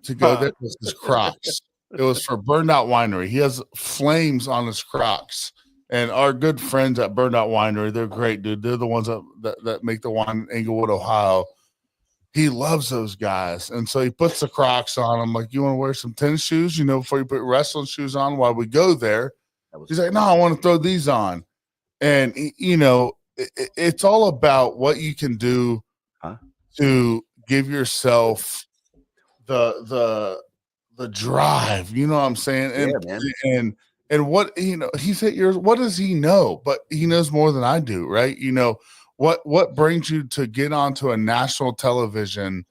to go there was his Crocs. It was for Burned Out Winery. He has flames on his Crocs. And our good friends at Burned Out Winery, they're great, dude. They're the ones that make the wine in Englewood, Ohio. He loves those guys. And so he puts the Crocs on. I'm like, you want to wear some tennis shoes, before you put wrestling shoes on while we go there? He's like, no, I want to throw these on. And, it's all about what you can do to give yourself the drive. You know what I'm saying? And and what he's at yours. What does he know? But he knows more than I do, right? What brings you to get onto a national television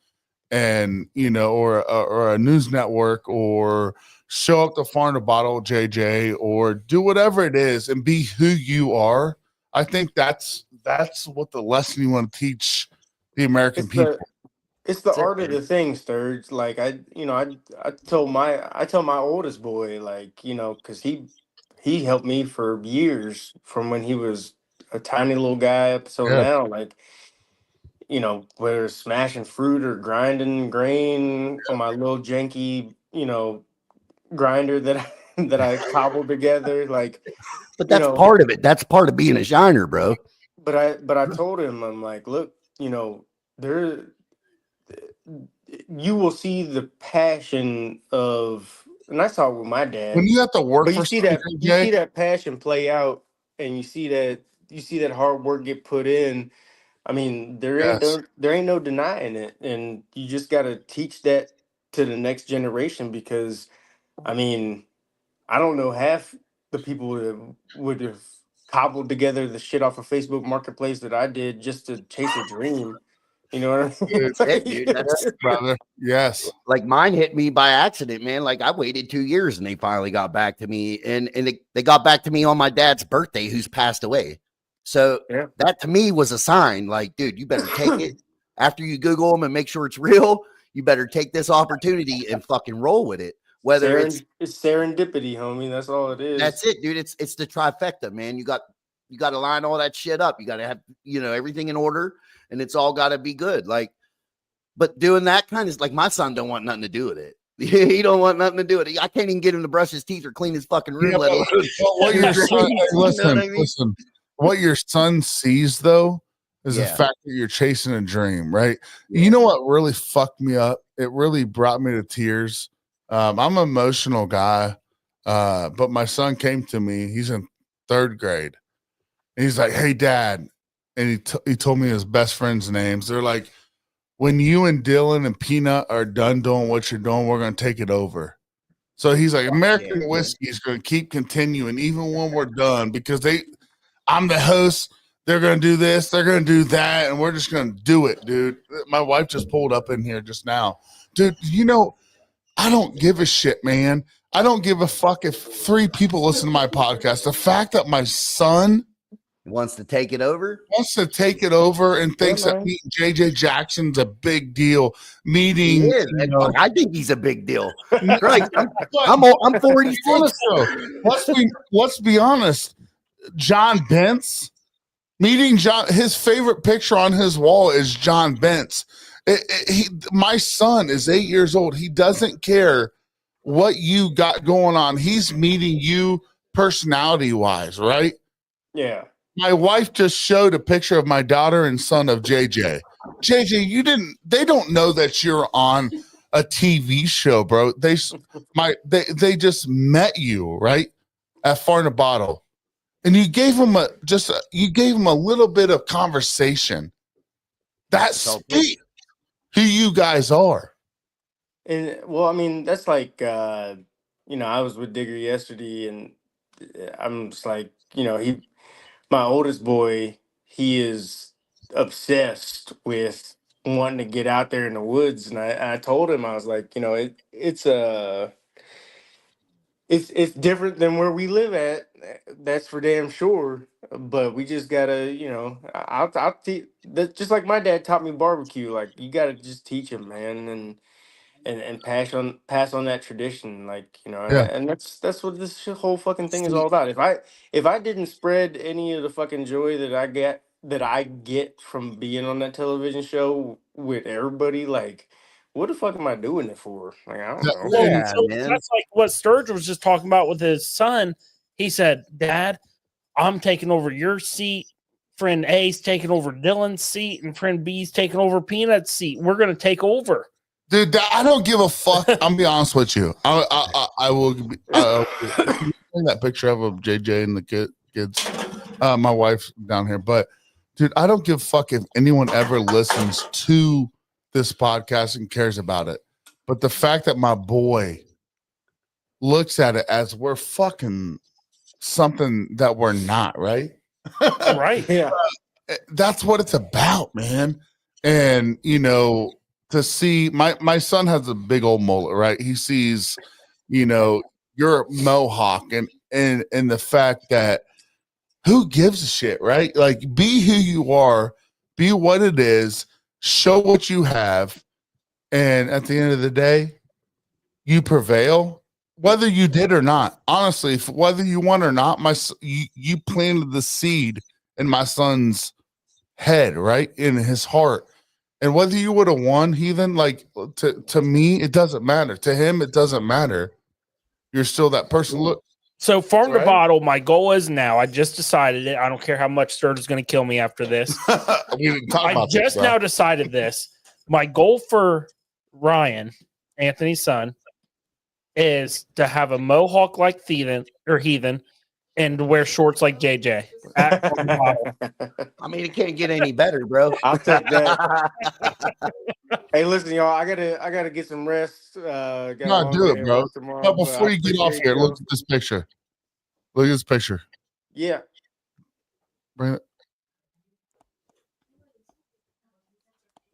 and or a news network or show up to Farm to Bottle JJ or do whatever it is and be who you are. I think that's what the lesson you want to teach the American people. It's the art of the thing, Sturge. Like I tell my oldest boy, like, because he helped me for years from when he was a tiny little guy up till now, like, whether it's smashing fruit or grinding grain on my little janky, grinder that I cobbled together, like. But that's part of it. That's part of being a shiner, bro. But I told him, I'm like, look, there you will see the passion of, and I saw it with my dad. When you have to work, but you see that passion play out, and you see that hard work get put in. I mean, there ain't no denying it, and you just got to teach that to the next generation because, I mean, I don't know half the people that would have cobbled together the shit off of Facebook Marketplace that I did just to chase a dream. You know what I mean? Dude, that's brother. Yes. Like mine hit me by accident, man. Like I waited 2 years and they finally got back to me. And they got back to me on my dad's birthday, who's passed away. So that to me was a sign. Like, dude, you better take it after you Google them and make sure it's real. You better take this opportunity and fucking roll with it. Whether it's serendipity, homie. That's all it is. That's it, dude. It's the trifecta, man. You got to line all that shit up. You got to have, everything in order, and it's all got to be good. Like, but doing that kind of like my son don't want nothing to do with it. He don't want nothing to do with it. I can't even get him to brush his teeth or clean his fucking room. Listen, what your son sees though is the fact that you're chasing a dream, right? Yeah. You know what really fucked me up? It really brought me to tears. I'm an emotional guy, but my son came to me. He's in 3rd grade. And he's like, hey, Dad. And he told me his best friend's names. They're like, when you and Dylan and Peanut are done doing what you're doing, we're going to take it over. So he's like, American whiskey is going to keep continuing even when we're done because I'm the host. They're going to do this. They're going to do that. And we're just going to do it, dude. My wife just pulled up in here just now. Dude, I don't give a shit, man. I don't give a fuck if 3 people listen to my podcast. The fact that my son wants to take it over and thinks that meeting JJ Jackson's a big deal. I think he's a big deal. Right. I'm 46. Let's be honest. John Bentz Meeting John, his favorite picture on his wall is John Bentz. My son is 8 years old. He doesn't care what you got going on. He's meeting you personality wise, right? Yeah. My wife just showed a picture of my daughter and son of JJ. JJ, they don't know that you're on a TV show, bro. They just met you, right? At Far in a Bottle. And you gave them a little bit of conversation. That speaks who you guys are. And well, I mean, that's like I was with Digger yesterday, and I'm just like, my oldest boy, he is obsessed with wanting to get out there in the woods, and I told him, I was like, it's different than where we live at. That's for damn sure. But we just gotta, I'll teach. Just like my dad taught me barbecue. Like you gotta just teach him, man, and pass on that tradition. Like Yeah. and that's what this whole fucking thing is all about. If I didn't spread any of the fucking joy that I get from being on that television show with everybody, like, what the fuck am I doing it for? Like, I don't know. Yeah, so man. that's like what Sturge was just talking about with his son. He said, Dad, I'm taking over your seat. Friend A's taking over Dylan's seat, and friend B's taking over Peanut's seat. We're going to take over. Dude, I don't give a fuck. I'm be honest with you. I will bring that picture of JJ and the kids. My wife's down here, but dude, I don't give a fuck if anyone ever listens to this podcast and cares about it. But the fact that my boy looks at it as we're fucking something that we're not, right? Right. Yeah. That's what it's about, man. And to see my son has a big old mullet, right? He sees, you're a Mohawk and the fact that who gives a shit, right? Like, be who you are, be what it is, show what you have, and at the end of the day, you prevail, whether you did or not. Honestly, whether you won or not, you planted the seed in my son's head, right, in his heart. And whether you would have won, heathen, like to me, it doesn't matter. To him, it doesn't matter. You're still that person. Look. So Farm to Bottle, my goal is now. I just decided it. I don't care how much Sturge is going to kill me after this. I just now decided this. My goal for Ryan, Anthony's son, is to have a mohawk like Heathen, and to wear shorts like JJ. I mean, it can't get any better, bro. I'll take that. Hey, listen, y'all. I gotta get some rest. No, do it, bro. But before you get off here, look at this picture. Look at this picture. Yeah. Bring it.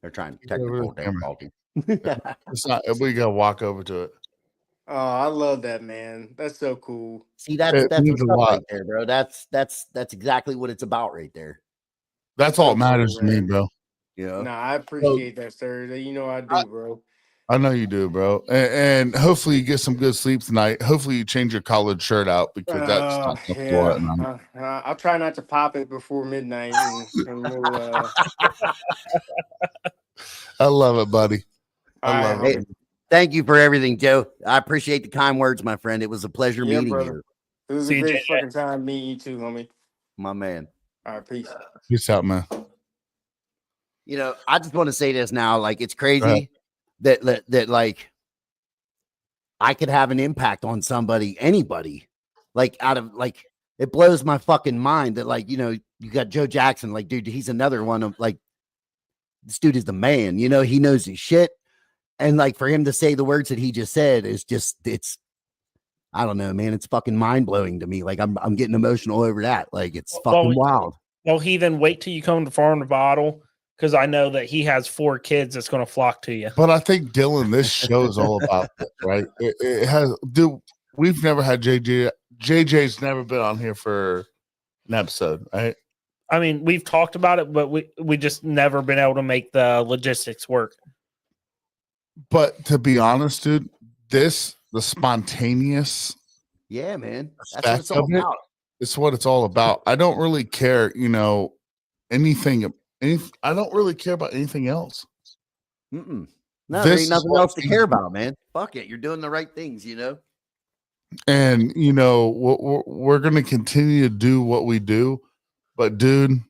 They're trying technical difficulty. It's not. We gotta walk over to it. Oh, I love that, man. That's so cool. See, that's what's up right there, bro. That's exactly what it's about right there. That's all that matters to me, bro. Yeah. Nah, I appreciate that, sir. You know I do, bro. I know you do, bro. And hopefully you get some good sleep tonight. Hopefully you change your collared shirt out because that's not the floor at night. I'll try not to pop it before midnight. And we'll, I love it, buddy. I love it. Hey, thank you for everything, Joe. I appreciate the kind words, my friend. It was a pleasure meeting you. It was a great fucking time meeting you too, homie. My man. All right, peace. Peace out, man. I just want to say this now. Like, it's crazy that like I could have an impact on somebody, anybody. Like, out of like, it blows my fucking mind that, like, you got Joe Jackson. Like, dude, he's another one of like, this dude is the man. He knows his shit. And like, for him to say the words that he just said is just, I don't know, man. It's fucking mind blowing to me. Like, I'm getting emotional over that. Like, it's fucking wild. Well, Heathen, wait till you come to Farm to Bottle, because I know that he has 4 kids that's going to flock to you. But I think, Dylan, this show is all about this, right? It has, dude. We've never had JJ. JJ's never been on here for an episode, right? I mean, we've talked about it, but we just never been able to make the logistics work. But to be honest, dude, the spontaneous, yeah, man, that's what it's all about. It's what it's all about. I don't really care, anything. I don't really care about anything else. No, there This ain't is nothing what else to we care do. about, man. Fuck it. You're doing the right things, you know? And we're going to continue to do what we do. But dude,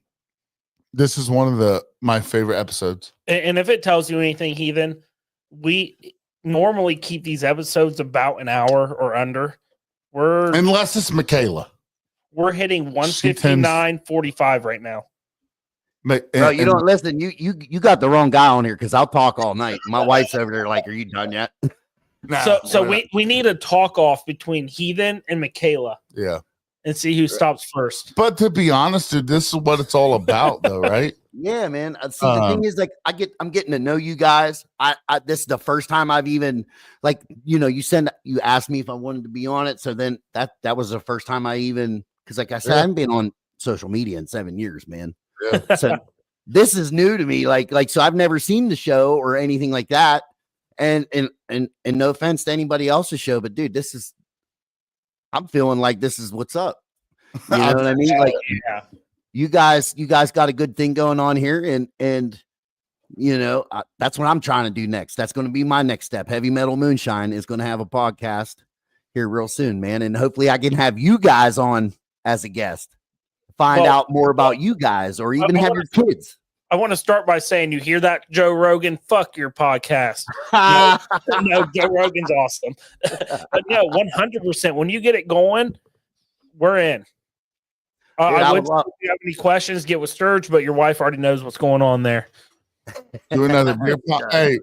this is one of my favorite episodes. And if it tells you anything, Heathen, we normally keep these episodes about an hour or under. Unless it's Michaela. We're hitting 159.45 right now. Bro, you don't listen. You got the wrong guy on here because I'll talk all night. My wife's over there like, are you done yet? So we need a talk off between Heathen and Michaela. Yeah. And see who stops first. But to be honest, dude, this is what it's all about, though, right? Yeah, man. See, the thing is, like, I'm getting to know you guys. This is the first time I've even, like, you asked me if I wanted to be on it. So then that was the first time I even, because like I said, I haven't been on social media in 7 years, man. Yeah. So this is new to me. Like, so I've never seen the show or anything like that. And no offense to anybody else's show, but dude, I'm feeling like this is what's up. You know what I mean? Like, yeah. You guys got a good thing going on here, and that's what I'm trying to do next. That's going to be my next step. Heavy Metal Moonshine is going to have a podcast here real soon, man, and hopefully I can have you guys on as a guest, find out more about you guys, or even have your kids. I want to start by saying, you hear that, Joe Rogan? Fuck your podcast. No, Joe Rogan's awesome. But no, 100%. When you get it going, we're in. I would, if you have any questions, get with Sturge, but your wife already knows what's going on there. Do another beer pong. Hey,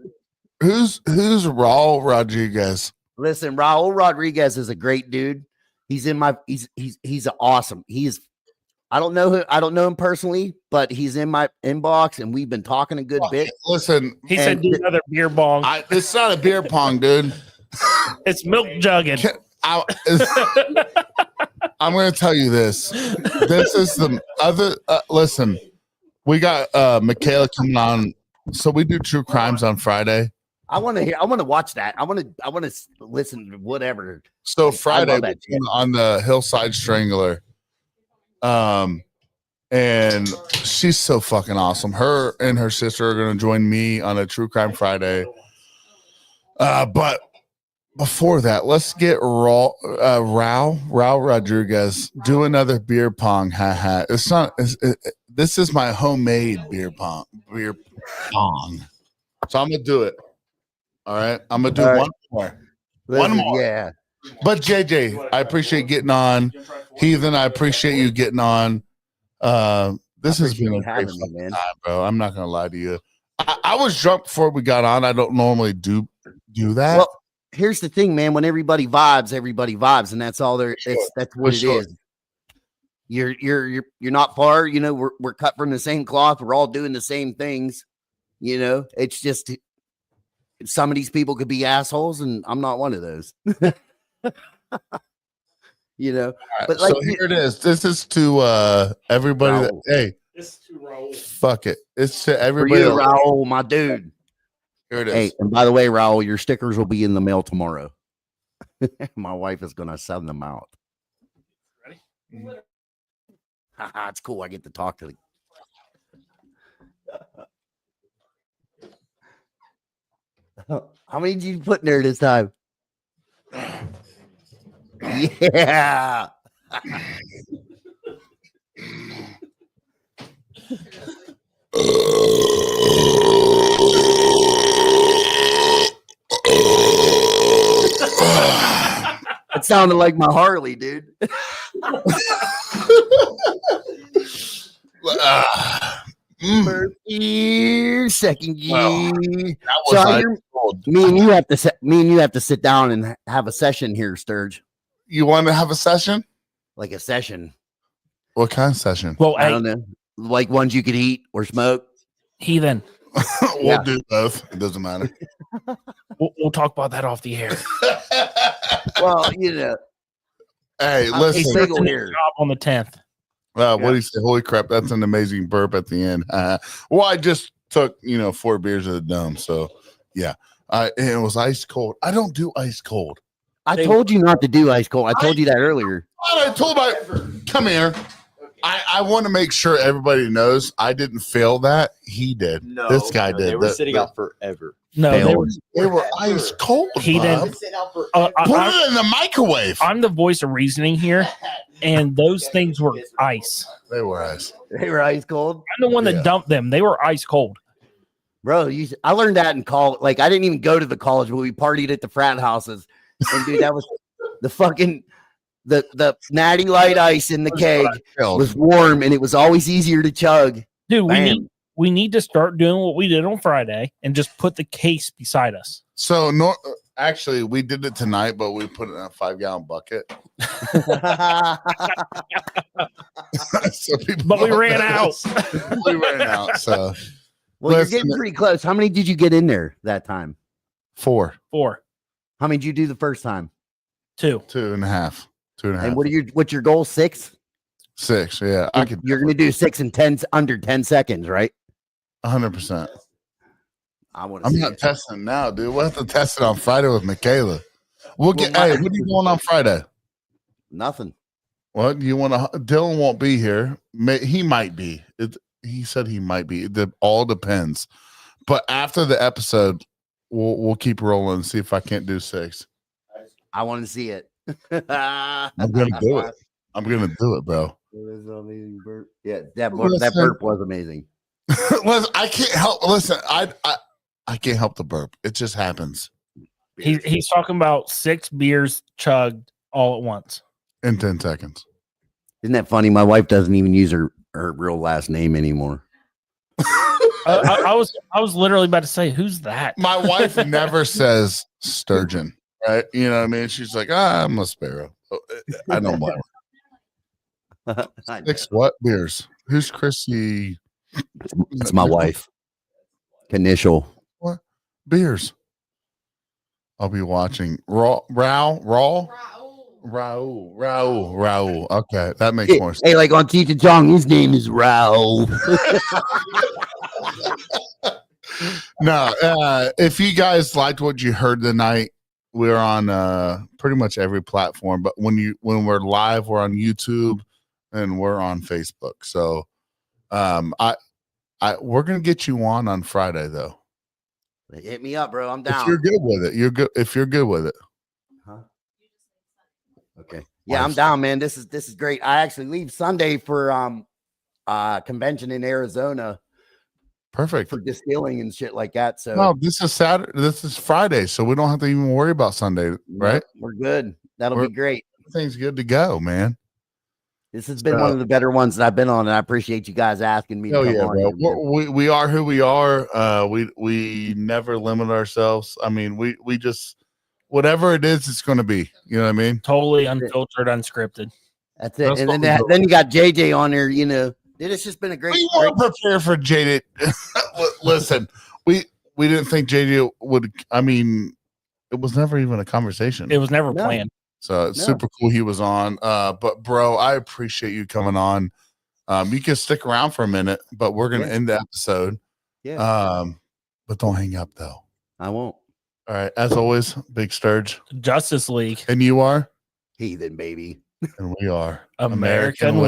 who's Raul Rodriguez? Listen, Raul Rodriguez is a great dude. He's he's awesome. I don't know him personally, but he's in my inbox and we've been talking a good bit. Listen, he said do another beer bong. It's not a beer pong, dude. It's milk jugging. I'm going to tell you this. This is the other. Listen, we got Michaela coming on. So we do true crimes on Friday. I want to watch that. I want to listen to whatever. So Friday on the Hillside Strangler. And she's so fucking awesome. Her and her sister are going to join me on a true crime Friday. But before that, let's get Raul Rodriguez do another beer pong. It's not. This is my homemade beer pong. So I'm gonna do it. All right, I'm gonna do one more. One more. Yeah. But JJ, I appreciate getting on. Heathen, I appreciate you getting on. This has been a great time, bro. I'm not gonna lie to you. I was drunk before we got on. I don't normally do that. Well, here's the thing, man. When everybody vibes, and that's all there. That's what it is. You're not far. You know, we're cut from the same cloth. We're all doing the same things. You know, it's just some of these people could be assholes, and I'm not one of those. You know, right, but like, so here it is. This is to everybody. Hey, this is to Raul. Fuck it. It's to everybody. For you, Raul, my dude. Here it is. Hey, and by the way, Raul, your stickers will be in the mail tomorrow. My wife is gonna send them out. Ready? It's cool. I get to talk to the. How many did you put in there this time? Yeah. It sounded like my Harley, dude. First gear, second gear. Well, me and you have to sit down and have a session here, Sturge. You want to have a session? Like a session. What kind of session? Well, I don't know. Like ones you could eat or smoke. Heathen. We'll do both. It doesn't matter. We'll talk about that off the air. Well, you know. Hey, listen. Job on the 10th. What do you say? Holy crap, that's an amazing burp at the end. Well, I just took 4 beers at the Dome, so yeah. And it was ice cold. I don't do ice cold. I told you not to do ice cold. I told you that earlier. I told come here. I want to make sure everybody knows I didn't fail that. He did. No, This guy no, did. They were sitting out forever. No, They were ice cold. He Bob. didn't. Sit out for Uh, Put it in the microwave. I'm the voice of reasoning here, and those things were ice. They were ice. They were ice cold. I'm the one that Yeah. dumped them. They were ice cold. Bro, I learned that in college. Like, I didn't even go to the college, but we partied at the frat houses. And dude, that was the fucking the natty light ice in the keg was warm, and it was always easier to chug. Dude, Bam. we need to start doing what we did on Friday and just put the case beside us. So actually, we did it tonight, but we put it in a 5-gallon bucket. So people But we don't ran know out. this. We ran out. So Well, Listen, you're getting pretty close. How many did you get in there that time? 4, 4, How many did you do the first time? 2. 2.5, 2.5, And what's your goal? 6? 6. Yeah, I could. You're gonna do 6 and 10 under 10 seconds, right? 100%. I want to. I'm see not it. testing now, dude. We'll have to test it on Friday with Michaela. We'll get. Well, Hey, what are you doing on Friday? Nothing. What you want to? Dylan won't be here. He might be. He said he might be. It all depends. But after the episode, we'll keep rolling and see if I can't do 6. I want to see it. I'm gonna do it. I'm gonna do it, bro. Yeah, that Listen. burp was amazing. Listen, I can't help. Listen, I can't help the burp. It just happens He's talking about 6 beers chugged all at once. in 10 seconds. Isn't that funny? My wife doesn't even use her real last name anymore. I was literally about to say, who's that? My wife never says sturgeon, right? You know what I mean? She's like, I'm a sparrow. I don't blame her. 6 what beers? Who's Chrissy? It's my wife. Initial. What beers? I'll be watching Raul. Okay, that makes more sense. Hey, like on Cheech and Chong, his name is Raul. No, if you guys liked what you heard tonight, we're on pretty much every platform. But when we're live, we're on YouTube and we're on Facebook. So, we're gonna get you on Friday though. Hit me up, bro. I'm down. If you're good with it, you're good. If you're good with it, Huh? Okay. Yeah, I'm down, man. This is great. I actually leave Sunday for convention in Arizona perfect. for distilling and shit like that. So No, this is Saturday. This is Friday, so we don't have to even worry about Sunday, right? we're good. That'll We're- be great. Everything's good to go, man. This has been one of the better ones that I've been on, and I appreciate you guys asking me to Oh come yeah, on bro. here, man. We are who we are. We never limit ourselves. I mean, we just whatever it is, it's going to be. You know what I mean? Totally unfiltered, unscripted. That's it. That's And what then we do. then you got JJ on there, you know. It's just been a great, We weren't prepared for JD. Listen, we didn't think JD would. I mean, it was never even a conversation. It was never No. planned. So it's No. super cool he was on. But bro, I appreciate you coming on. You can stick around for a minute, but we're gonna end the episode. Yeah. But don't hang up though. I won't. All right. As always, Big Sturge. Justice League. And you are? Heathen, baby. And we are American